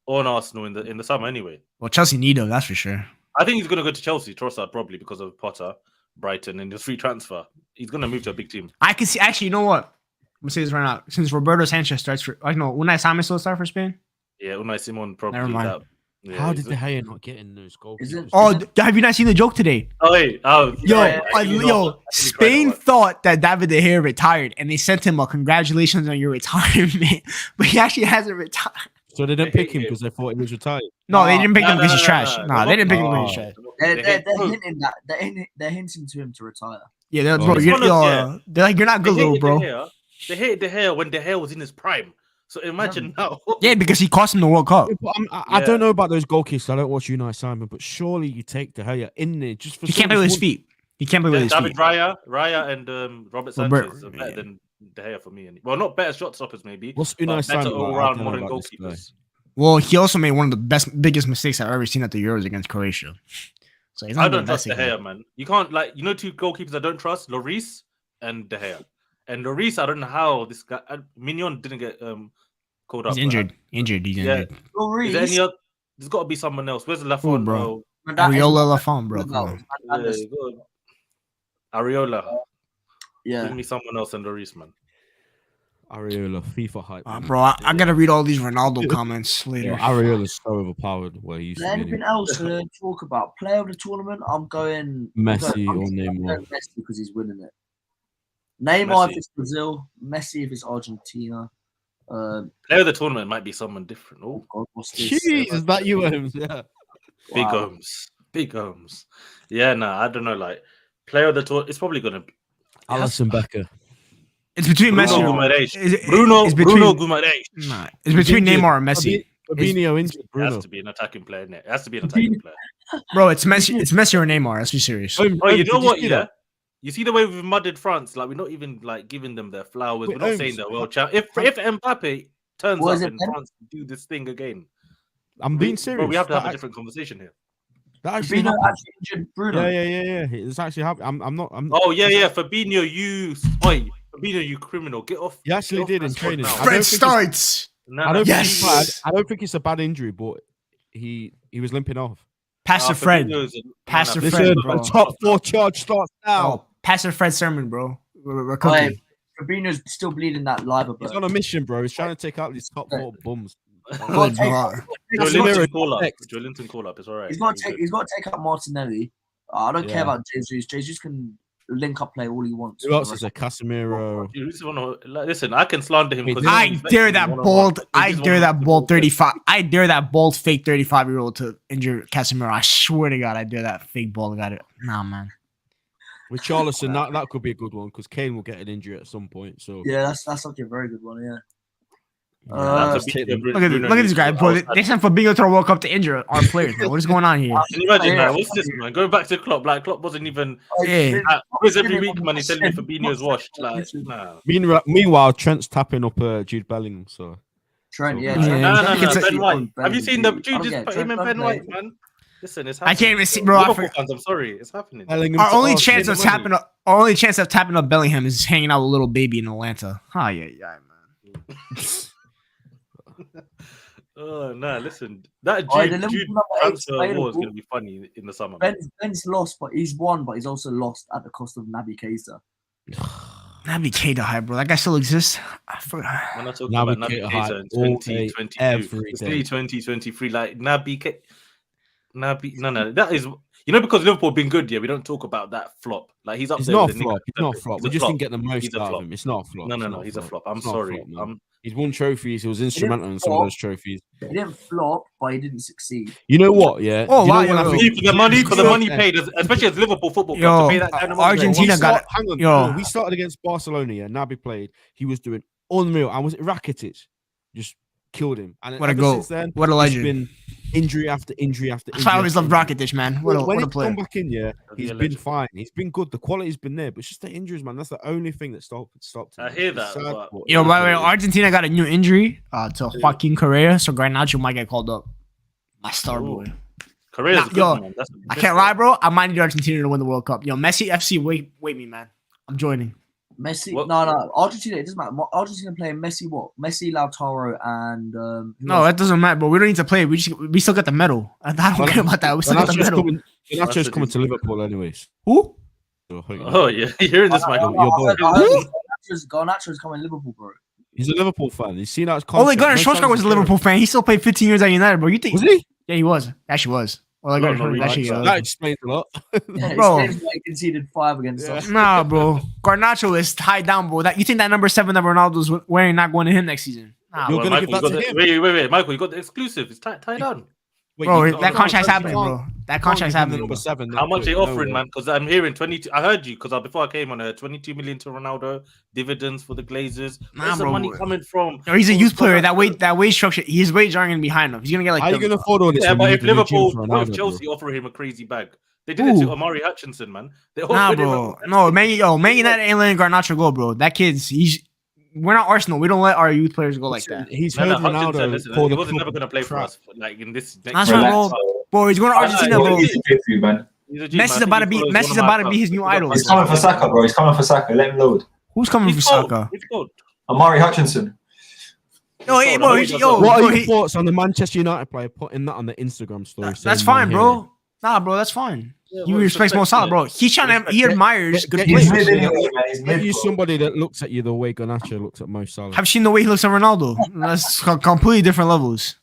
[SPEAKER 6] an Arsenal in the summer anyway.
[SPEAKER 3] Well, Chelsea need him, that's for sure.
[SPEAKER 6] I think he's gonna go to Chelsea. Trossard probably because of Potter, Brighton, and the free transfer. He's gonna move to a big team.
[SPEAKER 3] I can see. Actually, you know what? I'm gonna say this right now. Since Roberto Sanchez starts for, Unai Simon still start for Spain.
[SPEAKER 6] Yeah, Unai Simon probably.
[SPEAKER 3] Never mind.
[SPEAKER 2] How did De Gea not get in those goals?
[SPEAKER 3] Have you not seen the joke today?
[SPEAKER 6] Oh wait,
[SPEAKER 3] Spain thought that David De Gea retired, and they sent him a congratulations on your retirement, but he actually hasn't retired.
[SPEAKER 2] So they didn't pick him because they thought he was retired.
[SPEAKER 3] No, they didn't pick him because he's trash. No, they didn't pick him because he's trash.
[SPEAKER 1] They're hinting to him to retire.
[SPEAKER 3] Yeah, they're like, you're not good, little bro.
[SPEAKER 6] They hated De Gea when De Gea was in his prime. So imagine now.
[SPEAKER 3] Yeah, because he cost him the World Cup.
[SPEAKER 2] I don't know about those goal kicks. I don't watch Unai Simon, but surely you take De Gea in there just for.
[SPEAKER 3] He can't play with his feet. He can't play with his feet.
[SPEAKER 6] David Raya and Robert Sanchez are better than De Gea for me. Well, not better shot stoppers maybe.
[SPEAKER 2] What's Unai Simon
[SPEAKER 6] all-round modern goalkeepers?
[SPEAKER 3] Well, he also made one of the biggest mistakes I've ever seen at the Euros against Croatia. So he's not
[SPEAKER 6] I don't trust De Gea, man. You can't two goalkeepers I don't trust: Lloris and De Gea. And Lloris, I don't know how this guy Mignon didn't get called up.
[SPEAKER 3] He's injured. He's injured.
[SPEAKER 6] Is there any other? There's got to be someone else. Where's Lafont, bro?
[SPEAKER 3] Areola Lafont, bro.
[SPEAKER 6] Areola.
[SPEAKER 1] Yeah.
[SPEAKER 6] Give me someone else and Lloris, man.
[SPEAKER 2] Areola, FIFA hype.
[SPEAKER 3] Bro, I gotta read all these Ronaldo comments later.
[SPEAKER 2] Areola's so overpowered. Where he's
[SPEAKER 1] anything else to talk about? Player of the tournament, I'm going
[SPEAKER 2] Messi or Neymar.
[SPEAKER 1] Messi because he's winning it. Neymar if it's Brazil, Messi if it's Argentina.
[SPEAKER 6] Player of the tournament might be someone different. Oh,
[SPEAKER 2] God, what's this? Jeez, is that you, Holmes? Yeah.
[SPEAKER 6] Big Holmes. Yeah, I don't know. Like player of the tournament, it's probably gonna be
[SPEAKER 2] Alisson Becker.
[SPEAKER 3] It's between Messi
[SPEAKER 6] and Bruno Guimaraes.
[SPEAKER 3] Nah, it's between Neymar and Messi.
[SPEAKER 2] Fabinho injured.
[SPEAKER 6] Bruno. It has to be an attacking player. It has to be an attacking player.
[SPEAKER 3] Bro, it's Messi. It's Messi or Neymar. Let's be serious.
[SPEAKER 6] Oh, you know what? Yeah. You see the way we've mudded France. Like we're not even like giving them their flowers. We're not saying they're world champ. If Mbappe turns up in France, do this thing again.
[SPEAKER 2] I'm being serious.
[SPEAKER 6] Bro, we have to have a different conversation here.
[SPEAKER 2] That actually
[SPEAKER 1] Fabinho
[SPEAKER 2] happened.
[SPEAKER 1] actually injured Bruno.
[SPEAKER 2] Yeah. It's actually happened. I'm not.
[SPEAKER 6] Oh yeah. Fabinho, Fabinho, you criminal. Get off.
[SPEAKER 2] He actually did in training.
[SPEAKER 6] now.
[SPEAKER 3] Fred starts.
[SPEAKER 2] I don't think it's bad.
[SPEAKER 3] Yes.
[SPEAKER 2] I don't think it's a bad injury, but he was limping off.
[SPEAKER 3] Pastor Fred. Pastor Fred, bro.
[SPEAKER 2] Top 4 charge starts now.
[SPEAKER 3] Oh, Pastor Fred sermon, bro. We're cooking.
[SPEAKER 1] Fabinho's still bleeding that liver.
[SPEAKER 2] He's on a mission, bro. He's trying to take out these top 4 bums.
[SPEAKER 6] Joelinton call up. It's all right.
[SPEAKER 1] He's got to take out Martinelli. I don't care about Jesus. Jesus can link up play all he wants.
[SPEAKER 2] Who else is a Casemiro?
[SPEAKER 6] Listen, I can slander him because
[SPEAKER 3] I dare that bold 35. I dare that bold fake 35-year-old to injure Casemiro. I swear to God, I dare that fake bald guy. Nah, man.
[SPEAKER 2] With Charleston, that could be a good one because Kane will get an injury at some point. So
[SPEAKER 1] yeah, that's like a very good one. Yeah.
[SPEAKER 3] Look at this guy, bro. They sent Fabinho to the World Cup to injure our players, bro. What is going on here?
[SPEAKER 6] Can you imagine that? What's this, man? Going back to Klopp, like Klopp wasn't even. Every week, man, he's telling me Fabinho's washed. Like, nah.
[SPEAKER 2] Meanwhile, Trent's tapping up Jude Bellingham. So
[SPEAKER 1] Trent,
[SPEAKER 6] No. Ben White. Have you seen the Jude just put him in Ben White, man? Listen, it's happening.
[SPEAKER 3] I can't even see, bro.
[SPEAKER 6] I'm sorry, it's happening.
[SPEAKER 3] Our only chance of tapping up Bellingham is hanging out with little baby in Atlanta. Oh yeah, man.
[SPEAKER 6] Oh no! Listen, that Jude transfer war is going to be funny in the summer.
[SPEAKER 1] Ben's lost, but he's won, but he's also lost at the cost of Naby Keita.
[SPEAKER 3] Naby Keita high, bro. That guy still exists. I forgot.
[SPEAKER 6] When I talk about Naby Keita in 2022, 2023, like Naby Keita. No. That is, because Liverpool have been good. Yeah, we don't talk about that flop. Like he's up there.
[SPEAKER 2] He's not a flop. We just didn't get the most out of him. It's not a flop.
[SPEAKER 6] No. He's a flop. I'm sorry.
[SPEAKER 2] He's won trophies. He was instrumental in some of those trophies.
[SPEAKER 1] He didn't flop, but he didn't succeed.
[SPEAKER 2] You know what? Yeah.
[SPEAKER 3] Oh, wow.
[SPEAKER 6] For the money paid, especially as Liverpool football club, to pay that kind of money.
[SPEAKER 3] Argentina got it.
[SPEAKER 2] Hang on. We started against Barcelona. Yeah, Naby played. He was doing unreal. And was it Rakitic? Just killed him. And
[SPEAKER 3] what a goal! What a legend!
[SPEAKER 2] Been injury after injury after injury.
[SPEAKER 3] I always loved Rakitic, man. What a player!
[SPEAKER 2] Come back in, yeah, he's been fine. He's been good. The quality's been there, but it's just the injuries, man. That's the only thing that stopped him.
[SPEAKER 6] I hear that.
[SPEAKER 3] By the way, Argentina got a new injury to Joaquin Correa, so Garnacho might get called up. My star boy.
[SPEAKER 6] Correa's good, man.
[SPEAKER 3] I can't lie, bro. I might need Argentina to win the World Cup. Messi FC, wait me, man. I'm joining.
[SPEAKER 1] Messi, no. Argentina, it doesn't matter. Argentina playing Messi, what? Messi, Lautaro, and
[SPEAKER 3] no, that doesn't matter. But we don't need to play. We still got the medal. I don't care about that. We still got the medal.
[SPEAKER 2] Garnacho's coming to Liverpool, anyways.
[SPEAKER 3] Who?
[SPEAKER 6] Oh yeah, you're hearing this, Michael.
[SPEAKER 1] Garnacho's coming to Liverpool, bro.
[SPEAKER 2] He's a Liverpool fan. He's seen out.
[SPEAKER 3] Only Gunnar Solskjaer was a Liverpool fan. He still played 15 years at United, bro. You think?
[SPEAKER 2] Was he?
[SPEAKER 3] Yeah, he was. Actually, was. Well,
[SPEAKER 2] that explains a lot.
[SPEAKER 1] Bro, he conceded 5 against us.
[SPEAKER 3] Nah, bro. Garnacho is tied down, bro. You think that number 7 that Ronaldo's wearing not going to him next season?
[SPEAKER 2] Nah, you're gonna give that to him.
[SPEAKER 6] Wait, Michael, you got the exclusive. It's tied down.
[SPEAKER 3] Bro, that contract's happening, bro. That contract's happening.
[SPEAKER 2] Number 7.
[SPEAKER 6] How much are they offering, man? Because I'm hearing 22. I heard you because before I came on, 22 million to Ronaldo, dividends for the Glazers. Where's the money coming from?
[SPEAKER 3] He's a youth player. That wage structure, his wages aren't gonna be high enough. He's gonna get like.
[SPEAKER 2] How are you gonna afford all this?
[SPEAKER 6] Yeah, but if Liverpool, if Chelsea offer him a crazy bag, they did it to Amari Hutchinson, man.
[SPEAKER 3] Nah, bro. No, Man United ain't letting Garnacho go, bro. That kid's we're not Arsenal. We don't let our youth players go like that.
[SPEAKER 2] He's heard Ronaldo.
[SPEAKER 6] He wasn't never gonna play for us, like in this.
[SPEAKER 3] That's right, bro. He's going to Argentina, bro. Messi's about to be his new idol.
[SPEAKER 5] He's coming for Saka, bro. He's coming for Saka. Let him load.
[SPEAKER 3] Who's coming for Saka?
[SPEAKER 5] Amari Hutchinson.
[SPEAKER 2] What are your thoughts on the Manchester United player putting that on the Instagram story?
[SPEAKER 3] That's fine, bro. Nah, bro, that's fine. You respect Mo Salah, bro. He admires good players.
[SPEAKER 2] He's somebody that looks at you the way Garnacho looks at Mo Salah.
[SPEAKER 3] Have you seen the way he looks at Ronaldo? That's completely different levels.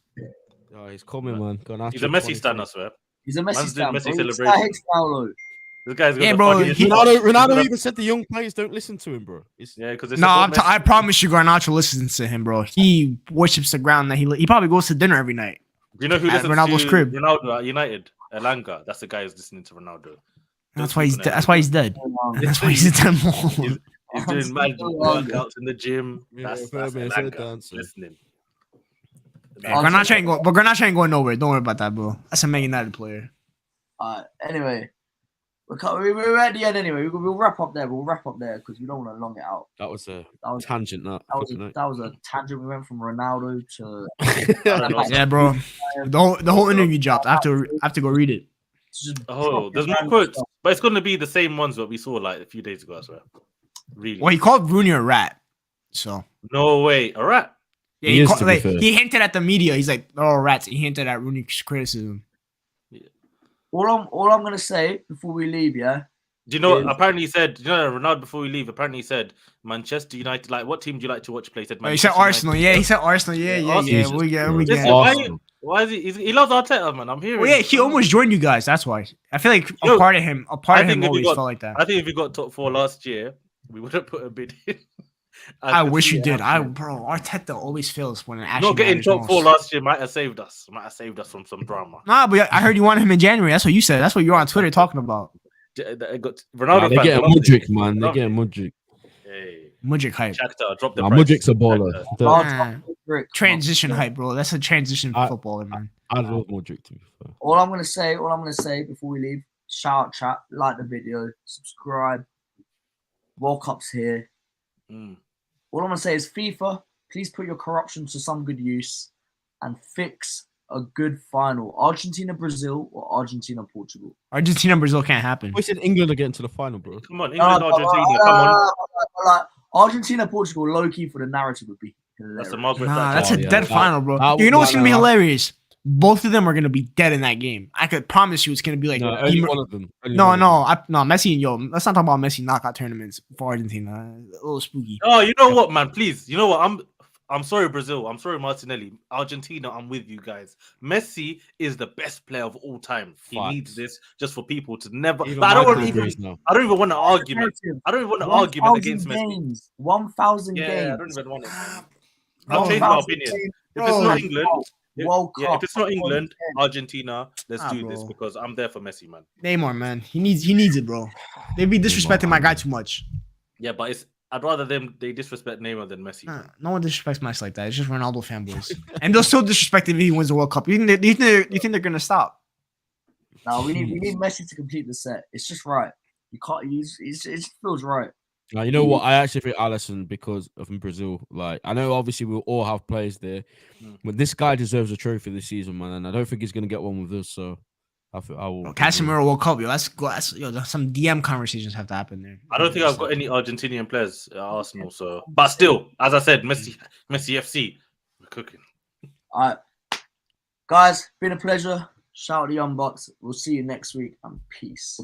[SPEAKER 2] Oh, he's coming, man. Garnacho,
[SPEAKER 6] he's a Messi stan, I swear.
[SPEAKER 1] He's a Messi stan.
[SPEAKER 6] Messi celebration. This guy's got
[SPEAKER 3] bro.
[SPEAKER 2] Ronaldo even said the young players don't listen to him, bro.
[SPEAKER 6] Because
[SPEAKER 3] I promise you, Garnacho listens to him, bro. He worships the ground that he probably goes to dinner every night.
[SPEAKER 6] Do you know who listens
[SPEAKER 3] Ronaldo's
[SPEAKER 6] to
[SPEAKER 3] crib?
[SPEAKER 6] Ronaldo at United? Elanga. That's the guy who's listening to Ronaldo.
[SPEAKER 3] That's why he's dead. That's why he's dead. That's why he's dead.
[SPEAKER 6] He's doing mad workouts in the gym. That's listening.
[SPEAKER 3] Garnacho ain't going nowhere. Don't worry about that, bro. That's a Man United player.
[SPEAKER 1] Anyway, we're at the end anyway. We'll wrap up there. We'll wrap up there because we don't want to long it out.
[SPEAKER 2] That was a tangent. That
[SPEAKER 1] was a tangent. We went from Ronaldo to
[SPEAKER 3] yeah, bro. The whole interview dropped. I have to go read it.
[SPEAKER 6] Oh, there's more quotes, but it's going to be the same ones that we saw like a few days ago as well. Really?
[SPEAKER 3] Well, he called Rooney a rat. So
[SPEAKER 6] no way, a rat.
[SPEAKER 3] Yeah, he hinted at the media. He's like, "Oh, rats." He hinted at Rooney's criticism.
[SPEAKER 1] Yeah. All I'm gonna say before we leave, yeah.
[SPEAKER 6] Do you know? Apparently, he said, Ronaldo before we leave. Apparently, he said Manchester United. Like, what team do you like to watch play?
[SPEAKER 3] He said Arsenal.
[SPEAKER 6] United.
[SPEAKER 3] Yeah, he said Arsenal. Yeah. We get.
[SPEAKER 6] Why is he loves Arteta, man? I'm hearing.
[SPEAKER 3] Well, yeah, he almost joined you guys. That's why. I feel like a part of him always felt like that.
[SPEAKER 6] I think if we got top 4 last year, we would have put a bid in.
[SPEAKER 3] I wish you did. Bro, Arteta always fails when it actually
[SPEAKER 6] not getting top 4 last year might have saved us. Might have saved us from some drama.
[SPEAKER 3] Nah, but I heard you wanted him in January. That's what you said. That's what you're on Twitter talking about.
[SPEAKER 6] Ronaldo.
[SPEAKER 2] They're getting Mudryk, man. They're getting Mudryk.
[SPEAKER 3] Hey. Mudryk hype.
[SPEAKER 6] Drop the
[SPEAKER 2] Mudryk's a baller.
[SPEAKER 3] Transition hype, bro. That's a transition footballer, man.
[SPEAKER 2] I love Mudryk, to be fair.
[SPEAKER 1] All I'm gonna say before we leave, shout out chat, like the video, subscribe. World Cup's here. All I'm gonna say is FIFA, please put your corruption to some good use and fix a good final. Argentina-Brazil or Argentina-Portugal?
[SPEAKER 3] Argentina-Brazil can't happen.
[SPEAKER 2] We said England are getting to the final, bro.
[SPEAKER 6] Come on, England-Argentina, come on.
[SPEAKER 1] Argentina-Portugal, low-key for the narrative would be hilarious.
[SPEAKER 3] That's a dead final, bro. You know what's going to be hilarious? Both of them are going to be dead in that game. I could promise you it's going to be like...
[SPEAKER 2] only one of them.
[SPEAKER 3] Messi, let's not talk about Messi knockout tournaments for Argentina. A little spooky.
[SPEAKER 6] Oh, you know what, man? Please. You know what? I'm sorry, Brazil. I'm sorry, Martinelli. Argentina, I'm with you guys. Messi is the best player of all time. He needs this just for people to never... I don't even want an argument. I don't even want an argument against Messi.
[SPEAKER 1] 1,000 games.
[SPEAKER 6] Yeah, I don't even want it. I'll change my opinion. If it's not England... if it's not England, Argentina, let's do this because I'm there for Messi, man.
[SPEAKER 3] Neymar, man, he needs it, bro. They be disrespecting my guy too much.
[SPEAKER 6] Yeah, but I'd rather they disrespect Neymar than Messi.
[SPEAKER 3] No one disrespects Messi like that. It's just Ronaldo fanboys, and they'll still disrespect him if he wins the World Cup. You think they're gonna stop?
[SPEAKER 1] No, we need Messi to complete the set. It's just right. You can't. It feels right.
[SPEAKER 2] You know what? I actually think Alisson, because of Brazil. Like, I know obviously we'll all have players there, but this guy deserves a trophy this season, man. And I don't think he's gonna get one with us. So I will.
[SPEAKER 3] Casemiro World Cup, yo. Some DM conversations have to happen there.
[SPEAKER 6] I don't think I've got any Argentinian players at Arsenal. So, but still, as I said, Messi FC, we're cooking.
[SPEAKER 1] All right, guys, been a pleasure. Shout out the Young Bucks. We'll see you next week and peace.